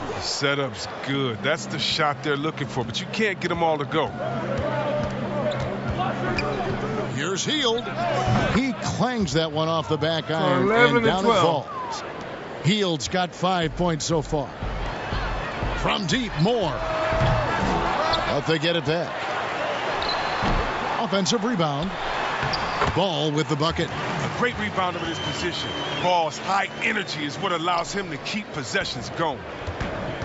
The setup's good. That's the shot they're looking for, but you can't get them all to go. Here's Hield. He clangs that one off the back iron, and down it falls. Hield's got 5 points so far. From deep, Moore. But they get it back. Offensive rebound. Ball with the bucket. A great rebounder in his position. Ball's high energy is what allows him to keep possessions going.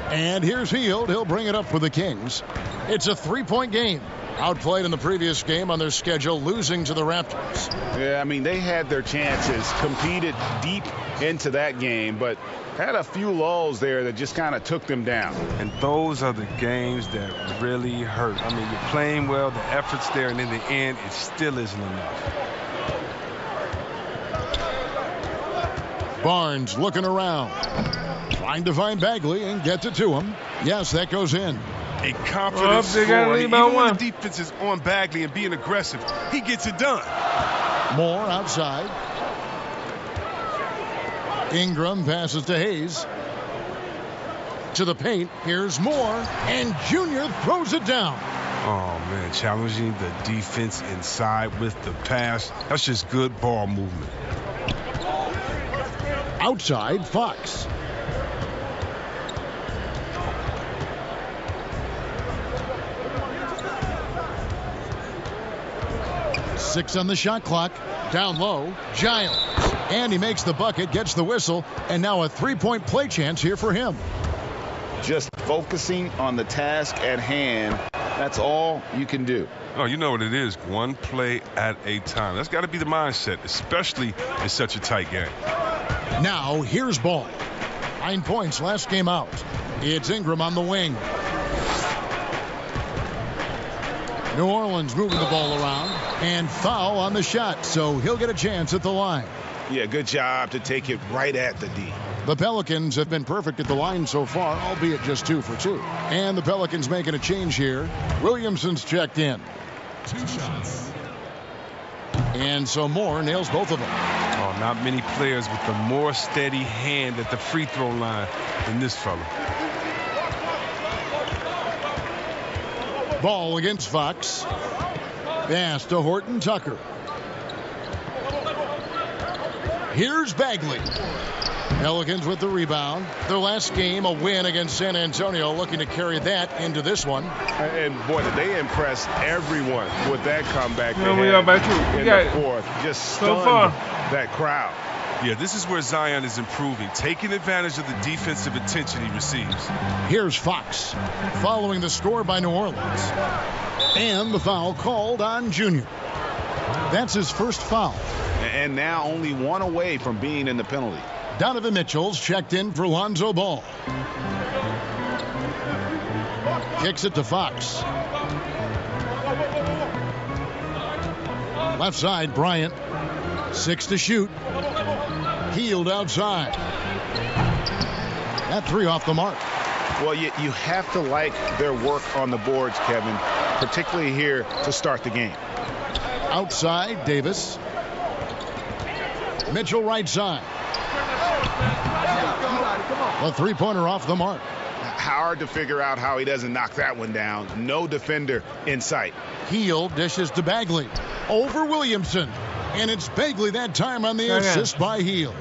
And here's Hield. He'll bring it up for the Kings. It's a 3-point game. Outplayed in the previous game on their schedule, losing to the Raptors. Yeah, I mean, they had their chances, competed deep into that game, but had a few lulls there that just kind of took them down. And those are the games that really hurt. I mean, you're playing well, the effort's there, and in the end, it still isn't enough. Barnes looking around. Trying to find Bagley and gets it to him. Yes, that goes in. A confident score. Even when the defense is on Bagley and being aggressive, he gets it done. Moore outside. Ingram passes to Hayes. To the paint. Here's Moore. And Junior throws it down. Oh, man. Challenging the defense inside with the pass. That's just good ball movement. Outside, Fox. Six on the shot clock. Down low, Giles. And he makes the bucket, gets the whistle, and now a 3-point play chance here for him. Just focusing on the task at hand, that's all you can do. Oh, you know what it is. One play at a time. That's got to be the mindset, especially in such a tight game. Now, here's Ball. 9 points last game out. It's Ingram on the wing. New Orleans moving the ball around, and foul on the shot, so he'll get a chance at the line. Yeah, good job to take it right at the D. The Pelicans have been perfect at the line so far, albeit just 2 for 2. And the Pelicans making a change here. Williamson's checked in. 2 shots. And so Moore nails both of them. Oh, not many players with a more steady hand at the free throw line than this fella. Ball against Fox. Pass to Horton Tucker. Here's Bagley. Pelicans with the rebound. Their last game, a win against San Antonio, looking to carry that into this one. And boy, did they impress everyone with that comeback. Yeah, we are by 2. In the fourth, just stunned that crowd. Yeah, this is where Zion is improving, taking advantage of the defensive attention he receives. Here's Fox, following the score by New Orleans. And the foul called on Junior. That's his first foul. And now only 1 away from being in the penalty. Donovan Mitchell's checked in for Lonzo Ball. Kicks it to Fox. Left side, Bryant. 6 to shoot. Healed outside. That 3 off the mark. Well, you have to like their work on the boards, Kevin, particularly here to start the game. Outside, Davis. Mitchell right side. A 3-pointer off the mark. Hard to figure out how he doesn't knock that one down. No defender in sight. Hield dishes to Bagley. Over Williamson. And it's Bagley that time on the assist by Hield.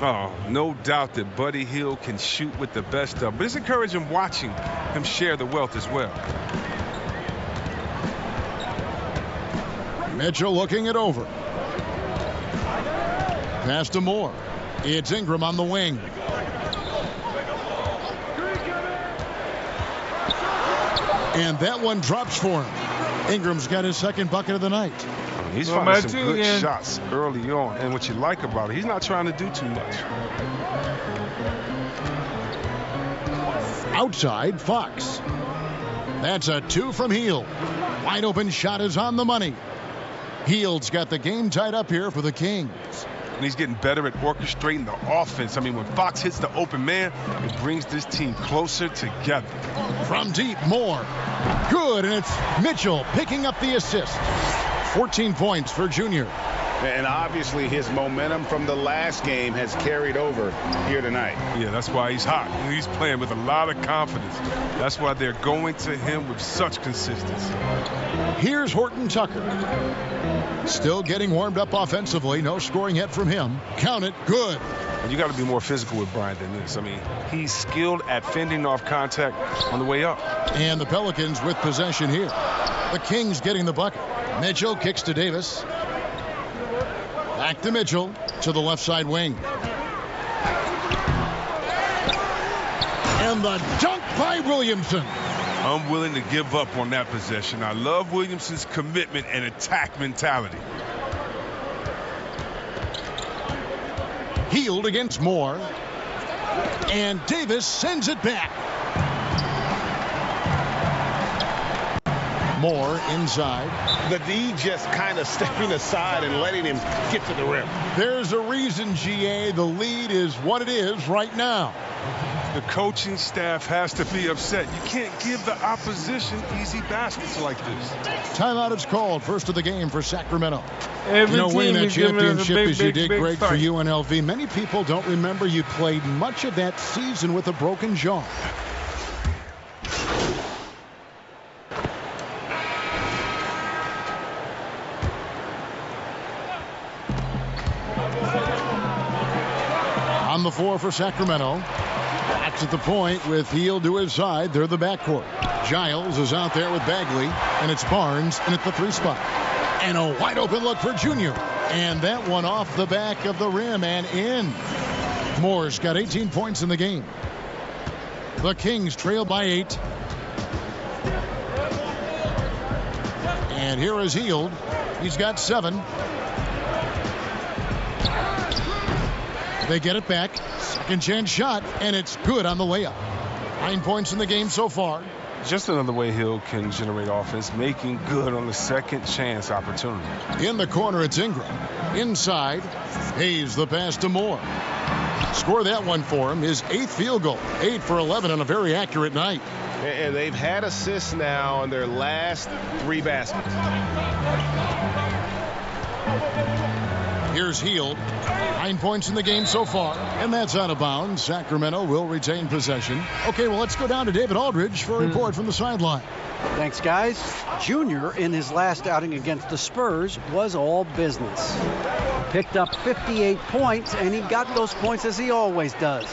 Oh, no doubt that Buddy Hield can shoot with the best of, but it's encouraging watching him share the wealth as well. Mitchell looking it over. Pass to Moore. It's Ingram on the wing. And that one drops for him. Ingram's got his second bucket of the night. He's finding some good shots early on. And what you like about it, he's not trying to do too much. Outside, Fox. That's a 2 from Hield. Wide open shot is on the money. Hield's got the game tied up here for the Kings. And he's getting better at orchestrating the offense. I mean, when Fox hits the open man, it brings this team closer together. From deep, Moore. Good, and it's Mitchell picking up the assist. 14 points for Junior. And obviously his momentum from the last game has carried over here tonight. Yeah, that's why he's hot. He's playing with a lot of confidence. That's why they're going to him with such consistency. Here's Horton Tucker. Still getting warmed up offensively. No scoring yet from him. Count it. Good. And you got to be more physical with Bryant than this. I mean, he's skilled at fending off contact on the way up. And the Pelicans with possession here. The Kings getting the bucket. Mitchell kicks to Davis. Back to Mitchell to the left side wing. And the dunk by Williamson. I'm willing to give up on that possession. I love Williamson's commitment and attack mentality. Hield against Moore. And Davis sends it back. Moore inside. The D just kind of stepping aside and letting him get to the rim. There's a reason, GA. The lead is what it is right now. The coaching staff has to be upset. You can't give the opposition easy baskets like this. Timeout is called. First of the game for Sacramento. Every winning that championship big, as you did, Greg, fight. for UNLV. Many people don't remember you played much of that season with a broken jaw. On the floor for Sacramento. That's at the point with Hield to his side. They're the backcourt. Giles is out there with Bagley, and it's Barnes in at the 3 spot. And a wide open look for Junior. And that one off the back of the rim and in. Moore's got 18 points in the game. The Kings trail by 8. And here is Hield. He's got 7. They get it back. Second chance shot, and it's good on the layup. 9 points in the game so far. Just another way Hill can generate offense, making good on the second chance opportunity. In the corner, it's Ingram. Inside, Hayes the pass to Moore. score that one for him. His 8th field goal. 8 for 11 on a very accurate night. And they've had assists now on their last 3 baskets. Here's Hield. 9 points in the game so far, and that's out of bounds. Sacramento will retain possession. Okay, well, let's go down to David Aldridge for a report from the sideline. Thanks, guys. Junior, in his last outing against the Spurs, was all business. Picked up 58 points, and he got those points as he always does,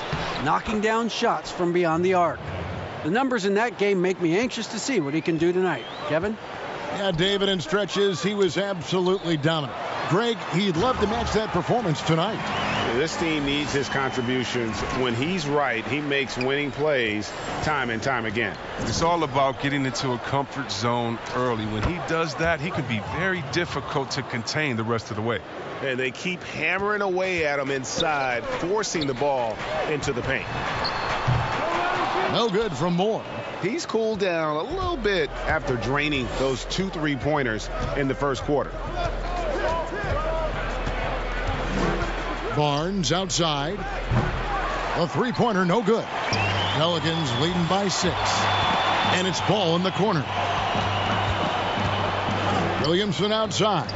knocking down shots from beyond the arc. The numbers in that game make me anxious to see what he can do tonight. Kevin? Yeah, David, in stretches, he was absolutely dominant. Greg, he'd love to match that performance tonight. This team needs his contributions. When he's right, he makes winning plays time and time again. It's all about getting into a comfort zone early. When he does that, he can be very difficult to contain the rest of the way. And they keep hammering away at him inside, forcing the ball into the paint. No good from Moore. He's cooled down a little bit after draining those 2 3-pointers in the first quarter. Barnes outside. A 3-pointer, no good. Pelicans leading by 6. And it's ball in the corner. Williamson outside.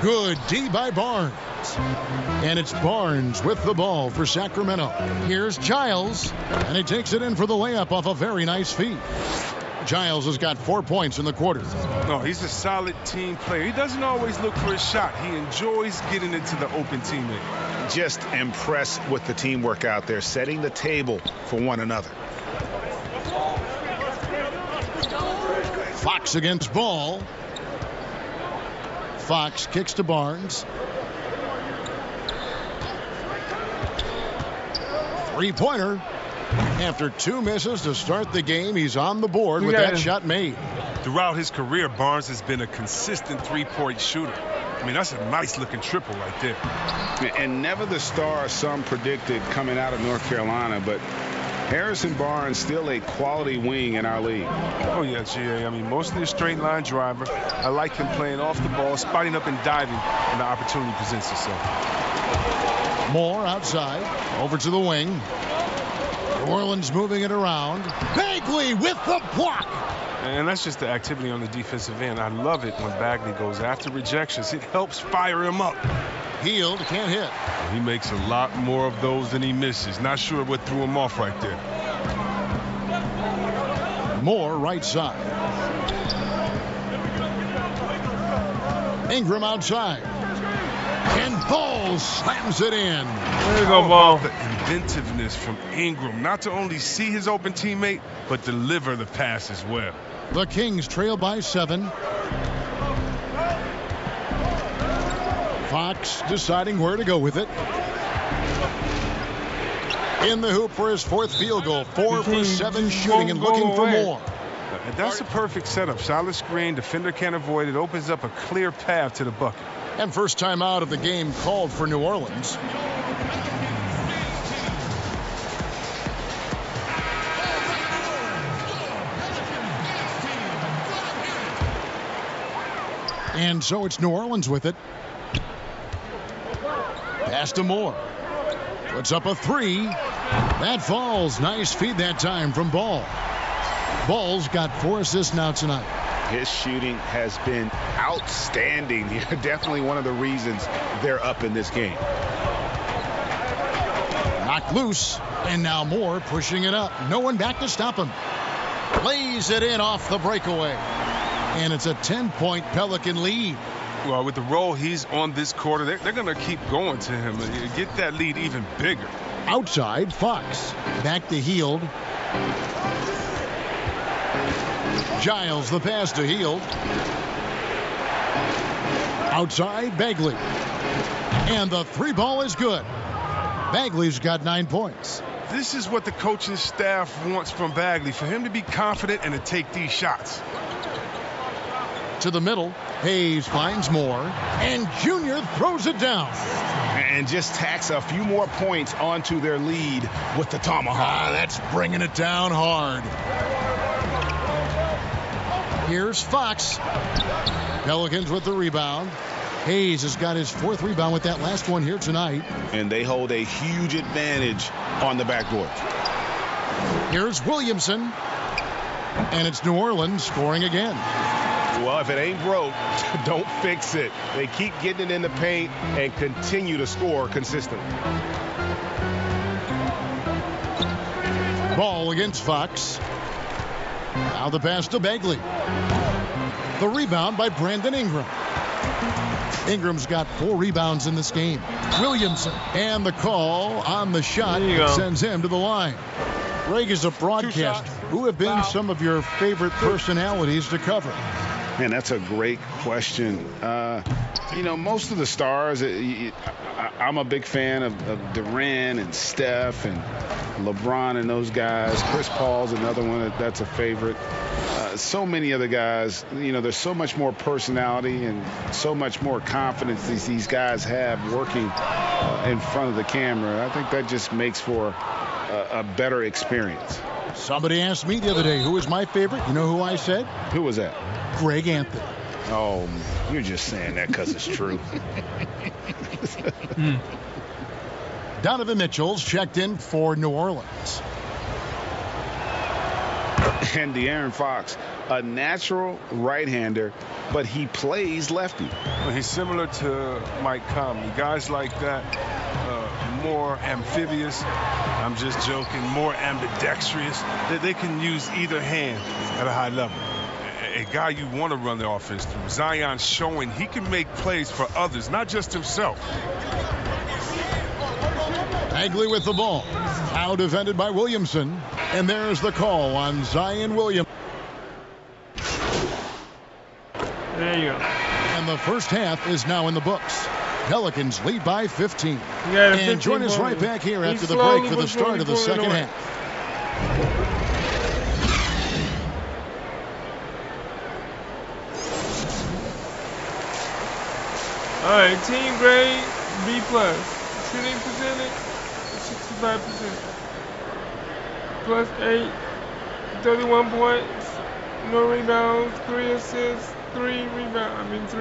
Good D by Barnes. And it's Barnes with the ball for Sacramento. Here's Giles, and he takes it in for the layup off a very nice feed. Giles has got 4 points in the quarter. No, he's a solid team player. He doesn't always look for a shot. He enjoys getting into the open teammate. Just impressed with the teamwork out there, setting the table for one another. Fox against Ball. Fox kicks to Barnes. 3-pointer. After 2 misses to start the game, he's on the board with that shot made. Throughout his career, Barnes has been a consistent 3-point shooter. I mean, that's a nice-looking triple right there. And never the star some predicted coming out of North Carolina, but Harrison Barnes still a quality wing in our league. Oh, yeah, GA. I mean, mostly a straight-line driver. I like him playing off the ball, spotting up and diving when the opportunity presents itself. Moore outside, over to the wing. New Orleans moving it around. Bagley with the block. And that's just the activity on the defensive end. I love it when Bagley goes after rejections. It helps fire him up. Hield can't hit. He makes a lot more of those than he misses. Not sure what threw him off right there. Moore right side. Ingram outside. And Ball slams it in. There you go, Ball. The inventiveness from Ingram. Not to only see his open teammate, but deliver the pass as well. The Kings trail by 7. Fox deciding where to go with it. In the hoop for his 4th field goal. 4 for 7 shooting and looking for more. And that's a perfect setup. Solid screen. Defender can't avoid it. Opens up a clear path to the bucket. And first time out of the game called for New Orleans. And so it's New Orleans with it. Pass to Moore. Puts up a 3. That falls. Nice feed that time from Ball. Ball's got 4 assists now tonight. His shooting has been outstanding. Definitely one of the reasons they're up in this game. Knocked loose. And now Moore pushing it up. No one back to stop him. Lays it in off the breakaway. And it's a 10-point Pelican lead. Well, with the role he's on this quarter, they're going to keep going to him and get that lead even bigger. Outside, Fox. Back to Hield. Giles, the pass to Hield. Outside, Bagley. And the 3 ball is good. Bagley's got 9 points. This is what the coaching staff wants from Bagley, for him to be confident and to take these shots. To the middle, Hayes finds Moore, and Junior throws it down. And just tacks a few more points onto their lead with the tomahawk. That's bringing it down hard. Here's Fox. Pelicans with the rebound. Hayes has got his 4th rebound with that last one here tonight. And they hold a huge advantage on the backboard. Here's Williamson. And it's New Orleans scoring again. Well, if it ain't broke, don't fix it. They keep getting it in the paint and continue to score consistently. Ball against Fox. Now the pass to Bagley. The rebound by Brandon Ingram. Ingram's got 4 rebounds in this game. Williamson, and the call on the shot sends him to the line. Greg, is a broadcaster, who have been some of your favorite personalities to cover? Man, that's a great question. You know, most of the stars, I'm a big fan of Durant and Steph and LeBron and those guys. Chris Paul's another one that's a favorite. So many other guys, you know, there's so much more personality and so much more confidence these guys have working in front of the camera. I think that just makes for a better experience. Somebody asked me the other day, who is my favorite? You know who I said? Who was that? Greg Anthony. Oh, you're just saying that because it's true. Donovan Mitchell's checked in for New Orleans. And De'Aaron Fox, a natural right-hander, but he plays lefty. Well, he's similar to Mike Conley. Guys like that, more amphibious. I'm just joking. More ambidextrous. They can use either hand at a high level. A guy you want to run the offense through. Zion's showing he can make plays for others, not just himself. Bagley with the ball. Now defended by Williamson. And there's the call on Zion Williams. There you go. And the first half is now in the books. Pelicans lead by 15. And join us right back here after the break for the start of the second half. All right, team grade B+. Shooting percentage 65%. Plus 8, 31 points, no rebounds, 3 assists, 3 points.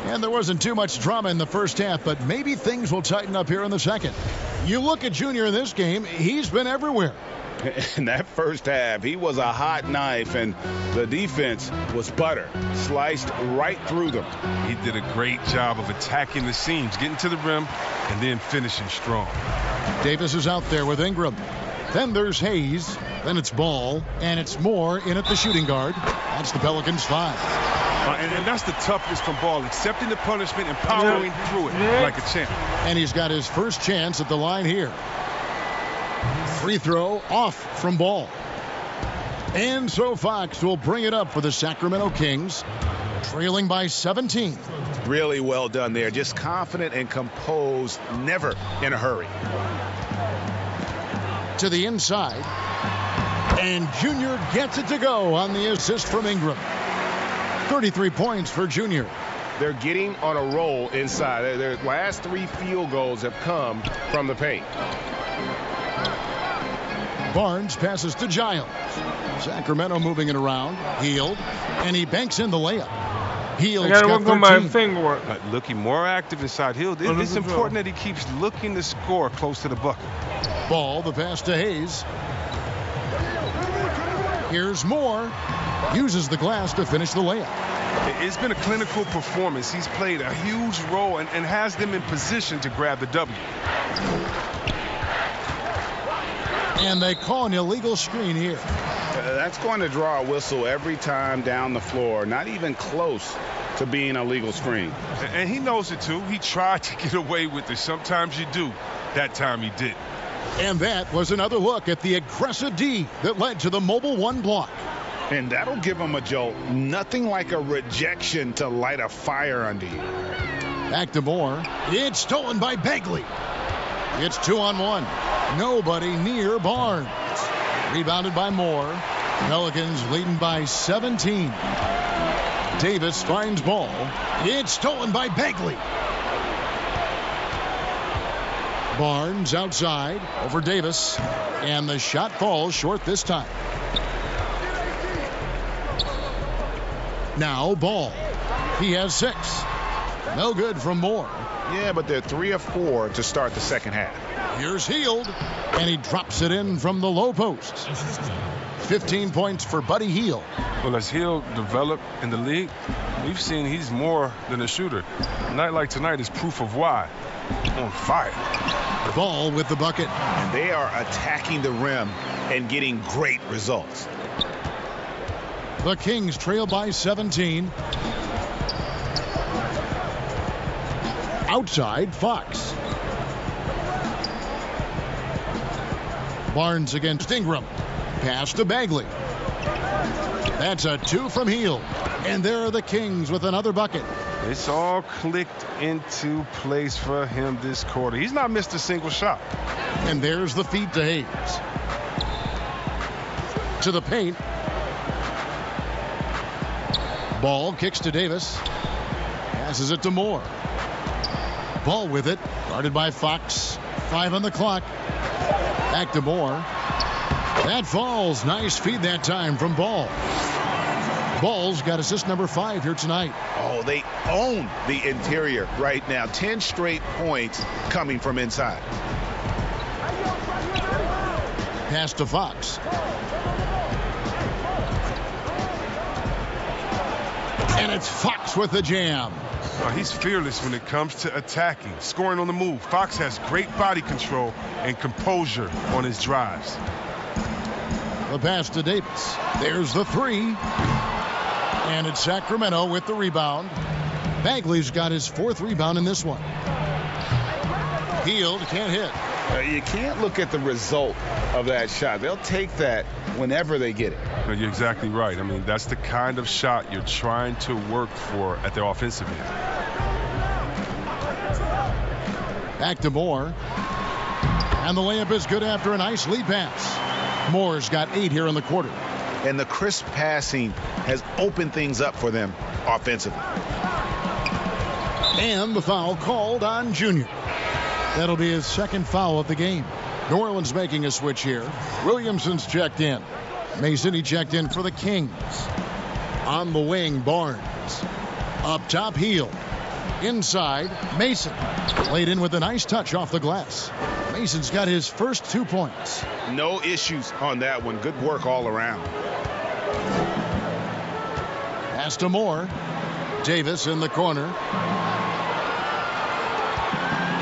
And there wasn't too much drama in the first half, but maybe things will tighten up here in the second. You look at Junior in this game, he's been everywhere. In that first half, he was a hot knife, and the defense was butter, sliced right through them. He did a great job of attacking the seams, getting to the rim, and then finishing strong. Davis is out there with Ingram. Then there's Hayes. Then it's Ball, and it's Moore in at the shooting guard. That's the Pelicans 5. And that's the toughness from Ball, accepting the punishment and powering through it like a champ. And he's got his first chance at the line here. Free throw off from Ball. And so Fox will bring it up for the Sacramento Kings, trailing by 17. Really well done there. Just confident and composed, never in a hurry. To the inside. And Junior gets it to go on the assist from Ingram. 33 points for Junior. They're getting on a roll inside. Their last 3 field goals have come from the paint. Barnes passes to Giles. Sacramento moving it around. Hield. And he banks in the layup. Hield's got 13. Looking more active inside Hield. It's important that he keeps looking to score close to the bucket. Ball, the pass to Hayes. Here's Moore. Uses the glass to finish the layup. It's been a clinical performance. He's played a huge role and has them in position to grab the W. And they call an illegal screen here. That's going to draw a whistle every time down the floor. Not even close to being a legal screen. And he knows it too. He tried to get away with it. Sometimes you do. That time he did. And that was another look at the aggressive D that led to the mobile 1 block. And that'll give him a jolt. Nothing like a rejection to light a fire under you. Back to Moore. It's stolen by Bagley. It's 2-on-1. Nobody near Barnes. Rebounded by Moore. Pelicans leading by 17. Davis finds Ball. It's stolen by Bagley. Barnes outside over Davis. And the shot falls short this time. Now Ball. He has 6. No good from Moore. Yeah, but they're 3 of 4 to start the second half. Here's Hield, and he drops it in from the low post. 15 points for Buddy Hield. Well, as Hield developed in the league, we've seen he's more than a shooter. A night like tonight is proof of why. On fire. Ball with the bucket. And they are attacking the rim and getting great results. The Kings trail by 17. Outside, Fox. Barnes against Ingram. Pass to Bagley. That's a 2 from Hield. And there are the Kings with another bucket. It's all clicked into place for him this quarter. He's not missed a single shot. And there's the feed to Hayes. To the paint. Ball kicks to Davis. Passes it to Moore. Ball with it. Guarded by Fox. 5 on the clock. Back to Moore. That falls. Nice feed that time from Ball. Ball's got assist number 5 here tonight. Oh, they own the interior right now. 10 straight points coming from inside. Pass to Fox. And it's Fox with the jam. He's fearless when it comes to attacking, scoring on the move. Fox has great body control and composure on his drives. The pass to Davis. There's the 3. And it's Sacramento with the rebound. Bagley's got his 4th rebound in this one. Hield can't hit. You can't look at the result of that shot. They'll take that whenever they get it. You're exactly right. I mean, that's the kind of shot you're trying to work for at the offensive end. Back to Moore. And the layup is good after a nice lead pass. Moore's got 8 here in the quarter. And the crisp passing has opened things up for them offensively. And the foul called on Junior. That'll be his 2nd foul of the game. New Orleans making a switch here. Williamson's checked in. Mason, he checked in for the Kings. On the wing, Barnes. Up top, Hield. Inside, Mason. Laid in with a nice touch off the glass. Mason's got his first 2 points. No issues on that one. Good work all around. Pass to Moore. Davis in the corner.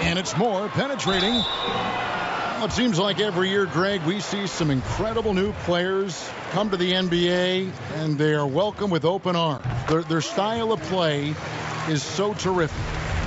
And it's Moore penetrating. Well, it seems like every year, Greg, we see some incredible new players come to the NBA, and they are welcome with open arms. Their style of play is so terrific.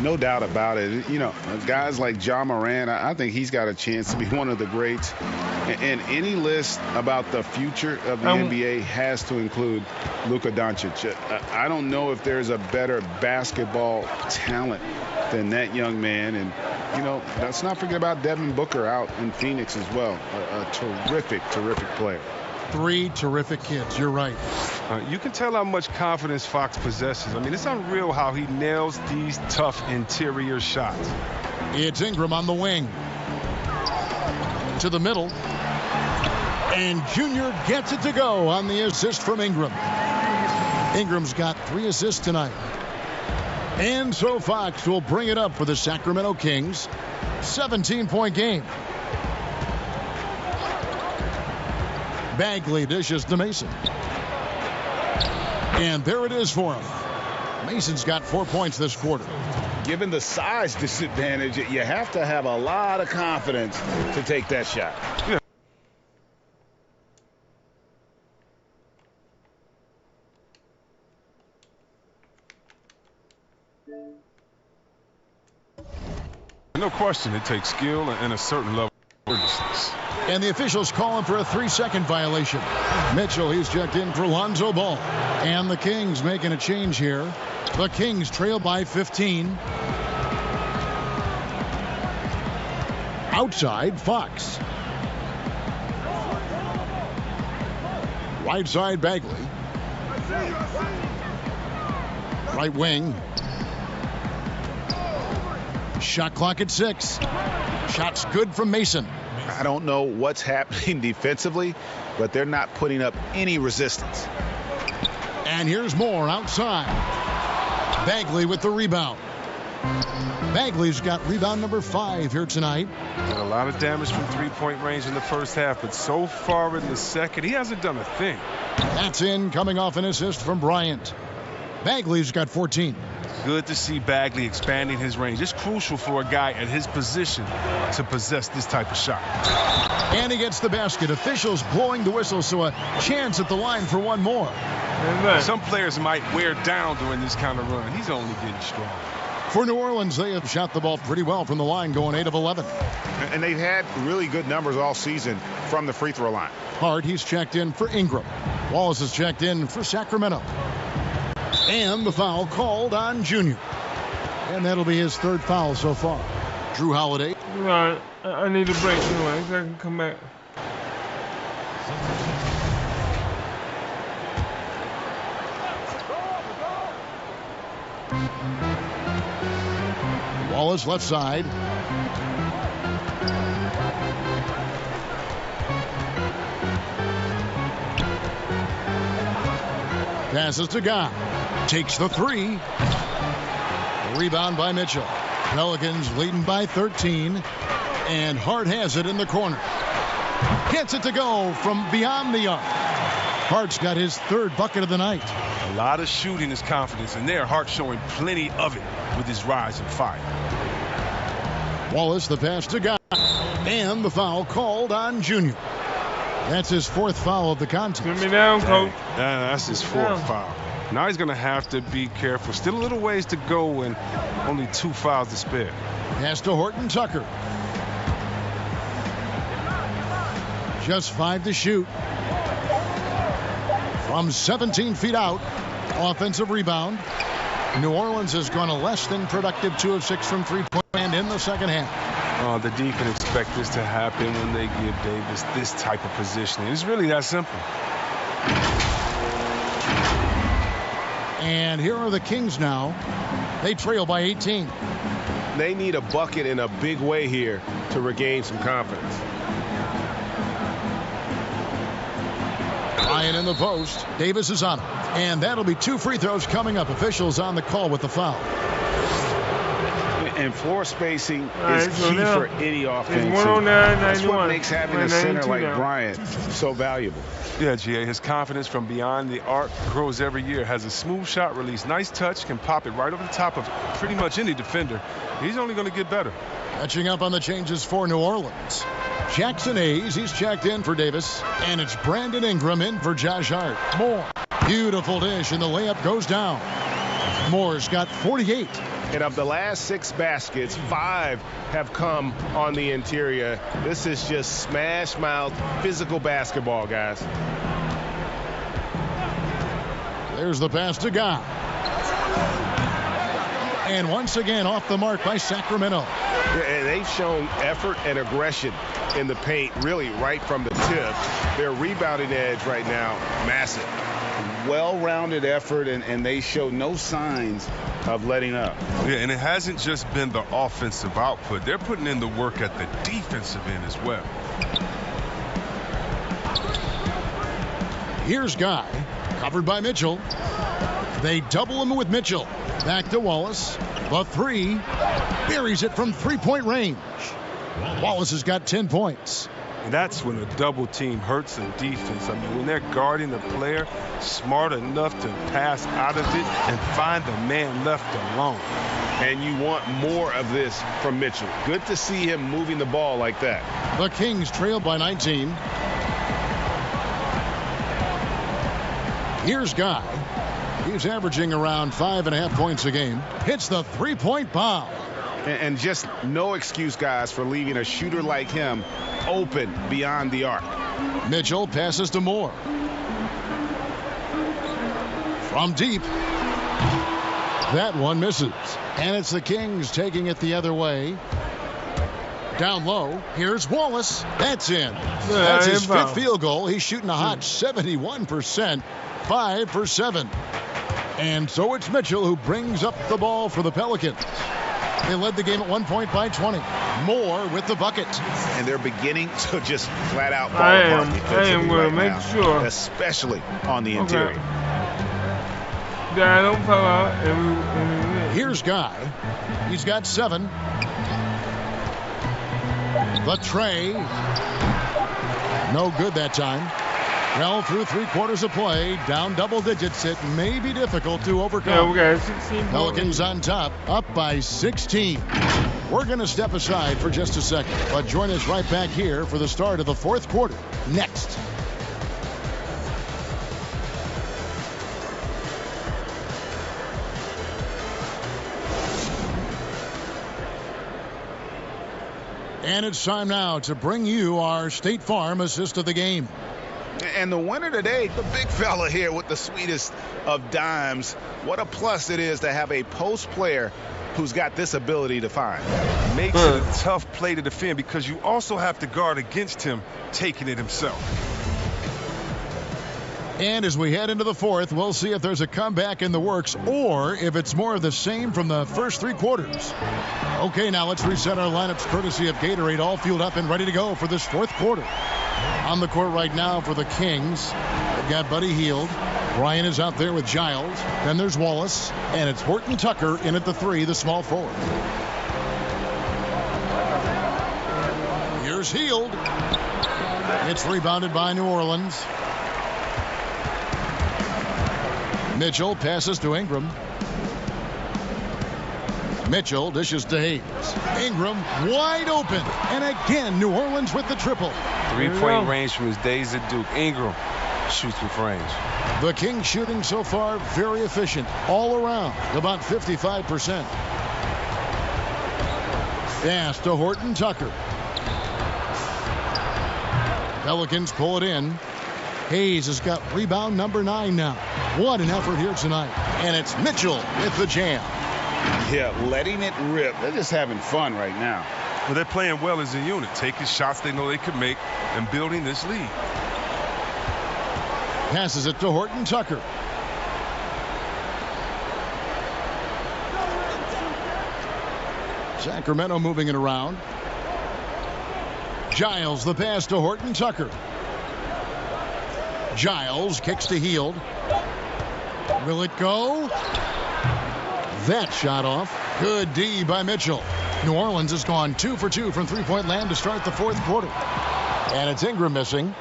No doubt about it. You know, guys like Ja Morant, I think he's got a chance to be one of the greats. And any list about the future of the NBA has to include Luka Doncic. I don't know if there's a better basketball talent than that young man. And, you know, let's not forget about Devin Booker out in Phoenix as well. A terrific, terrific player. 3 terrific kids. You're right. You can tell how much confidence Fox possesses. I mean, it's unreal how he nails these tough interior shots. It's Ingram on the wing. To the middle. And Junior gets it to go on the assist from Ingram. Ingram's got 3 assists tonight. And so Fox will bring it up for the Sacramento Kings. 17-point game. Bagley dishes to Mason. And there it is for him. Mason's got 4 points this quarter. Given the size disadvantage, you have to have a lot of confidence to take that shot. Yeah. No question, it takes skill and a certain level of earnestness. And the officials calling for a 3-second violation. Mitchell, he's checked in for Lonzo Ball. And the Kings making a change here. The Kings trail by 15. Outside, Fox. Right side, Bagley. Right wing. Shot clock at 6. Shot's good from Mason. I don't know what's happening defensively, but they're not putting up any resistance. And here's Moore outside. Bagley with the rebound. Bagley's got rebound number 5 here tonight. Got a lot of damage from three-point range in the first half, but so far in the second, he hasn't done a thing. That's in, coming off an assist from Bryant. Bagley's got 14. Good to see Bagley expanding his range. It's crucial for a guy at his position to possess this type of shot. And he gets the basket. Officials blowing the whistle, so a chance at the line for one more. Some players might wear down during this kind of run. He's only getting strong. For New Orleans, they have shot the ball pretty well from the line, going 8 of 11. And they've had really good numbers all season from the free throw line. Hart, he's checked in for Ingram. Wallace is checked in for Sacramento. And the foul called on Junior. And that'll be his 3rd foul so far. Drew Holiday. Right, I need a break anyway, so I can come back. Wallace left side. Passes to Guy. Takes the 3. Rebound by Mitchell. Pelicans leading by 13. And Hart has it in the corner. Gets it to go from beyond the arc. Hart's got his 3rd bucket of the night. A lot of shooting is confidence, and there Hart showing plenty of it with his rise and fire. Wallace, the pass to Guy. And the foul called on Junior. That's his 4th foul of the contest. Put me down, coach. That's his 4th foul. Now he's going to have to be careful. Still a little ways to go and only 2 fouls to spare. Pass to Horton Tucker. Just 5 to shoot. From 17 feet out. Offensive rebound. New Orleans has gone a less than productive 2 of 6 from 3-point land in the second half. The defense expect this to happen when they give Davis this type of positioning. It's really that simple. And here are the Kings now. They trail by 18. They need a bucket in a big way here to regain some confidence. Ryan in the post. Davis is on it. And that'll be 2 free throws coming up. Officials on the call with the foul. And floor spacing is key for any offense. It's 109-91. That's what makes having a center like Bryant so valuable. Yeah, GA, his confidence from beyond the arc grows every year. Has a smooth shot release, nice touch, can pop it right over the top of pretty much any defender. He's only going to get better. Catching up on the changes for New Orleans. Jackson Hayes, he's checked in for Davis. And it's Brandon Ingram in for Josh Hart. Moore. Beautiful dish, and the layup goes down. Moore's got 48. And of the last 6 baskets, 5 have come on the interior. This is just smash mouth physical basketball, guys. There's the pass to Guy. And once again off the mark by Sacramento. And they've shown effort and aggression in the paint, really right from the tip. Their rebounding edge right now, massive. Well-rounded effort, and they show no signs of letting up. Yeah, and it hasn't just been the offensive output. They're putting in the work at the defensive end as well. Here's Guy, covered by Mitchell. They double him with Mitchell. Back to Wallace. The 3, buries it from 3-point range. Wallace has got 10 points. And that's when a double team hurts in defense. I mean, when they're guarding the player smart enough to pass out of it and find the man left alone. And you want more of this from Mitchell. Good to see him moving the ball like that. The Kings trail by 19. Here's Guy. He's averaging around 5.5 points a game. Hits the 3-point bomb. And just no excuse, guys, for leaving a shooter like him open beyond the arc. Mitchell passes to Moore. From deep. That one misses. And it's the Kings taking it the other way. Down low. Here's Wallace. That's in. That's his 5th field goal. He's shooting a hot 71%. 5 for 7. And so it's Mitchell who brings up the ball for the Pelicans. They led the game at 1 point by 20. Moore with the bucket. And they're beginning to just flat out ball I apart am going to make sure. Especially on the interior. Yeah, don't fall out. Here's Guy. He's got 7. The tray. No good that time. Well, through 3 quarters of play, down double digits, it may be difficult to overcome. Yeah, we got 16 Pelicans on top, up by 16. We're going to step aside for just a second, but join us right back here for the start of the 4th quarter. Next. And it's time now to bring you our State Farm assist of the game. And the winner today, the big fella here with the sweetest of dimes. What a plus it is to have a post player who's got this ability to find. Makes it a tough play to defend because you also have to guard against him taking it himself. And as we head into the 4th, we'll see if there's a comeback in the works or if it's more of the same from the first 3 quarters. Okay, now let's reset our lineups courtesy of Gatorade, all fueled up and ready to go for this 4th quarter. On the court right now for the Kings, they've got Buddy Hield. Ryan is out there with Giles. Then there's Wallace. And it's Horton Tucker in at the 3, the small forward. Here's Hield. It's rebounded by New Orleans. Mitchell passes to Ingram. Mitchell dishes to Hayes. Ingram wide open. And again, New Orleans with the triple. 3-point range from his days at Duke. Ingram shoots with range. The Kings shooting so far very efficient all around, about 55%. Pass to Horton Tucker. Pelicans pull it in. Hayes has got rebound number 9 now. What an effort here tonight. And it's Mitchell with the jam. Yeah, letting it rip. They're just having fun right now. Well, they're playing well as a unit, taking shots they know they can make and building this lead. Passes it to Horton Tucker. Sacramento moving it around. Giles the pass to Horton Tucker. Giles kicks to Hield. Will it go? That shot off. Good D by Mitchell. New Orleans has gone 2 for 2 from 3-point land to start the 4th quarter. And it's Ingram missing.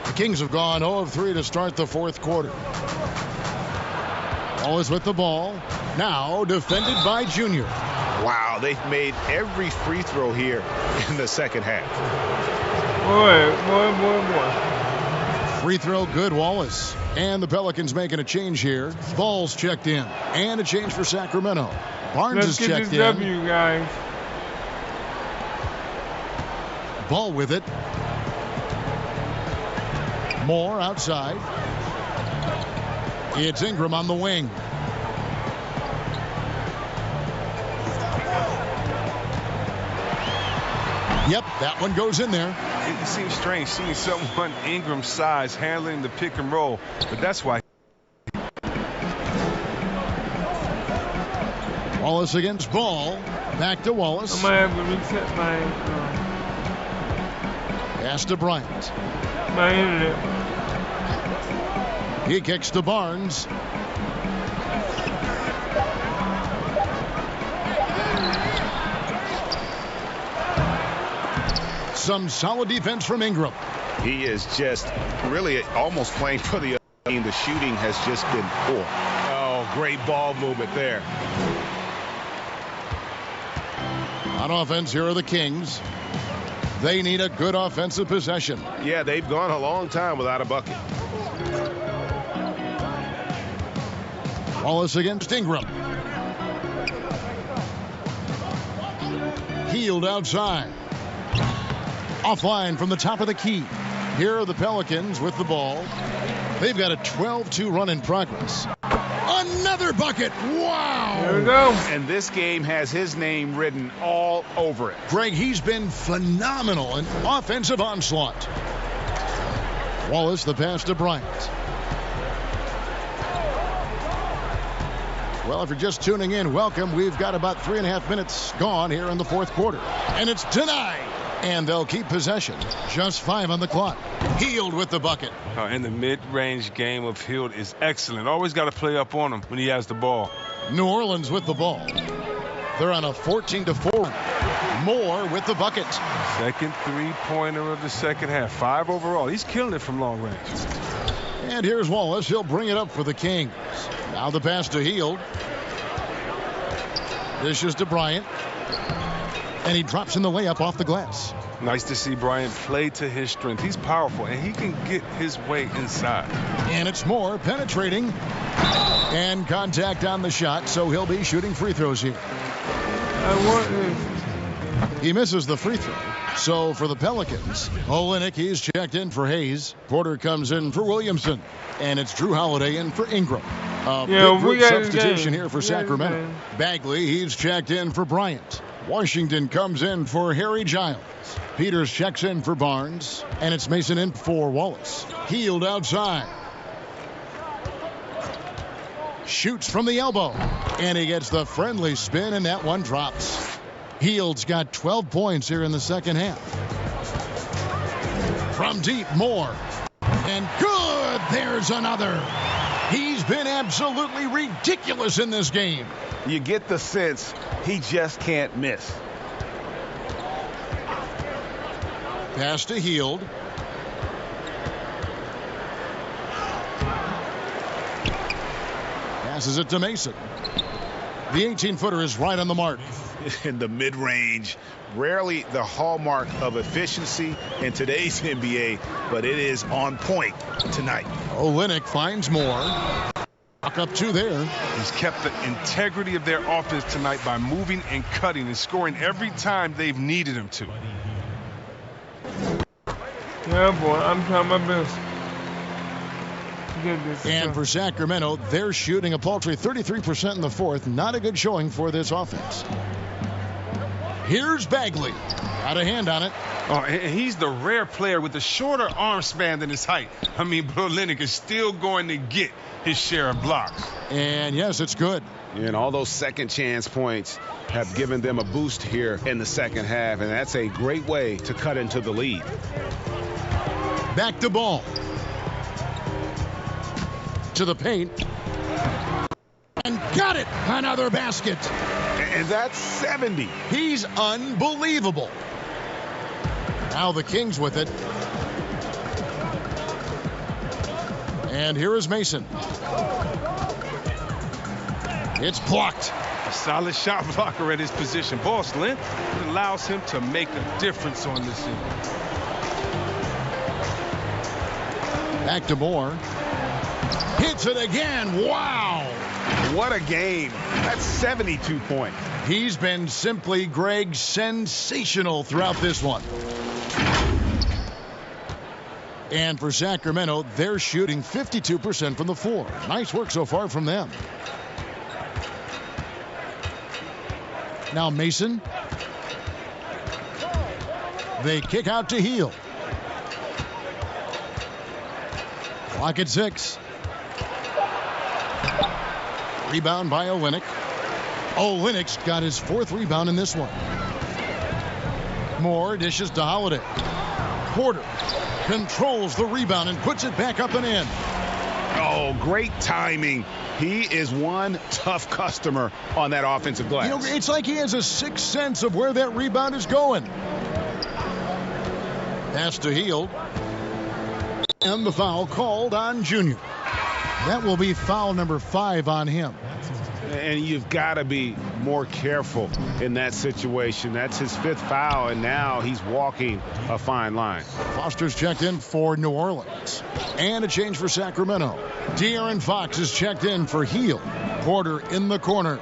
The Kings have gone 0 of 3 to start the 4th quarter. Wallace with the ball. Now defended by Junior. Wow, they've made every free throw here in the second half. Boy. Free throw good, Wallace. And the Pelicans making a change here. Ball's checked in. And a change for Sacramento. Barnes is checked in. W, guys. Ball with it. Moore outside. It's Ingram on the wing. Yep, that one goes in there. It seems strange seeing someone Ingram's size handling the pick and roll, but that's why. Wallace against Ball. Back to Wallace. I might have to reset my pass to Bryant. My internet. He kicks to Barnes. Some solid defense from Ingram. He is just really almost playing for the other team. The shooting has just been poor. Oh, great ball movement there. On offense, here are the Kings. They need a good offensive possession. Yeah, they've gone a long time without a bucket. Wallace against Ingram. Hield outside. Offline from the top of the key. Here are the Pelicans with the ball. They've got a 12-2 run in progress. Another bucket. Wow. There we go. And this game has his name written all over it. Greg, he's been phenomenal in offensive onslaught. Wallace, the pass to Bryant. Well, if you're just tuning in, welcome. We've got about 3.5 minutes gone here in the fourth quarter. And it's denied. And they'll keep possession. Just 5 on the clock. Hield with the bucket. And the mid-range game of Hield is excellent. Always got to play up on him when he has the ball. New Orleans with the ball. They're on a 14-4. Moore with the bucket. Second three-pointer of the second half. 5 overall. He's killing it from long range. And here's Wallace. He'll bring it up for the Kings. Now the pass to Hield. This is to Bryant. And he drops in the layup off the glass. Nice to see Bryant play to his strength. He's powerful, and he can get his way inside. And it's Moore penetrating. And contact on the shot, so he'll be shooting free throws here. He misses the free throw. So for the Pelicans, Olynyk, he's checked in for Hayes. Porter comes in for Williamson. And it's Drew Holiday in for Ingram. Big group substitution here for Sacramento. Bagley, he's checked in for Bryant. Washington comes in for Harry Giles. Peters checks in for Barnes. And it's Mason in for Wallace. Hield outside. Shoots from the elbow. And he gets the friendly spin, and that one drops. Hield's got 12 points here in the second half. From deep, Moore. And good! There's another. He's been absolutely ridiculous in this game. You get the sense he just can't miss. Pass to Hield. Passes it to Mason. The 18-footer is right on the mark. In the mid-range, rarely the hallmark of efficiency in today's NBA, but it is on point tonight. Olynyk finds Moore. Up 2 there. He's kept the integrity of their offense tonight by moving and cutting and scoring every time they've needed him to. Yeah, boy, I'm trying my best. And for Sacramento, they're shooting a paltry 33% in the fourth. Not a good showing for this offense. Here's Bagley. Got a hand on it. Oh, and he's the rare player with a shorter arm span than his height. I mean, Olynyk is still going to get his share of blocks. And yes, it's good. And all those second chance points have given them a boost here in the second half, and that's a great way to cut into the lead. Back to ball. To the paint. And got it. Another basket. And that's 70. He's unbelievable. Now the Kings with it. And here is Mason. It's blocked. A solid shot blocker at his position. Ball's length allows him to make a difference on this end. Back to Moore. Hits it again. Wow. What a game. That's 72 points. He's been simply, Greg, sensational throughout this one. And for Sacramento, they're shooting 52% from the floor. Nice work so far from them. Now Mason. They kick out to Hield. Clock at 6. Rebound by Olynyk. Olynyk's got his 4th rebound in this one. Moore dishes to Holiday. Porter controls the rebound and puts it back up and in. Oh, great timing. He is one tough customer on that offensive glass. You know, it's like he has a sixth sense of where that rebound is going. Pass to Hield. And the foul called on Junior. That will be foul number 5 on him. And you've got to be more careful in that situation. That's his 5th foul, and now he's walking a fine line. Foster's checked in for New Orleans. And a change for Sacramento. De'Aaron Fox is checked in for Hield. Porter in the corner.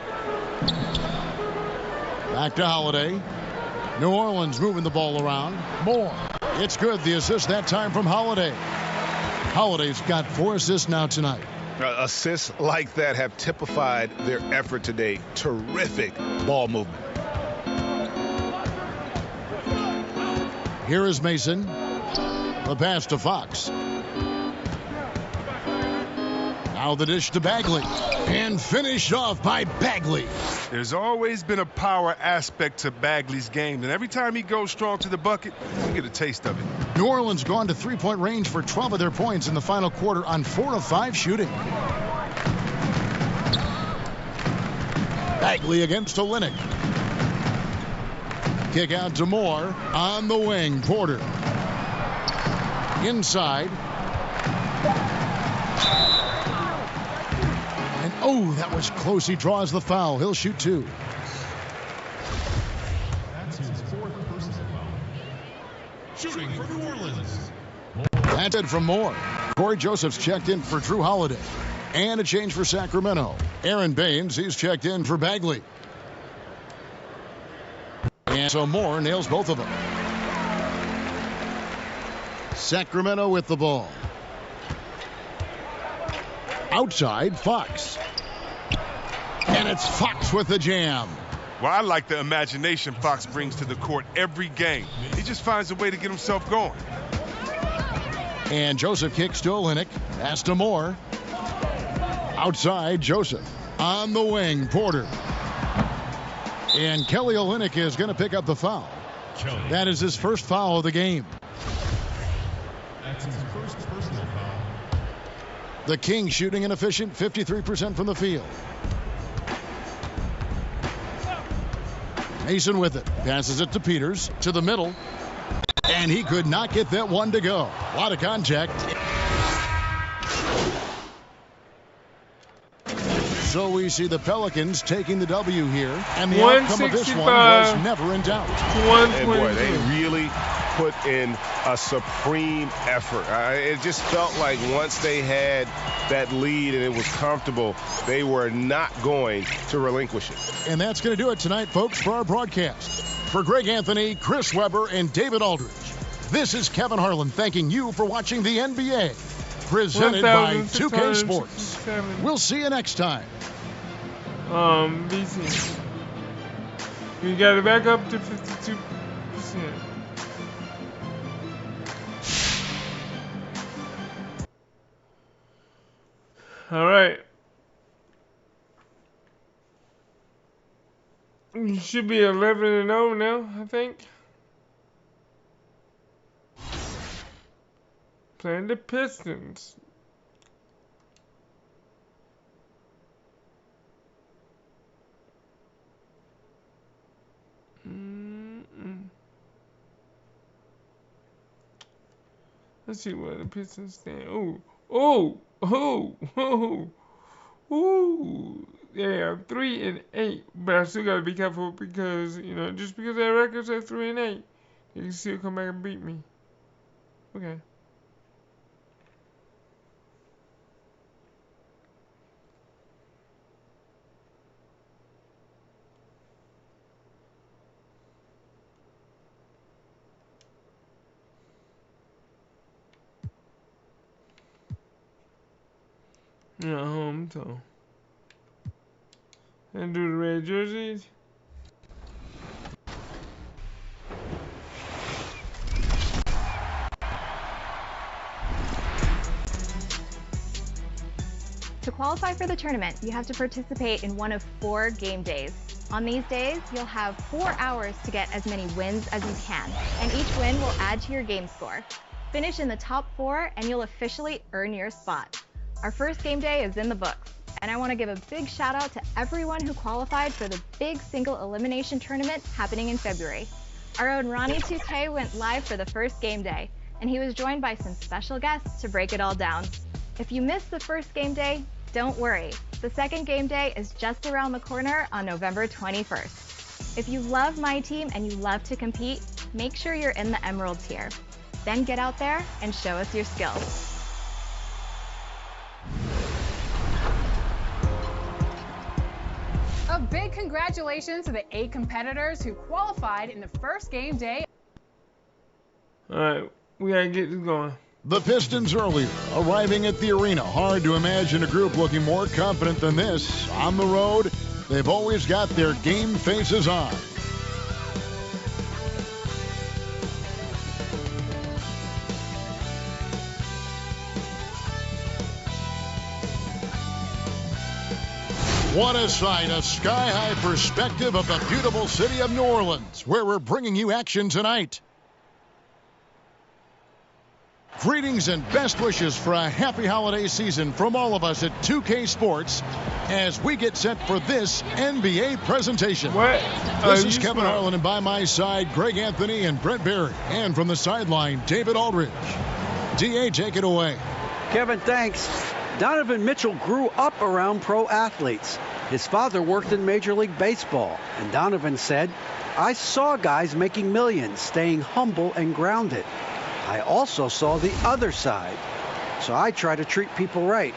Back to Holiday. New Orleans moving the ball around. Moore. It's good. The assist that time from Holiday. Holiday's got 4 assists now tonight. Assists like that have typified their effort today. Terrific ball movement. Here is Mason. The pass to Fox. Now the dish to Bagley. And finished off by Bagley. There's always been a power aspect to Bagley's game, and every time he goes strong to the bucket, you get a taste of it. New Orleans gone to three-point range for 12 of their points in the final quarter on 4 of 5 shooting. Bagley against Olynyk. Kick out to Moore. On the wing, Porter. Inside. And oh, that was close. He draws the foul. He'll shoot 2. That's his 4th personal foul. Shooting for New Orleans. That's it from Moore. Corey Joseph's checked in for Drew Holiday. And a change for Sacramento. Aaron Baines, he's checked in for Bagley. And so Moore nails both of them. Sacramento with the ball. Outside, Fox. And it's Fox with the jam. Well, I like the imagination Fox brings to the court every game. He just finds a way to get himself going. And Joseph kicks to Olynyk. Pass to Moore. Outside, Joseph. On the wing, Porter. And Kelly Olynyk is going to pick up the foul. That is his first foul of the game. That's his first personal foul. The Kings shooting an efficient 53% from the field. Mason with it. Passes it to Peters. To the middle. And he could not get that one to go. A lot of contact. So we see the Pelicans taking the W here. And the outcome of this one was never in doubt. And boy, they really put in a supreme effort. It just felt like once they had that lead and it was comfortable, they were not going to relinquish it. And that's going to do it tonight, folks, for our broadcast. For Greg Anthony, Chris Webber, and David Aldridge, this is Kevin Harlan thanking you for watching the NBA. Presented by 2K Sports. We'll see you next time. BC. We got it back up to 52%. All right. You should be 11-0 now, I think. Playing the Pistons. Let's see where the Pistons stand. Ooh. Yeah, 3-8. But I still gotta be careful because, you know, just because their records are 3-8, they can still come back and beat me. Okay. Yeah, home, so. And do the red jerseys. To qualify for the tournament, you have to participate in one of 4 game days. On these days, you'll have 4 hours to get as many wins as you can, and each win will add to your game score. Finish in the top 4 and you'll officially earn your spot. Our first game day is in the books, and I want to give a big shout out to everyone who qualified for the big single elimination tournament happening in February. Our own Ronnie 2K went live for the first game day, and he was joined by some special guests to break it all down. If you missed the first game day, don't worry. The second game day is just around the corner on November 21st. If you love my team and you love to compete, make sure you're in the Emerald tier. Then get out there and show us your skills. A big congratulations to the 8 competitors who qualified in the first game day. All right, we gotta get this going. The Pistons earlier, arriving at the arena. Hard to imagine a group looking more confident than this. On the road, they've always got their game faces on. What a sight, a sky-high perspective of the beautiful city of New Orleans, where we're bringing you action tonight. Greetings and best wishes for a happy holiday season from all of us at 2K Sports as we get set for this NBA presentation. This is Kevin Harlan, and by my side, Greg Anthony and Brent Barry. And from the sideline, David Aldridge. DA, take it away. Kevin, thanks. Donovan Mitchell grew up around pro athletes. His father worked in Major League Baseball, and Donovan said, "I saw guys making millions, staying humble and grounded. I also saw the other side, so I try to treat people right.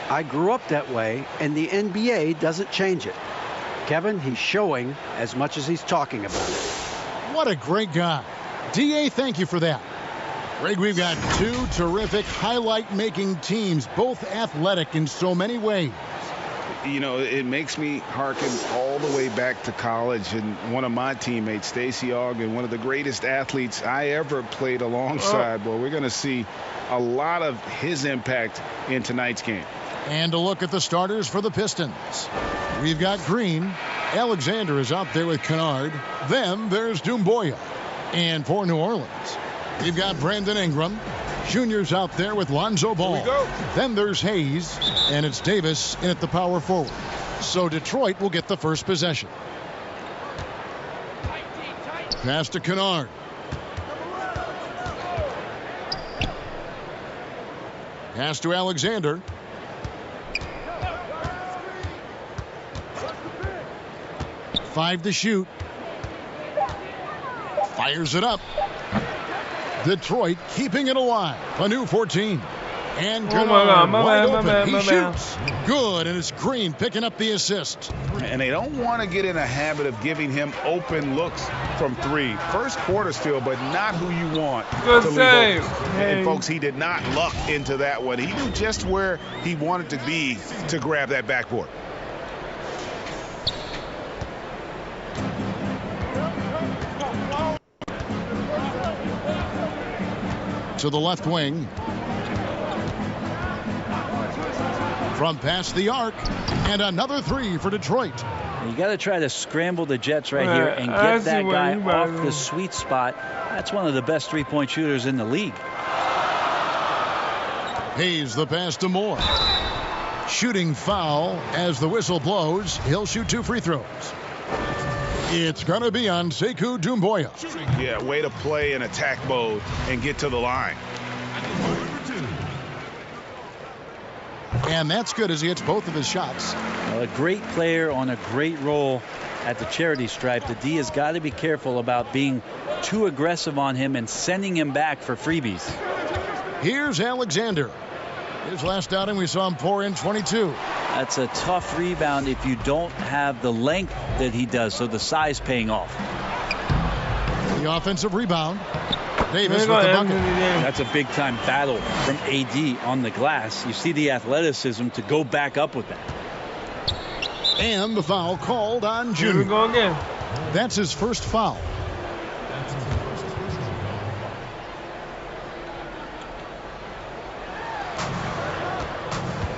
I grew up that way, and the NBA doesn't change it." Kevin, he's showing as much as he's talking about it. What a great guy. DA, thank you for that. Greg, we've got two terrific highlight-making teams, both athletic in so many ways. You know, it makes me hearken all the way back to college, and one of my teammates, Stacey Ogden, one of the greatest athletes I ever played alongside. Well, we're going to see a lot of his impact in tonight's game. And a look at the starters for the Pistons. We've got Green. Alexander is out there with Kennard. Then there's Doumbouya. And for New Orleans, we've got Brandon Ingram. Junior's out there with Lonzo Ball. Then there's Hayes, and it's Davis in at the power forward. So Detroit will get the first possession. Pass to Kennard. Pass to Alexander. Five to shoot. Fires it up. Detroit keeping it alive. A new 14. And Kennard wide open. He shoots. Good, and it's Green picking up the assist. And they don't want to get in a habit of giving him open looks from three. First quarter still, but not who you want to leave open. And folks, he did not luck into that one. He knew just where he wanted to be to grab that backboard. To the left wing. From past the arc. And another three for Detroit. You got to try to scramble the Jets right here and get that guy off the sweet spot. That's one of the best three-point shooters in the league. Hayes the pass to Moore. Shooting foul as the whistle blows. He'll shoot two free throws. It's going to be on Sekou Doumbouya. Yeah, way to play in attack mode and get to the line. And that's good as he hits both of his shots. A great player on a great role at the charity stripe. The D has got to be careful about being too aggressive on him and sending him back for freebies. Here's Alexander. His last outing, we saw him pour in 22. That's a tough rebound if you don't have the length that he does, so the size paying off. The offensive rebound. Davis with the bucket. That's a big-time battle from AD on the glass. You see the athleticism to go back up with that. And the foul called on Junior. Here we go again. That's his first foul.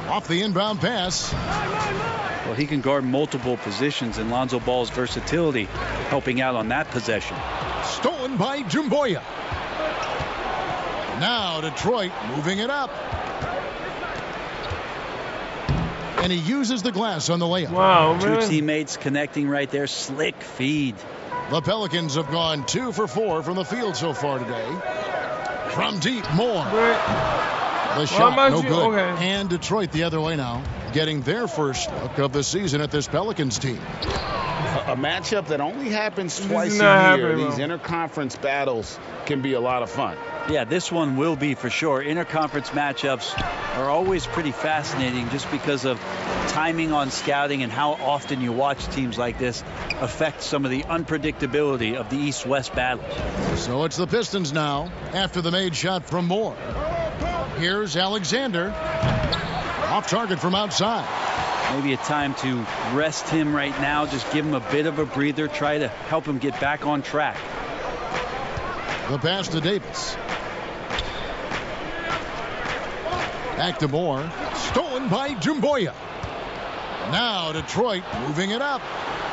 Off the inbound pass. Well, he can guard multiple positions, and Lonzo Ball's versatility helping out on that possession. Stolen by Doumbouya. Now Detroit moving it up. And he uses the glass on the layup. Wow, Two teammates connecting right there. Slick feed. The Pelicans have gone 2 for 4 from the field so far today. From deep, Moore. The shot, no good. Okay. And Detroit the other way now, getting their first look of the season at this Pelicans team. A matchup that only happens twice a year. These interconference battles can be a lot of fun. Yeah, this one will be for sure. Interconference matchups are always pretty fascinating just because of timing on scouting and how often you watch teams like this affect some of the unpredictability of the East-West battle. So it's the Pistons now after the made shot from Moore. Here's Alexander. Off target from outside. Maybe a time to rest him right now. Just give him a bit of a breather. Try to help him get back on track. The pass to Davis. Back to Moore. Stolen by Doumbouya. Now Detroit moving it up.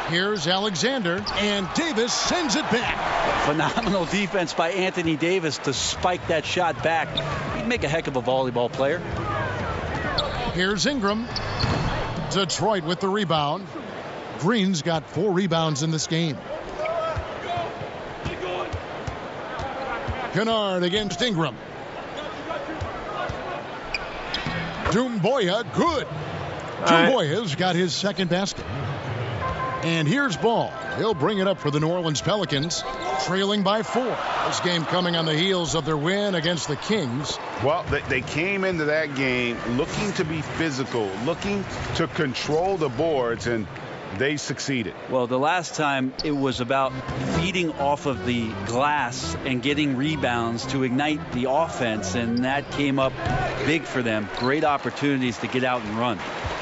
Here's Alexander, and Davis sends it back. Phenomenal defense by Anthony Davis to spike that shot back. He'd make a heck of a volleyball player. Here's Ingram. Detroit with the rebound. Green's got 4 rebounds in this game. Kennard against Ingram. Doumbouya, good. Doumbouya's got his second basket. And here's Ball. He'll bring it up for the New Orleans Pelicans, trailing by 4. This game coming on the heels of their win against the Kings. Well, they came into that game looking to be physical, looking to control the boards, and they succeeded. Well, the last time it was about feeding off of the glass and getting rebounds to ignite the offense, and that came up big for them. Great opportunities to get out and run.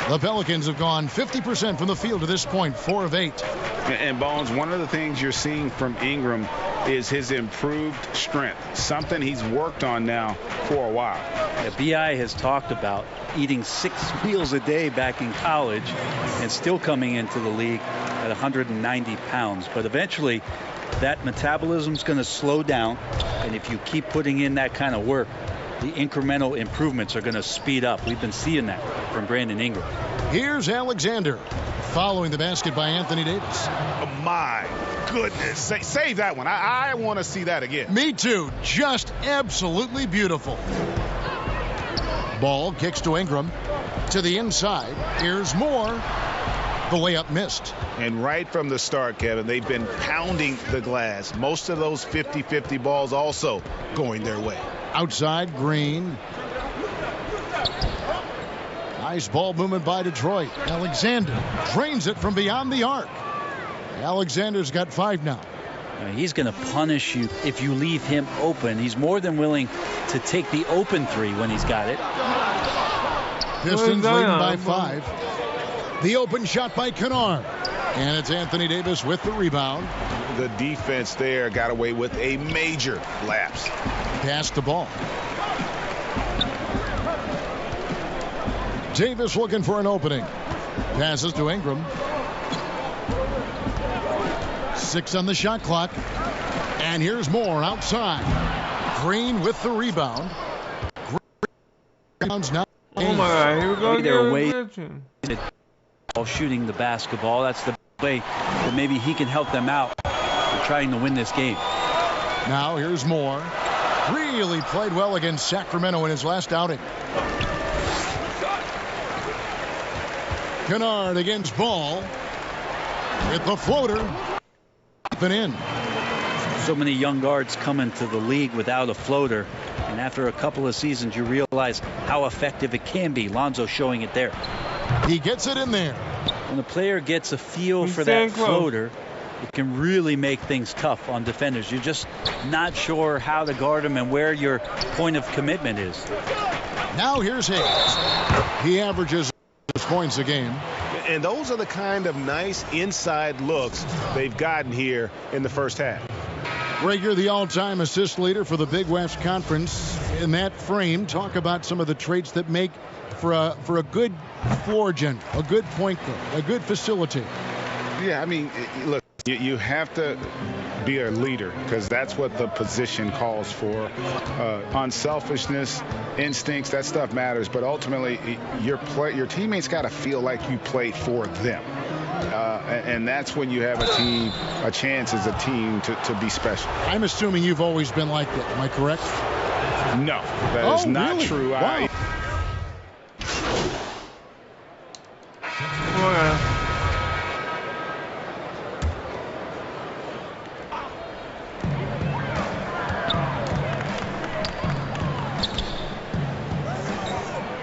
The Pelicans have gone 50% from the field to this point, 4 of 8. And Bones, one of the things you're seeing from Ingram is his improved strength, something he's worked on now for a while. Yeah, B.I. has talked about eating 6 meals a day back in college and still coming into the league at 190 pounds. But eventually that metabolism's going to slow down, and if you keep putting in that kind of work, the incremental improvements are going to speed up. We've been seeing that from Brandon Ingram. Here's Alexander following the basket by Anthony Davis. Oh my goodness. Save that one. I want to see that again. Me too. Just absolutely beautiful. Ball kicks to Ingram. To the inside. Here's Moore. The layup missed. And right from the start, Kevin, they've been pounding the glass. Most of those 50-50 balls also going their way. Outside, Green. Nice ball movement by Detroit. Alexander drains it from beyond the arc. Alexander's got 5 now. He's going to punish you if you leave him open. He's more than willing to take the open 3 when he's got it. Pistons leading by 5. The open shot by Kennard. And it's Anthony Davis with the rebound. The defense there got away with a major lapse. Passed the ball. Davis looking for an opening. Passes to Ingram. 6 on the shot clock. And here's Moore outside. Green with the rebound. Rebounds now. Oh my God, here we go. They're waiting. Shooting the basketball. That's the way that maybe he can help them out in trying to win this game. Now here's Moore. Really played well against Sacramento in his last outing. Kennard against Ball. With the floater. Up and in. So many young guards come into the league without a floater. And after a couple of seasons, you realize how effective it can be. Lonzo showing it there. He gets it in there. When a player gets a feel for that floater, it can really make things tough on defenders. You're just not sure how to guard him and where your point of commitment is. Now here's Hayes. He averages points a game. And those are the kind of nice inside looks they've gotten here in the first half. Rager, the all-time assist leader for the Big West Conference. In that frame, talk about some of the traits that make for a good floor general, a good point guard, a good facilitator. Yeah, I mean, look, you have to be a leader because that's what the position calls for. Unselfishness, instincts, that stuff matters. But ultimately, your teammates got to feel like you played for them. And that's when you have a chance as a team to be special. I'm assuming you've always been like that. Am I correct? No, that is not really? true. Wow.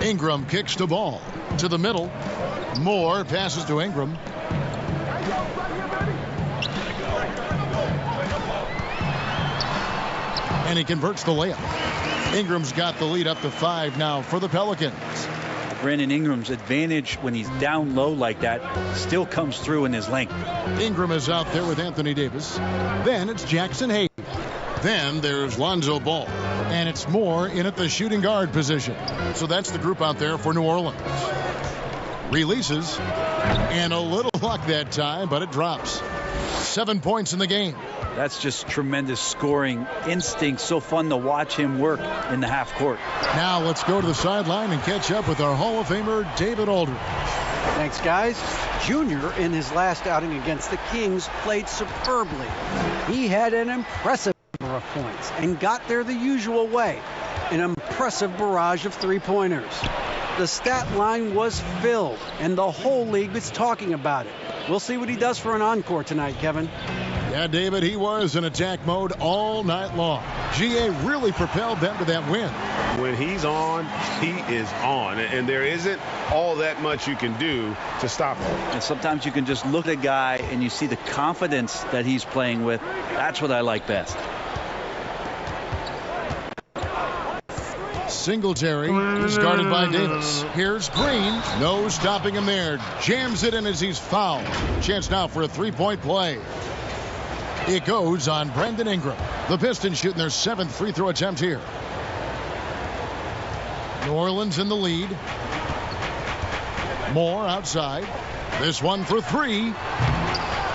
Ingram kicks the ball to the middle. Moore passes to Ingram. And he converts the layup. Ingram's got the lead up to 5 now for the Pelicans. Brandon Ingram's advantage when he's down low like that still comes through in his length. Ingram is out there with Anthony Davis. Then it's Jackson Hayes. Then there's Lonzo Ball. And it's Moore in at the shooting guard position. So that's the group out there for New Orleans. Releases. And a little luck that time, but it drops. 7 points in the game. That's just tremendous scoring instinct. So fun to watch him work in the half court. Now let's go to the sideline and catch up with our Hall of Famer, David Aldridge. Thanks, guys. Junior, in his last outing against the Kings, played superbly. He had an impressive number of points and got there the usual way. An impressive barrage of three-pointers. The stat line was filled, and the whole league was talking about it. We'll see what he does for an encore tonight, Kevin. Yeah, David, he was in attack mode all night long. GA really propelled them to that win. When he's on, he is on. And there isn't all that much you can do to stop him. And sometimes you can just look at a guy and you see the confidence that he's playing with. That's what I like best. Singletary is guarded by Davis. Here's Green. No stopping him there. Jams it in as he's fouled. Chance now for a three-point play. It goes on Brandon Ingram. The Pistons shooting their 7th free throw attempt here. New Orleans in the lead. Moore outside. This one for 3.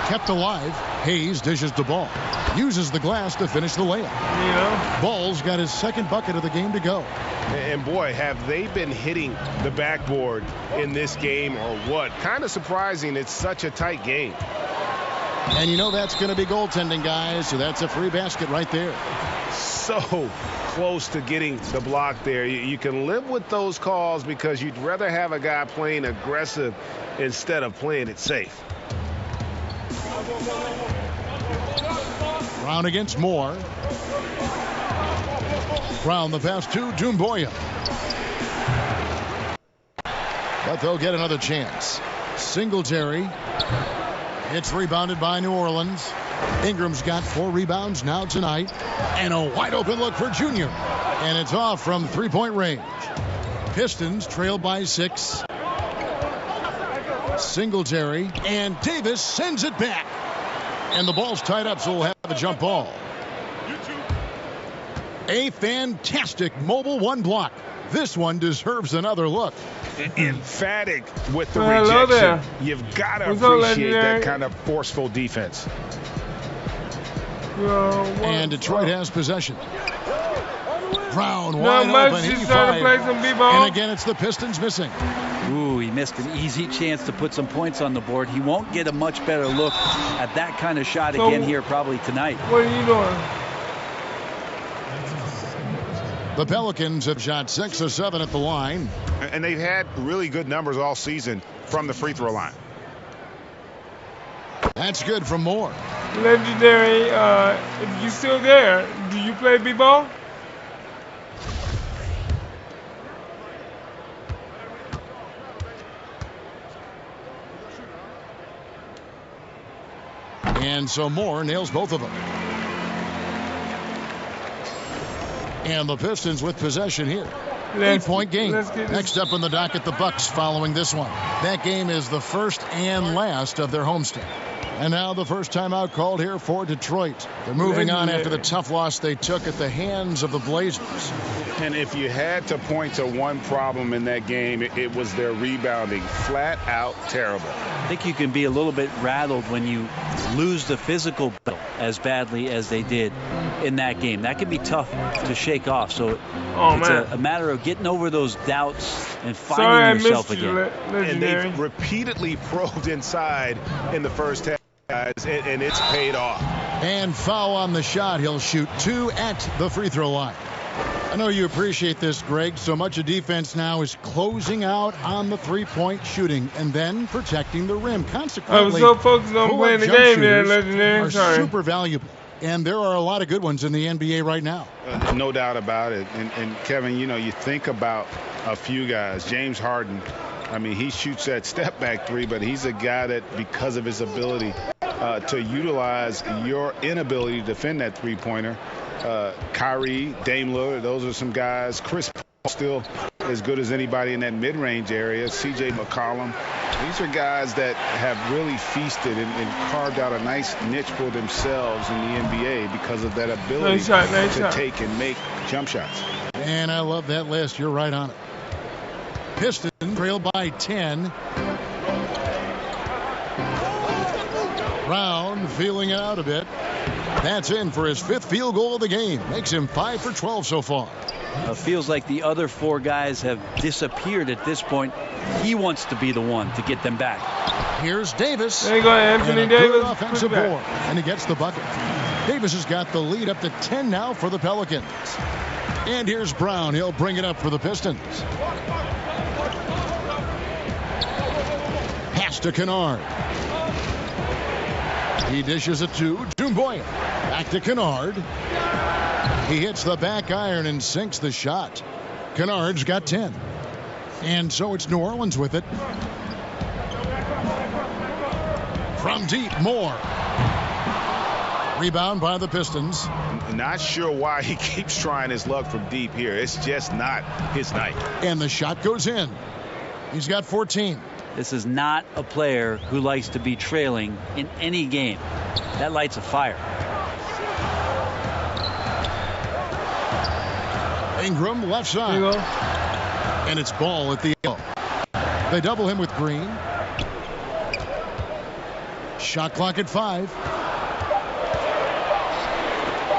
Kept alive. Hayes dishes the ball. Uses the glass to finish the layup. Yeah. Ball's got his 2nd bucket of the game to go. And boy, have they been hitting the backboard in this game or what? Kind of surprising. It's such a tight game. And you know that's going to be goaltending, guys. So that's a free basket right there. So close to getting the block there. You can live with those calls because you'd rather have a guy playing aggressive instead of playing it safe. Brown against Moore. Brown the pass to Doumbouya. But they'll get another chance. Singletary. It's rebounded by New Orleans. Ingram's got 4 rebounds now tonight. And a wide open look for Junior. And it's off from three-point range. Pistons trail by 6. Singletary. And Davis sends it back. And the ball's tied up, so we'll have a jump ball. A fantastic mobile 1 block. This one deserves another look. Emphatic with the rejection. You've got to appreciate that kind of forceful defense. And Detroit has possession. Brown wide open. He fired. And again, it's the Pistons missing. Ooh, he missed an easy chance to put some points on the board. He won't get a much better look at that kind of shot again here probably tonight. What are you doing? The Pelicans have shot 6 of 7 at the line. And they've had really good numbers all season from the free throw line. That's good from Moore. Legendary, if you're still there, do you play b-ball? And so Moore nails both of them. And the Pistons with possession here. 8-point game. Next up on the docket, the Bucks following this one. That game is the first and last of their homestand. And now the first timeout called here for Detroit. They're moving on after the tough loss they took at the hands of the Blazers. And if you had to point to one problem in that game, it was their rebounding. Flat out terrible. I think you can be a little bit rattled when you lose the physical battle as badly as they did in that game. That can be tough to shake off. So it's a matter of getting over those doubts and finding yourself again. And they've repeatedly probed inside in the first half, guys, and it's paid off. And foul on the shot. He'll shoot 2 at the free throw line. I know you appreciate this, Greg. So much of defense now is closing out on the three-point shooting and then protecting the rim. Consequently, I was so focused on playing the game there, Legendary. Are super valuable. And there are a lot of good ones in the NBA right now. No doubt about it. And Kevin, you know, you think about a few guys. James Harden, I mean, he shoots that step-back 3, but he's a guy that, because of his ability to utilize your inability to defend that three-pointer, Kyrie, Dame Lillard, those are some guys. Chris Paul still as good as anybody in that mid-range area. C.J. McCollum. These are guys that have really feasted and carved out a nice niche for themselves in the NBA because of that ability to take and make jump shots. And I love that list. You're right on it. Pistons trail by 10. Brown feeling it out a bit. That's in for his 5th field goal of the game. Makes him 5 for 12 so far. Feels like the other 4 guys have disappeared at this point. He wants to be the one to get them back. Here's Davis. There you go, Anthony Davis. Offensive board, and he gets the bucket. Davis has got the lead up to 10 now for the Pelicans. And here's Brown. He'll bring it up for the Pistons. Pass to Kennard. He dishes it to Boyle. Back to Kennard. He hits the back iron and sinks the shot. Kennard's got 10. And so it's New Orleans with it. From deep, Moore. Rebound by the Pistons. Not sure why he keeps trying his luck from deep here. It's just not his night. And the shot goes in. He's got 14. This is not a player who likes to be trailing in any game. That lights a fire. Ingram left side. And it's ball at the elbow. They double him with Green. Shot clock at 5.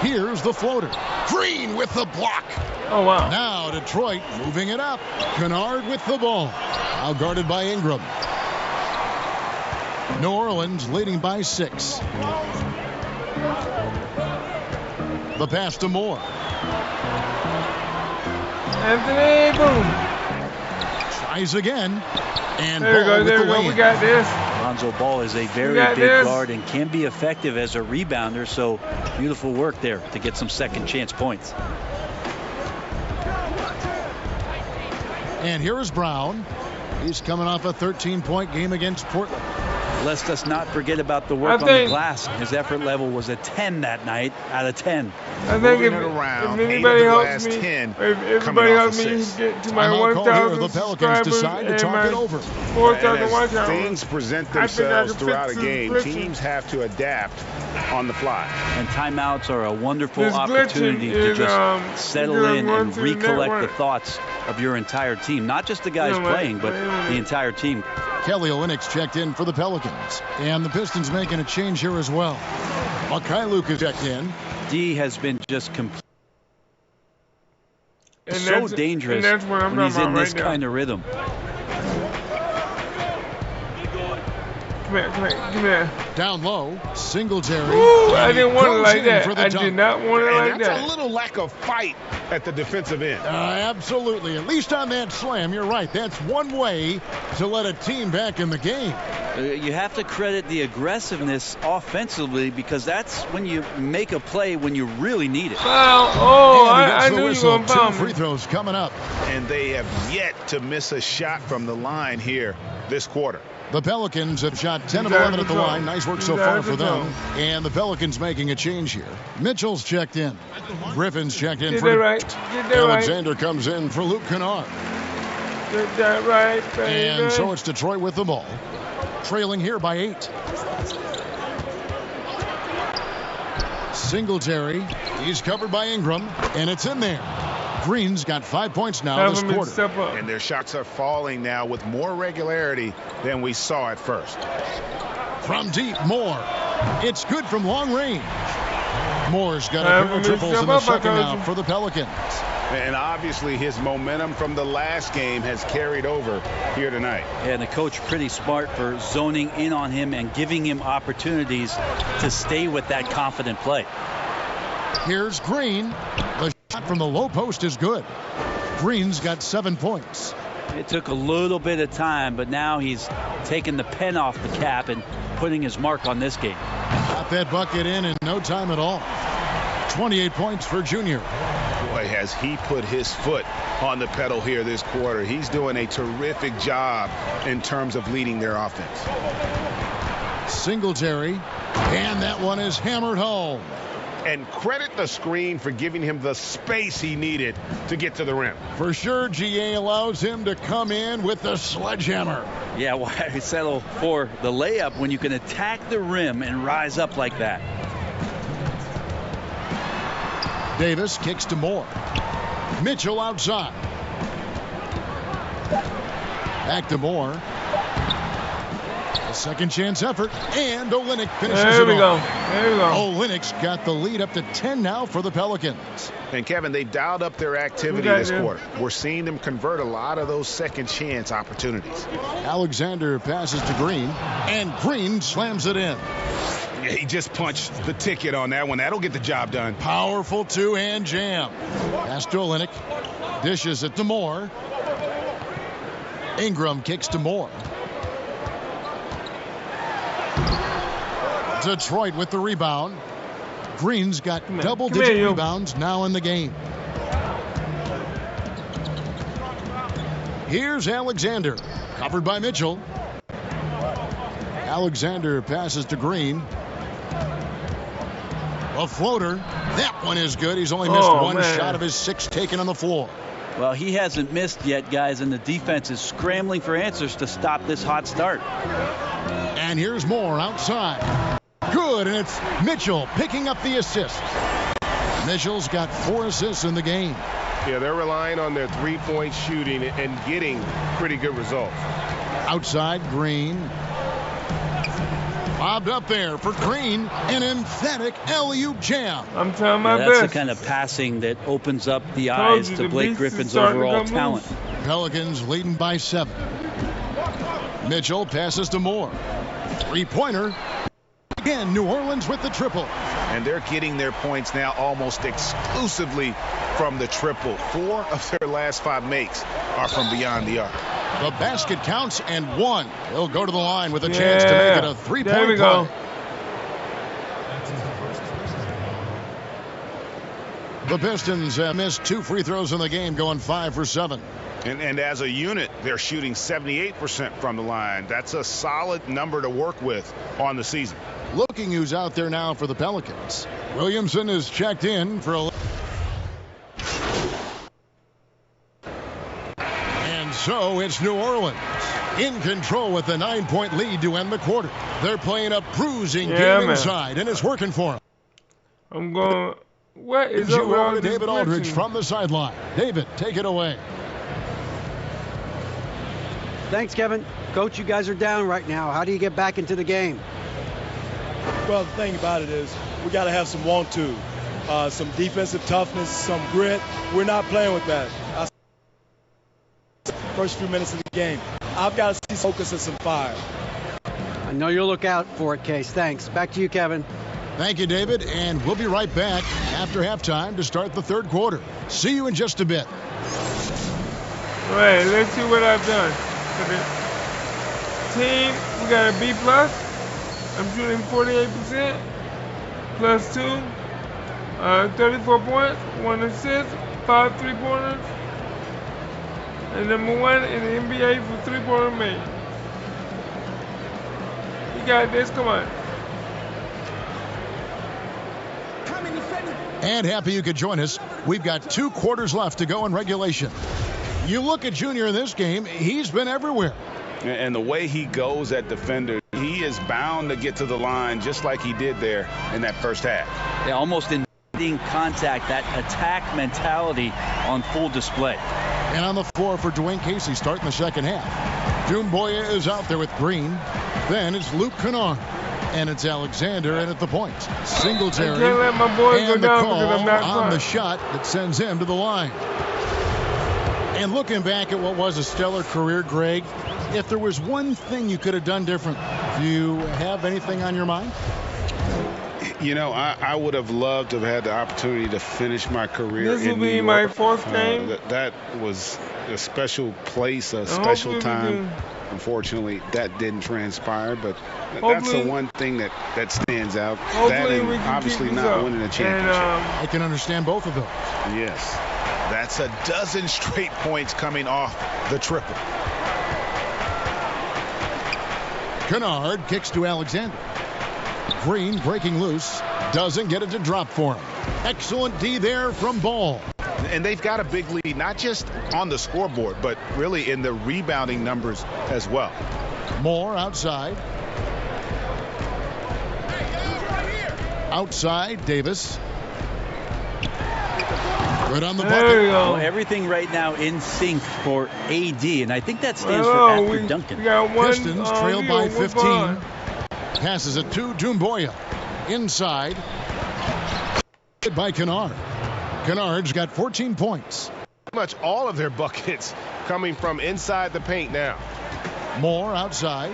Here's the floater. Green with the block. Oh, wow. Now Detroit moving it up. Kennard with the ball. Now guarded by Ingram. New Orleans leading by 6. The pass to Moore. Anthony, boom. Tries again. And there we go, there we go. We got this. Lonzo Ball is a very big guard and can be effective as a rebounder, so beautiful work there to get some second chance points. And here is Brown. He's coming off a 13-point game against Portland. Let's us not forget about the work on the glass. His effort level was a 10 that night out of 10. I think if anybody helps me, if everybody helps me get to my 1,000 the Pelicans decide to talk it over. 4,000 watch hours. Things present themselves throughout a game. Teams have to adapt on the fly. And timeouts are a wonderful opportunity to just settle in and recollect the thoughts of your entire team. Not just the guys playing, but the entire team. Kelly Olynyk's checked in for the Pelicans. And the Pistons making a change here as well. Luke is checked in. D has been just so dangerous when he's in this kind of rhythm. Come here. Down low, Singletary. Ooh, I didn't want it like that. I did not want it like that. That's a little lack of fight at the defensive end. Absolutely. At least on that slam, you're right. That's one way to let a team back in the game. You have to credit the aggressiveness offensively, because that's when you make a play when you really need it. I knew you were going to foul me. 2 free throws coming up. And they have yet to miss a shot from the line here this quarter. The Pelicans have shot 10 of 11 at the line. Nice work so far for them. And the Pelicans making a change here. Mitchell's checked in. Griffin's checked in for Alexander comes in for Luke Kennard. Get that right, baby. And so it's Detroit with the ball. Trailing here by 8. Singletary. He's covered by Ingram. And it's in there. Green's got 5 points now this quarter. And their shots are falling now with more regularity than we saw at first. From deep, Moore. It's good from long range. Moore's got a pair of triples in the second now for the Pelicans. And obviously his momentum from the last game has carried over here tonight. And the coach pretty smart for zoning in on him and giving him opportunities to stay with that confident play. Here's Green. The shot from the low post is good. Green's got 7 points. It took a little bit of time, but now he's taking the pen off the cap and putting his mark on this game. Got that bucket in no time at all. 28 points for Junior. Boy, has he put his foot on the pedal here this quarter. He's doing a terrific job in terms of leading their offense. Singletary, and that one is hammered home. And credit the screen for giving him the space he needed to get to the rim. For sure, GA allows him to come in with the sledgehammer. Yeah, why settle for the layup when you can attack the rim and rise up like that? Davis kicks to Moore. Mitchell outside. Back to Moore. A second chance effort, and Olynyk finishes There we it go. off. There we go. Olynyk's got the lead up to 10 now for the Pelicans. And Kevin, they've dialed up their activity this quarter. We're seeing them convert a lot of those second chance opportunities. Alexander passes to Green, and Green slams it in. Yeah, he just punched the ticket on that one. That'll get the job done. Powerful two-hand jam. Pass to Olynyk. Dishes it to Moore. Ingram kicks to Moore. Detroit with the rebound. Green's got double-digit rebounds now in the game. Here's Alexander. Covered by Mitchell. Alexander passes to Green. A floater. That one is good. He's only missed one shot of his 6 taken on the floor. Well, he hasn't missed yet, guys, and the defense is scrambling for answers to stop this hot start. And here's Moore outside. Good, and it's Mitchell picking up the assist. Mitchell's got 4 assists in the game. Yeah, they're relying on their three-point shooting and getting pretty good results. Outside, Green. Bobbed up there for Green. An emphatic alley-oop jam. I'm trying my That's best. the kind of passing that opens up the eyes to Blake Griffin's overall talent. Pelicans leading by 7. Mitchell passes to Moore. Three-pointer. Again, New Orleans with the triple. And they're getting their points now almost exclusively from the triple. 4 of their last 5 makes are from beyond the arc. The basket counts and 1. He'll go to the line with a chance to make it a 3-point There we go. The Pistons missed 2 free throws in the game, going 5 for 7. And as a unit, they're shooting 78% from the line. That's a solid number to work with on the season. Looking who's out there now for the Pelicans. Williamson is checked in for a... And so it's New Orleans in control with a 9-point lead to end the quarter. They're playing a bruising game inside, and it's working for them. I'm going... What is you up with all to this David Aldridge glitching? from the sideline. David, take it away. Thanks, Kevin. Coach, you guys are down right now. How do you get back into the game? Well, the thing about it is we got to have some want-to, some defensive toughness, some grit. We're not playing with that. First few minutes of the game, I've got to see focus and some fire. I know you'll look out for it, Case. Thanks. Back to you, Kevin. Thank you, David, and we'll be right back after halftime to start the third quarter. See you in just a bit. All right, let's see what I've done. For the team, we got a B+. I'm shooting 48%, plus 2, 34 points, 1 assist, 5 3-pointers, and number 1 in the NBA for 3-pointer made. You got this, come on. And happy you could join us. We've got 2 quarters left to go in regulation. You look at Junior in this game, he's been everywhere. And the way he goes at defenders, he is bound to get to the line just like he did there in that first half. Yeah, almost invading contact, that attack mentality on full display. And on the floor for Dwayne Casey starting the second half. Doumbouya is out there with Green. Then it's Luke Kennard. And it's Alexander in at the point. Singletary. I can't let my boy go and the down call because I'm not on the fine. shot that sends him to the line. And looking back at what was a stellar career, Greg, if there was one thing you could have done different, do you have anything on your mind? You know, I would have loved to have had the opportunity to finish my career This will in be New my York. 4th game. That was a special place, a special time. Unfortunately, that didn't transpire, but that's the one thing that stands out. That and obviously not winning a championship. I can understand both of those. Yes. That's a dozen straight points coming off the triple. Kennard kicks to Alexander. Green breaking loose. Doesn't get it to drop for him. Excellent D there from Ball. And they've got a big lead, not just on the scoreboard, but really in the rebounding numbers as well. Moore outside. Outside, Davis. Good on the bucket. Well, everything right now in sync for AD, and I think that stands for after Duncan. Pistons trail by 15. Passes it to Doumbouya. Inside. By Kennard. Kennard's got 14 points. Pretty much all of their buckets coming from inside the paint now. Moore outside.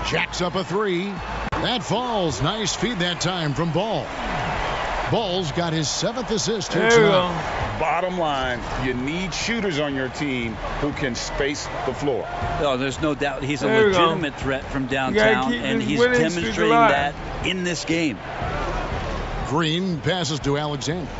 Jacks up a three. That falls. Nice feed that time from Ball. Ball's got his 7th assist here tonight. Bottom line, you need shooters on your team who can space the floor. Oh, there's no doubt he's a legitimate threat from downtown, and he's demonstrating that in this game. Green passes to Alexander.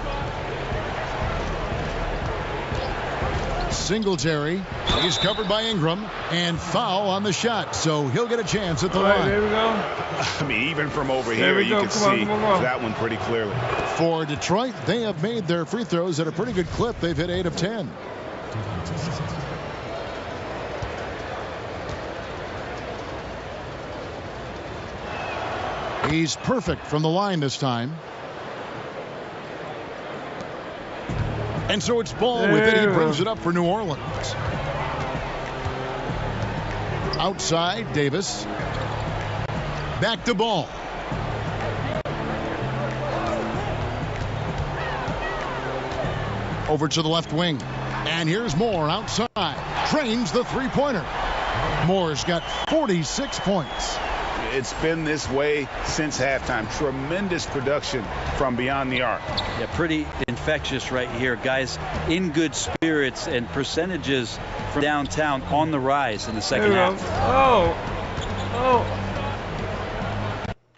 Singletary. He's covered by Ingram, and foul on the shot, so he'll get a chance at the line. There we go. I mean, even from over here, you can see that one pretty clearly. For Detroit, they have made their free throws at a pretty good clip. They've hit 8 of 10. He's perfect from the line this time. And so it's Ball with it. He brings it up for New Orleans. Outside, Davis. Back to Ball. Over to the left wing. And here's Moore outside. Trains the three-pointer. Moore's got 46 points. It's been this way since halftime. Tremendous production from beyond the arc. Yeah, pretty infectious right here. Guys in good spirits, and percentages from downtown on the rise in the second half.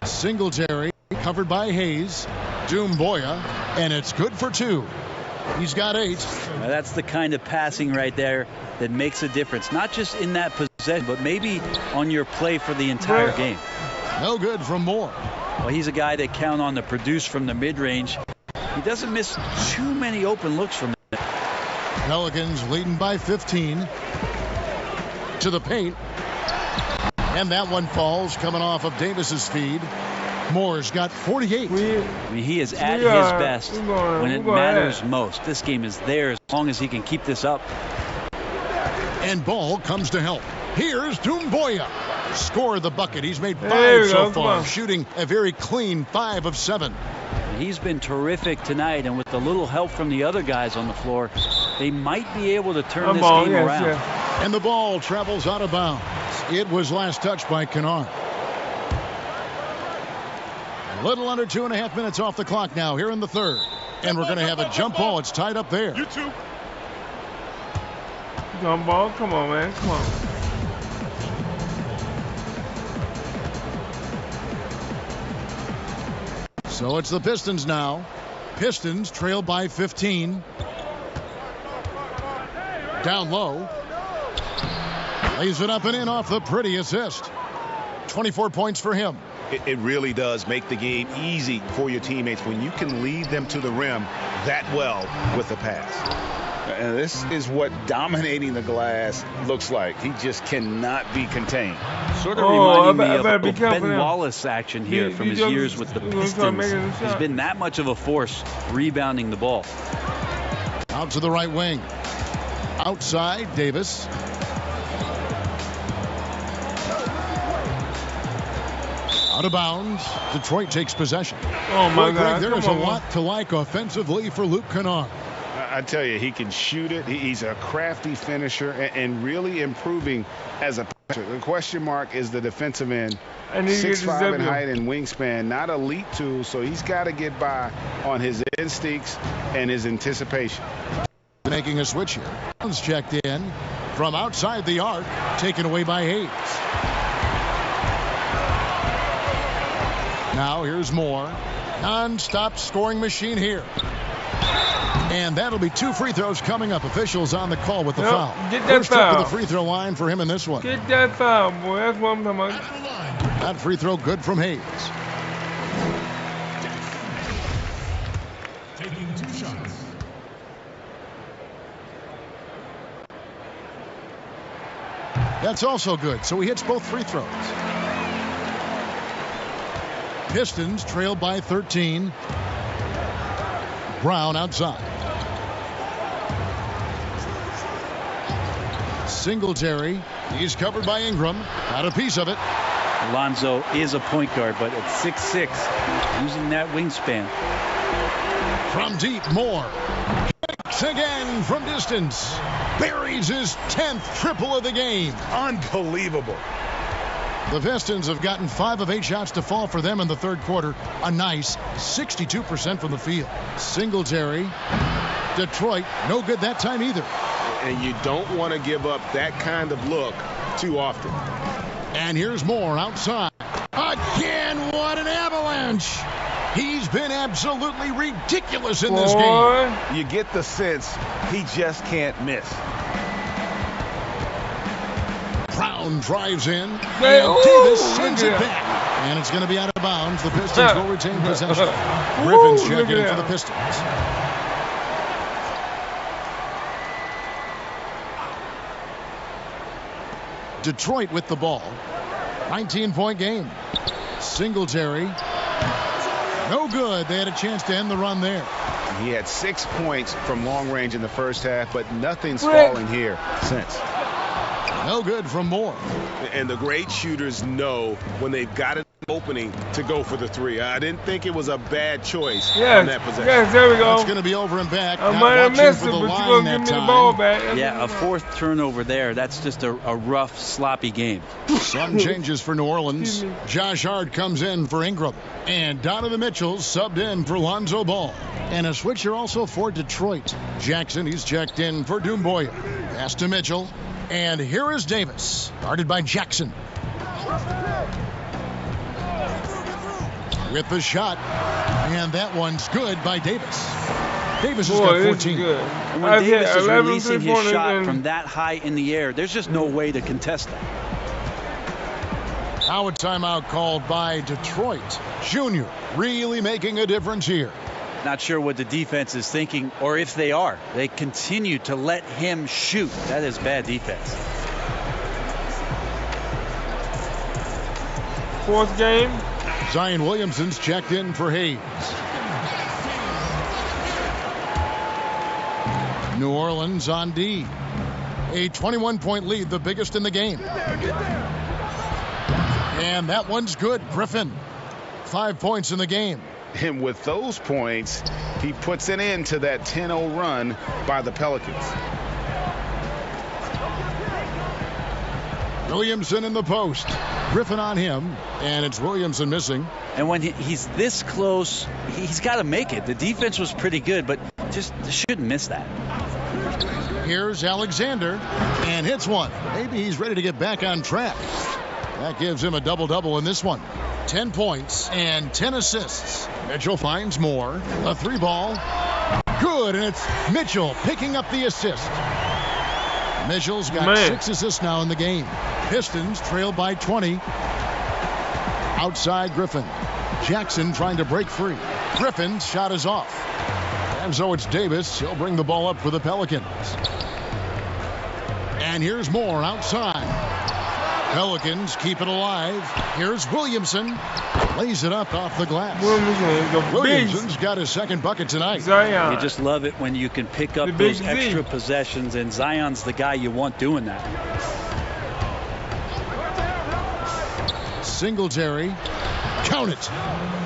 Singletary covered by Hayes. Doumbouya, and it's good for 2. He's got 8. Now that's the kind of passing right there that makes a difference, not just in that possession, but maybe on your play for the entire game. No good from Moore. Well, he's a guy that count on to produce from the mid-range. He doesn't miss too many open looks from there. Pelicans leading by 15. To the paint. And that one falls, coming off of Davis's feed. Moore's got 48. I mean, he is at his best when it matters most. This game is theirs as long as he can keep this up. And Ball comes to help. Here's Doumbouya. Score the bucket. He's made 5 so far, shooting a very clean 5 of 7. He's been terrific tonight, and with a little help from the other guys on the floor, they might be able to turn this game around. And the ball travels out of bounds. It was last touched by Kennard. A little under 2.5 minutes off the clock now here in the third. And we're going to have a jump ball. It's tied up there. You too. Jump ball. Come on, man. Come on. So it's the Pistons now. Pistons trail by 15. Down low. Lays it up and in off the pretty assist. 24 points for him. It really does make the game easy for your teammates when you can lead them to the rim that well with a pass. And this is what dominating the glass looks like. He just cannot be contained. Sort of reminding me of Ben Wallace action here from his years with the Pistons. He's been that much of a force rebounding the ball. Out to the right wing. Outside, Davis. Out of bounds. Detroit takes possession. Oh, my God. There is a lot to like offensively for Luke Kennard. I tell you, he can shoot it. He's a crafty finisher and really improving as a passer. The question mark is the defensive end. 6'5" in height and wingspan. Not elite too, so he's got to get by on his instincts and his anticipation. Making a switch here. Jones checked in from outside the arc, taken away by Hayes. Now here's Moore. Non-stop scoring machine here. And that'll be 2 free throws coming up. Officials on the call with the foul. Get that First foul. trip to the free throw line for him in this one. Get that foul, boy. That's what I'm talking about. That free throw good from Hayes. Taking 2 shots. That's also good. So he hits both free throws. Pistons trail by 13. Brown outside. Singletary. He's covered by Ingram. Got a piece of it. Alonzo is a point guard, but at 6'6", using that wingspan. From deep, Moore. Kicks again from distance. Buries his 10th triple of the game. Unbelievable. The Pistons have gotten 5 of 8 shots to fall for them in the third quarter. A nice 62% from the field. Singletary. Detroit, no good that time either. And you don't want to give up that kind of look too often. And here's Moore outside. Again, what an avalanche. He's been absolutely ridiculous in this game. You get the sense he just can't miss. Brown drives in. And Davis sends it back. And it's going to be out of bounds. The Pistons will retain possession. Griffin's checking in for the Pistons. Detroit with the ball. 19-point game. Singletary. No good. They had a chance to end the run there. He had 6 points from long range in the first half, but nothing's falling here since. No good from Moore. And the great shooters know when they've got an opening to go for the three. I didn't think it was a bad choice on that possession. Yes, there we go. It's going to be over and back. I might have missed it, but you're going to give me the ball back. Yeah, a 4th turnover there. That's just a rough, sloppy game. Some changes for New Orleans. Josh Hart comes in for Ingram. And Donovan Mitchell subbed in for Lonzo Ball. And a switcher also for Detroit. Jackson, he's checked in for Doumbouya. Pass to Mitchell. And here is Davis, guarded by Jackson. With the shot, and that one's good by Davis. Davis has got 14. Good. And when Davis is releasing his shot from that high in the air, there's just no way to contest that. Now a timeout called by Detroit. Junior really making a difference here. Not sure what the defense is thinking, or if they are. They continue to let him shoot. That is bad defense. 4th game. Zion Williamson's checked in for Hayes. New Orleans on D. A 21-point lead, the biggest in the game. And that one's good. Griffin, 5 points in the game. And with those points, he puts an end to that 10-0 run by the Pelicans. Williamson in the post. Griffin on him, and it's Williamson missing. And when he's this close, he's got to make it. The defense was pretty good, but just shouldn't miss that. Here's Alexander, and hits one. Maybe he's ready to get back on track. That gives him a double-double in this one. 10 points and 10 assists. Mitchell finds more. A 3-ball. Good, and it's Mitchell picking up the assist. Mitchell's got 6 assists now in the game. Pistons trail by 20. Outside Griffin. Jackson trying to break free. Griffin's shot is off. And so it's Davis. He'll bring the ball up for the Pelicans. And here's Moore outside. Pelicans keep it alive. Here's Williamson. Lays it up off the glass. Williamson's got his 2nd bucket tonight. Zion. You just love it when you can pick up those extra possessions, and Zion's the guy you want doing that. Singletary. Count it.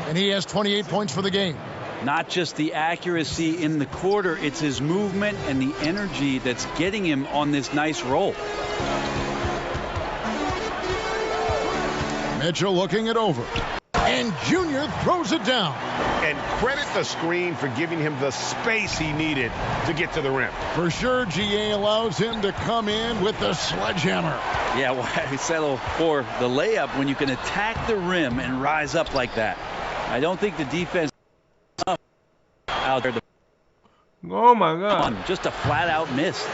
And he has 28 points for the game. Not just the accuracy in the quarter, it's his movement and the energy that's getting him on this nice roll. Mitchell looking it over. And Junior throws it down. And credit the screen for giving him the space he needed to get to the rim. For sure, GA allows him to come in with the sledgehammer. Yeah, why settle for the layup when you can attack the rim and rise up like that? I don't think the defense out there. Oh, my God. Just a flat-out miss.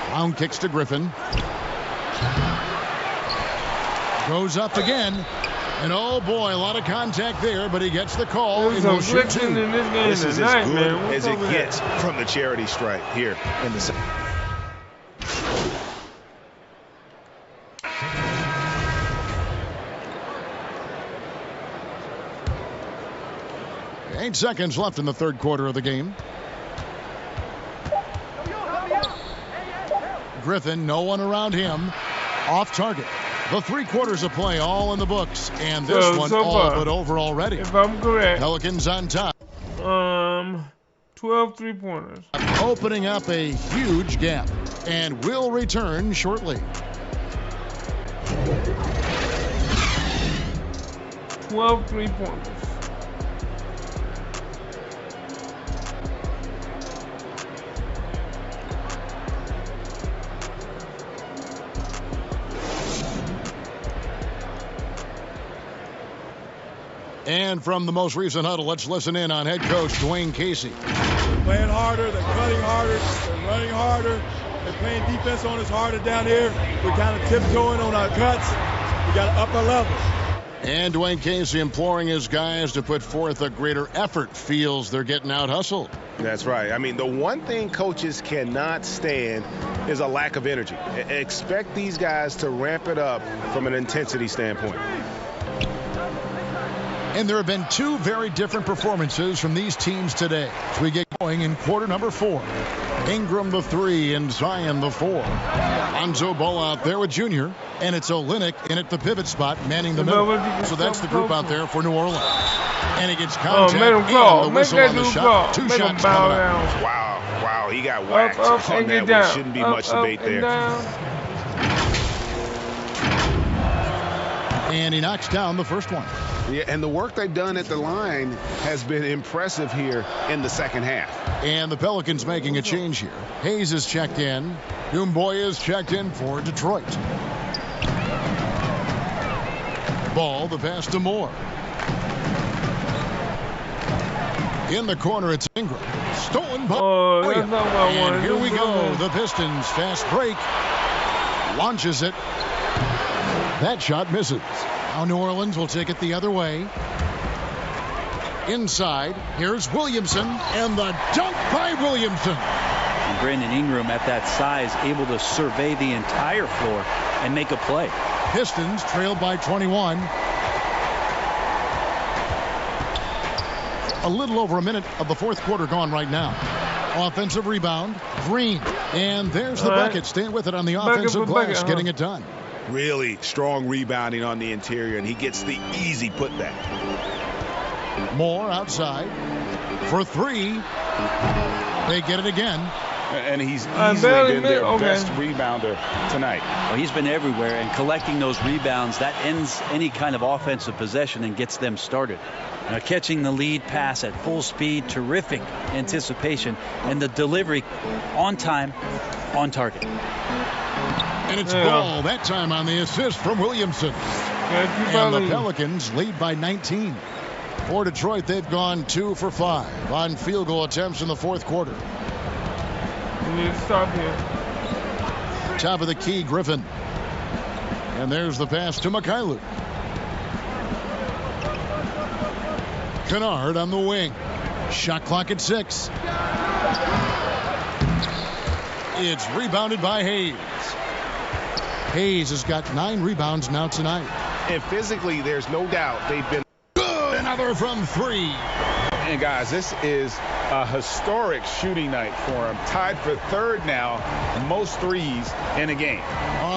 Brown kicks to Griffin. Goes up again. And oh boy, a lot of contact there, but he gets the call. There's some glitching in this game this is tonight, as good man. as it gets from the charity stripe here in the second. 8 seconds left in the third quarter of the game. Griffin, no one around him. Off target. The 3 quarters of play all in the books, and this one all but over already. If I'm correct, Pelicans on top. 12 3-pointers. Opening up a huge gap, and will return shortly. 12 3-pointers. And from the most recent huddle, let's listen in on head coach Dwayne Casey. They're playing harder, they're cutting harder, they're running harder, they're playing defense on us harder down here. We're kind of tiptoeing on our cuts. We got to up our level. And Dwayne Casey imploring his guys to put forth a greater effort, feels they're getting out hustled. That's right. I mean, the one thing coaches cannot stand is a lack of energy. Expect these guys to ramp it up from an intensity standpoint. And there have been 2 very different performances from these teams today as we get going in quarter number 4. Ingram the 3 and Zion the 4. Lonzo Ball out there with Junior, and it's Olynyk in at the pivot spot, manning the middle. So that's the group out there for New Orleans. And he gets contact and the whistle on the shot. 2 shots coming out. Wow, he got whacked on that one. Shouldn't be much debate there. And he knocks down the first one. Yeah, and the work they've done at the line has been impressive here in the second half. And the Pelicans making a change here. Hayes is checked in. Doomboy is checked in for Detroit. Ball, the pass to Moore. In the corner, it's Ingram. Stolen by Williams. And here we go. The Pistons fast break. Launches it. That shot misses. Now New Orleans will take it the other way. Inside, here's Williamson, and the dunk by Williamson. And Brandon Ingram at that size, able to survey the entire floor and make a play. Pistons trailed by 21. A little over a minute of the 4th quarter gone right now. Offensive rebound, Green. And there's the bucket. Staying with it on the offensive glass, getting it done. Really strong rebounding on the interior, and he gets the easy putback. Moore outside for 3. They get it again. And he's easily been their best rebounder tonight. Well, he's been everywhere, and collecting those rebounds, that ends any kind of offensive possession and gets them started. Catching the lead pass at full speed, terrific anticipation, and the delivery on time, on target. And it's Ball that time on the assist from Williamson. And the Pelicans lead by 19. For Detroit, they've gone 2 for 5 on field goal attempts in the 4th quarter. You need to stop here. Top of the key, Griffin. And there's the pass to Mikhailuk. Kennard on the wing. Shot clock at 6. It's rebounded by Hayes. Hayes has got 9 rebounds now tonight. And physically, there's no doubt they've been good. Another from 3. And guys, this is a historic shooting night for him. Tied for 3rd now, most threes in a game.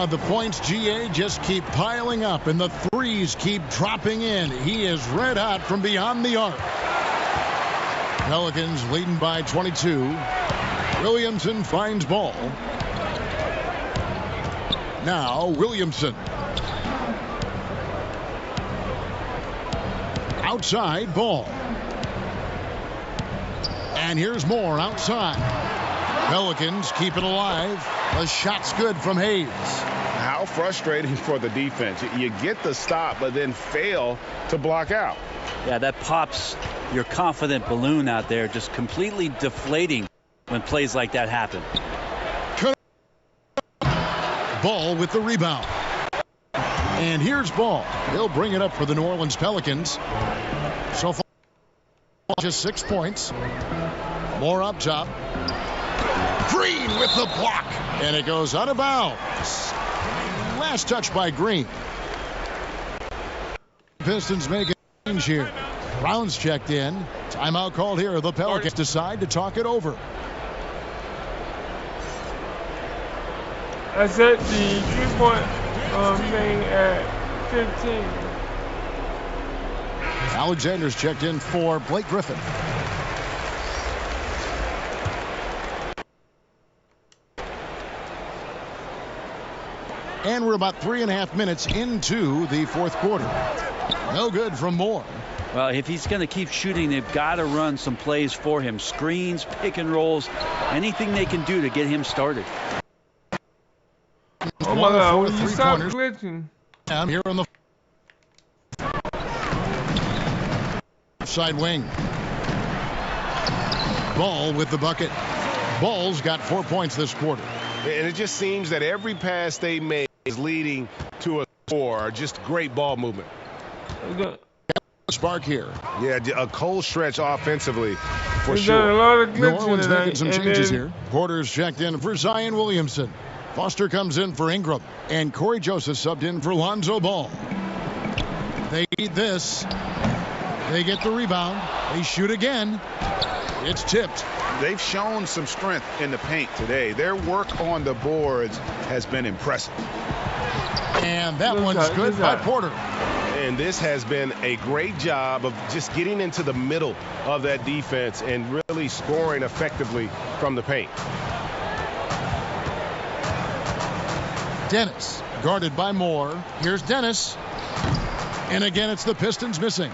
The points, GA, just keep piling up, and the threes keep dropping in. He is red hot from beyond the arc. Pelicans leading by 22. Williamson finds Ball. Now Williamson. Outside, Ball. And here's Moore outside. Pelicans keep it alive. The shot's good from Hayes. How frustrating for the defense. You get the stop, but then fail to block out. Yeah, that pops your confident balloon out there, just completely deflating when plays like that happen. Ball with the rebound. And here's Ball. He'll bring it up for the New Orleans Pelicans. So far, just 6 points. More up top. Green with the block. And it goes out of bounds. Last touch by Green. Pistons make a change here. Brown's checked in. Timeout called here. The Pelicans decide to talk it over. I set the 3-point thing at 15. Alexander's checked in for Blake Griffin. And we're about 3.5 minutes into the fourth quarter. No good from Moore. Well, if he's going to keep shooting, they've got to run some plays for him. Screens, pick and rolls, anything they can do to get him started. Oh my God, will you stop glitching? Down here on the side wing. Ball with the bucket. Ball's got 4 points this quarter. And it just seems that every pass they make is leading to a score. Just great ball movement. Spark here. Yeah, a cold stretch offensively for sure. Got a lot of New Orleans making some changes here. Porter's checked in for Zion Williamson. Foster comes in for Ingram. And Corey Joseph subbed in for Lonzo Ball. They need this. They get the rebound. They shoot again. It's tipped. They've shown some strength in the paint today. Their work on the boards has been impressive. And that one's good by Porter. And this has been a great job of just getting into the middle of that defense and really scoring effectively from the paint. Dennis guarded by Moore. Here's Dennis. And again, it's the Pistons missing.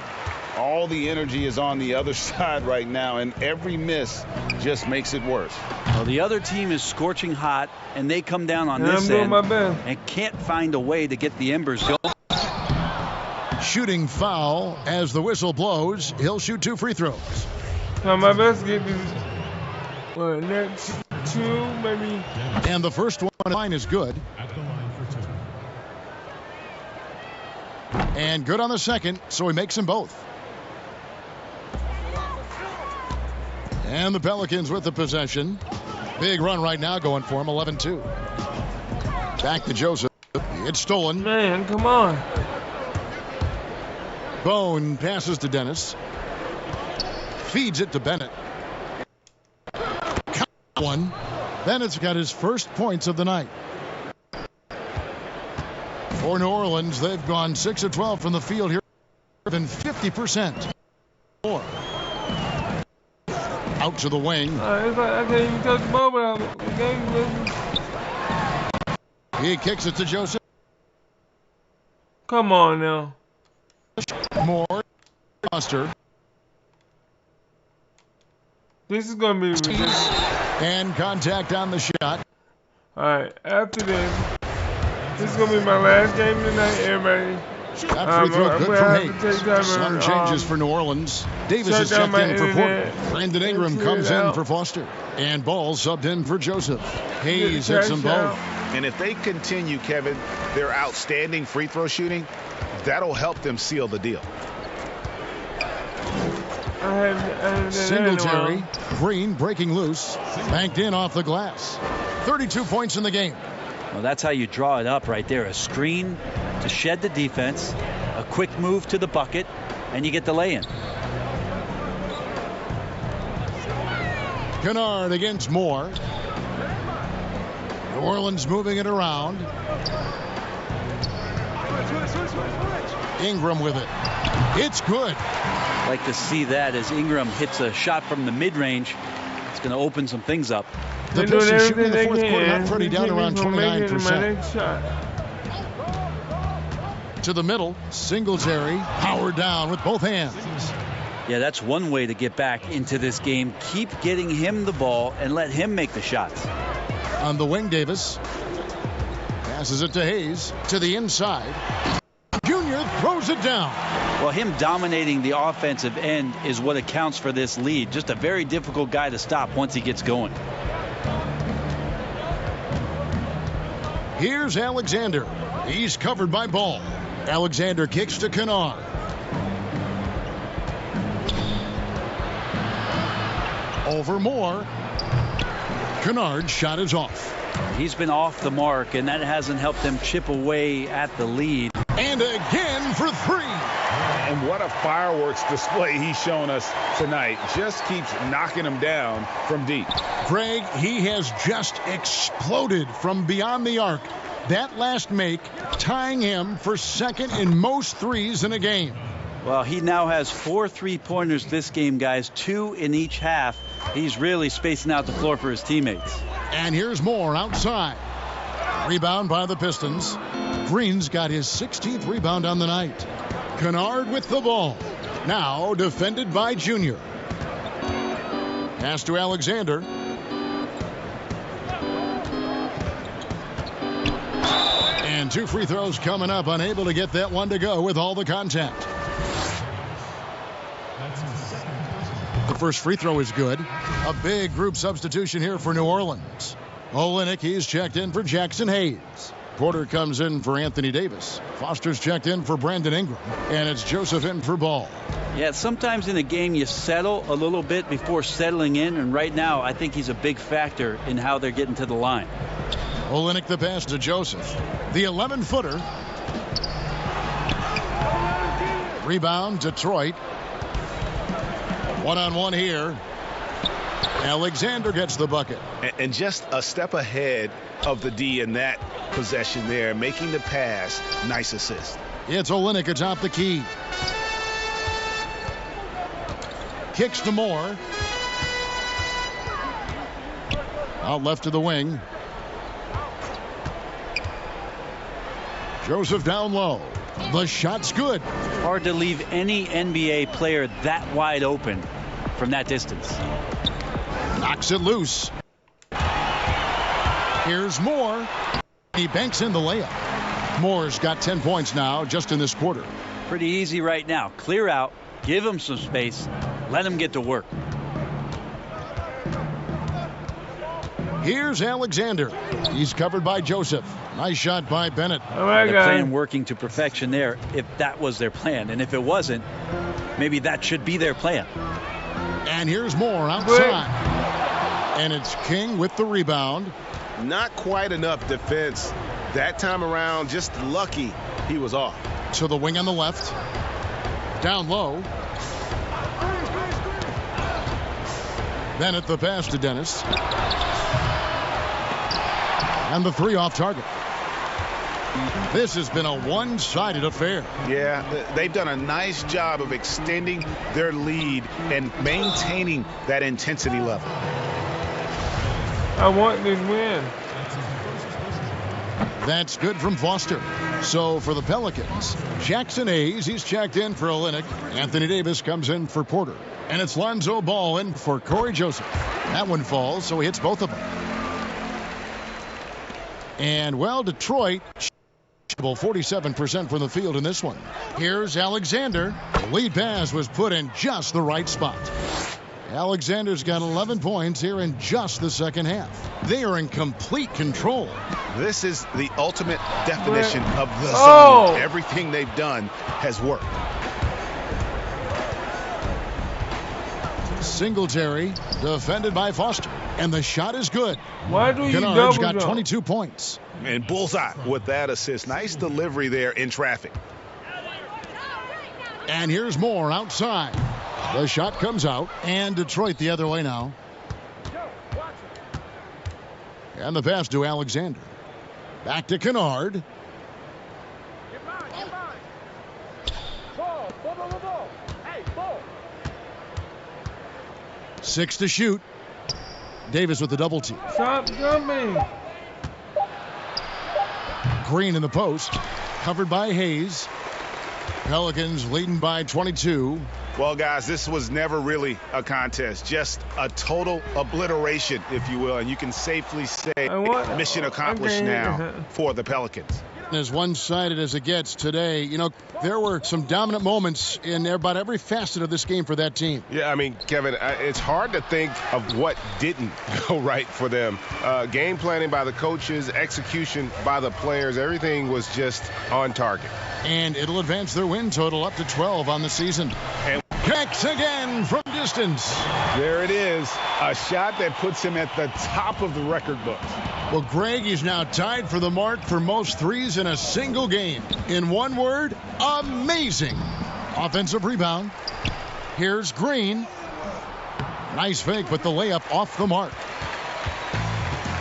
All the energy is on the other side right now, and every miss just makes it worse. Well, the other team is scorching hot, and they come down on this end and can't find a way to get the embers going. Shooting foul as the whistle blows. He'll shoot 2 free throws. Now my best get these next 2 maybe. And the first one line is good. And good on the second, so he makes them both. And the Pelicans with the possession. Big run right now going for him, 11-2. Back to Joseph. It's stolen. Man, come on. Bone passes to Dennis. Feeds it to Bennett. One. Bennett's got his first points of the night. For New Orleans, they've gone 6 of 12 from the field here. Than 50%. More. Out to the wing. It's like I can't even touch the ball without the game. He kicks it to Joseph. Come on now. More. Foster. This is going to be ridiculous. And contact on the shot. All right, after this is going to be my last game tonight, everybody. That free throw good from Hayes. Some changes for New Orleans. Davis is checked in for Porter. Brandon Ingram comes in for Foster. And Ball subbed in for Joseph. Hayes hits them both. And if they continue, Kevin, their outstanding free throw shooting, that'll help them seal the deal. Singletary. Green breaking loose. Banked in off the glass. 32 points in the game. Well, that's how you draw it up right there. A screen to shed the defense, a quick move to the bucket, and you get the lay-in. Kennard against Moore. New Orleans moving it around. Ingram with it. It's good. I'd like to see that as Ingram hits a shot from the mid-range. It's going to open some things up. The Pistons shooting in the fourth quarter, not pretty, down around 29%. To the middle, Singletary, powered down with both hands. Yeah, that's one way to get back into this game. Keep getting him the ball and let him make the shots. On the wing, Davis passes it to Hayes to the inside. Junior throws it down. Well, him dominating the offensive end is what accounts for this lead. Just a very difficult guy to stop once he gets going. Here's Alexander. He's covered by Ball. Alexander kicks to Kennard. Over Moore. Kennard's shot is off. He's been off the mark, and that hasn't helped them chip away at the lead. And again for 3. And what a fireworks display he's shown us tonight. Just keeps knocking them down from deep. Greg, he has just exploded from beyond the arc. That last make tying him for second in most threes in a game. Well, he now has 4 3-pointers this game, guys, 2 in each half. He's really spacing out the floor for his teammates. And here's more outside. Rebound by the Pistons. Green's got his 16th rebound on the night. Kennard with the ball. Now defended by Junior. Pass to Alexander. And 2 free throws coming up. Unable to get that one to go with all the contact. The first free throw is good. A big group substitution here for New Orleans. Olynyk, he's checked in for Jackson Hayes. Porter comes in for Anthony Davis. Foster's checked in for Brandon Ingram. And it's Joseph in for Ball. Yeah, sometimes in a game you settle a little bit before settling in. And right now, I think he's a big factor in how they're getting to the line. Olynyk the pass to Joseph. The 11-footer. Rebound, Detroit. One-on-one here. Alexander gets the bucket. And just a step ahead of the D in that possession there, making the pass. Nice assist. It's Olynyk atop the key. Kicks to Moore. Out left to the wing. Joseph down low. The shot's good. Hard to leave any NBA player that wide open from that distance. Knocks it loose. Here's Moore. He banks in the layup. Moore's got 10 points now just in this quarter. Pretty easy right now. Clear out. Give him some space. Let him get to work. Here's Alexander. He's covered by Joseph. Nice shot by Bennett. The plan working to perfection there, if that was their plan. And if it wasn't, maybe that should be their plan. And here's Moore outside. And it's King with the rebound. Not quite enough defense that time around. Just lucky he was off. To the wing on the left. Down low. Bennett the pass to Dennis. And the 3 off target. This has been a one-sided affair. Yeah, they've done a nice job of extending their lead and maintaining that intensity level. I want this win. That's good from Foster. So for the Pelicans, Jackson Hayes, he's checked in for Olynyk. Anthony Davis comes in for Porter. And it's Lonzo Ball in for Corey Joseph. That one falls, so he hits both of them. And, well, Detroit, 47% from the field in this one. Here's Alexander. The lead pass was put in just the right spot. Alexander's got 11 points here in just the second half. They are in complete control. This is the ultimate definition of the zone. Everything they've done has worked. Singletary defended by Foster. And the shot is good. Why do you Kennard's double got jump? 22 points. And bullseye with that assist. Nice delivery there in traffic. And here's Moore outside. The shot comes out. And Detroit the other way now. And the pass to Alexander. Back to Kennard. 6 to shoot. Davis with the double team. Stop jumping. Green in the post. Covered by Hayes. Pelicans leading by 22. Well, guys, this was never really a contest. Just a total obliteration, if you will. And you can safely say mission accomplished now for the Pelicans. As one-sided as it gets today, you know, there were some dominant moments in about every facet of this game for that team. Yeah, I mean, Kevin, it's hard to think of what didn't go right for them. Game planning by the coaches, execution by the players, everything was just on target. And it'll advance their win total up to 12 on the season. And connects again from distance. There it is. A shot that puts him at the top of the record books. Well, Greg is now tied for the mark for most threes in a single game. In one word, amazing. Offensive rebound. Here's Green. Nice fake, but the layup off the mark.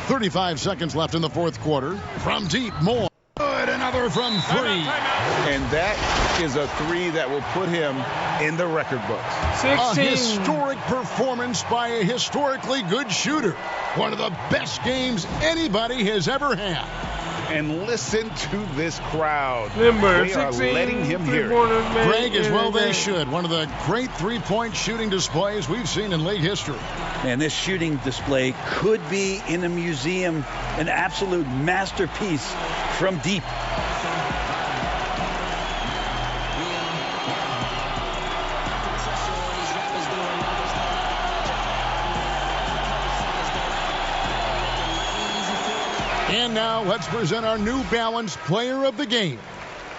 35 seconds left in the fourth quarter. From deep, Moore. Good, another from three. And that is a three that will put him in the record books. 16. A historic performance by a historically good shooter. One of the best games anybody has ever had. And listen to this crowd. Limber, they are letting him hear it. Greg, as well they should. One of the great three-point shooting displays we've seen in late history. And this shooting display could be in a museum, an absolute masterpiece from deep. And now let's present our New Balance Player of the Game.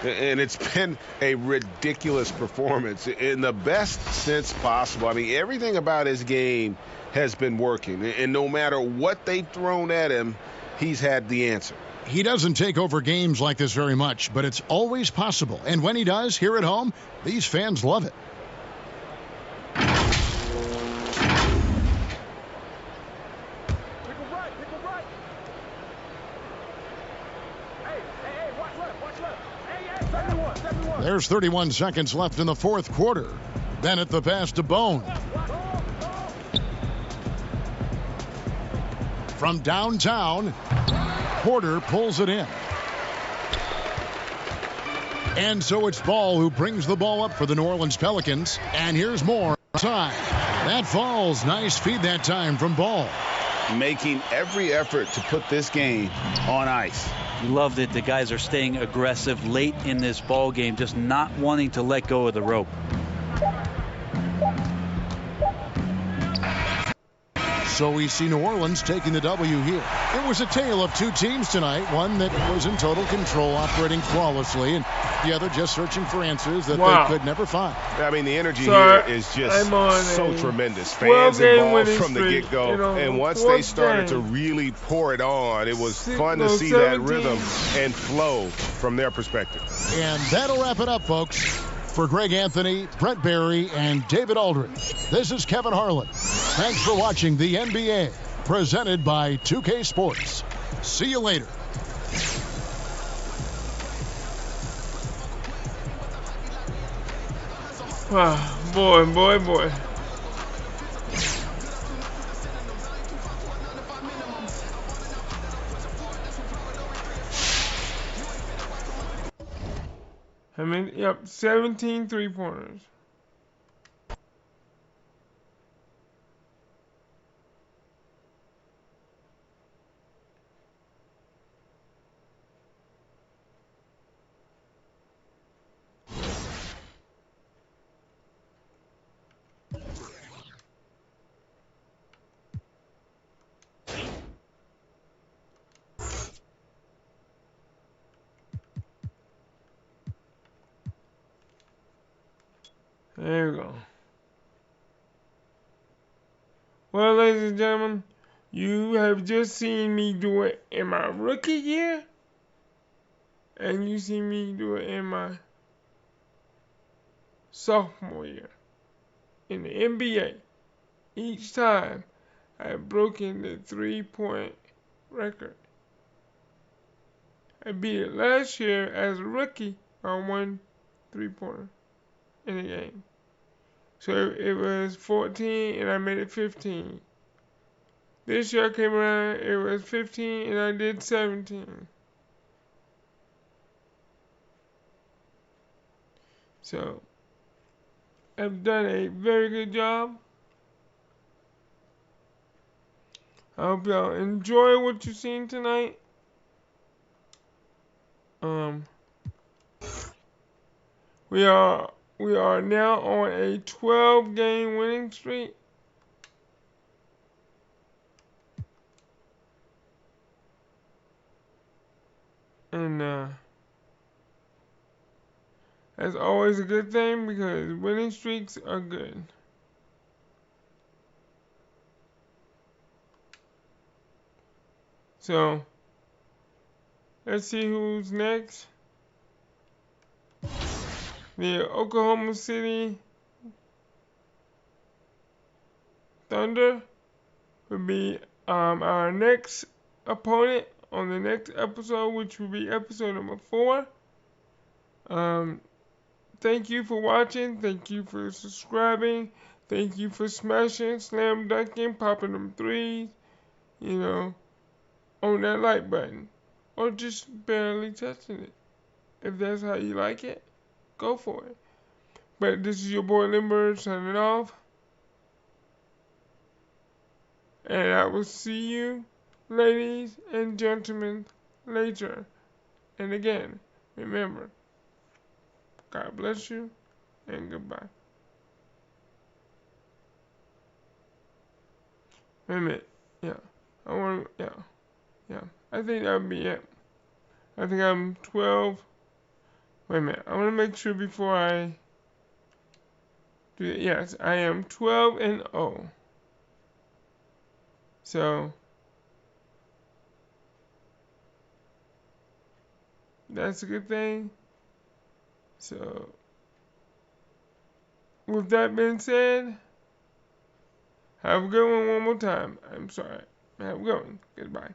And it's been a ridiculous performance in the best sense possible. I mean, everything about his game has been working. And no matter what they've thrown at him, he's had the answer. He doesn't take over games like this very much, but it's always possible. And when he does, here at home, these fans love it. There's 31 seconds left in the fourth quarter. Bennett the pass to Bone. From downtown, Porter pulls it in. And so it's Ball who brings the ball up for the New Orleans Pelicans. And here's more time. That falls. Nice feed that time from Ball. Making every effort to put this game on ice. Loved it. The guys are staying aggressive late in this ball game, just not wanting to let go of the rope. So we see New Orleans taking the W here. It was a tale of two teams tonight, one that was in total control, operating flawlessly, and the other just searching for answers that they could never find. I mean, the energy here is just so tremendous. Fans involved from the get-go, and once they started to really pour it on, it was fun to see that rhythm and flow from their perspective. And that'll wrap it up, folks. For Greg Anthony, Brett Barry, and David Aldridge, this is Kevin Harlan. Thanks for watching the NBA, presented by 2K Sports. See you later. Boy. I mean, yep, 17 three-pointers. There we go. Well, ladies and gentlemen, you have just seen me do it in my rookie year, and you see me do it in my sophomore year in the NBA. Each time I've broken the three-point record. I beat it last year as a rookie on one three-pointer in the game. So it was 14 and I made it 15. This year I came around, it was 15 and I did 17. So I've done a very good job. I hope y'all enjoy what you've seen tonight. We are now on a 12-game winning streak. And that's always a good thing because winning streaks are good. So, let's see who's next. the Oklahoma City Thunder will be our next opponent on the next episode, which will be episode number 4. Thank you for watching. Thank you for subscribing. Thank you for smashing, slam dunking, popping them threes, you know, on that like button. Or just barely touching it. If that's how you like it, go for it. But this is your boy Limber signing off. And I will see you, ladies and gentlemen, later. And again, remember, God bless you, and goodbye. Wait a minute. Yeah. Yeah. I think that would be it. I think I'm 12. Wait a minute. I want to make sure before I do it. Yes, I am 12-0. So, that's a good thing. So, with that being said, have a good one more time. I'm sorry. Have a good one. Goodbye.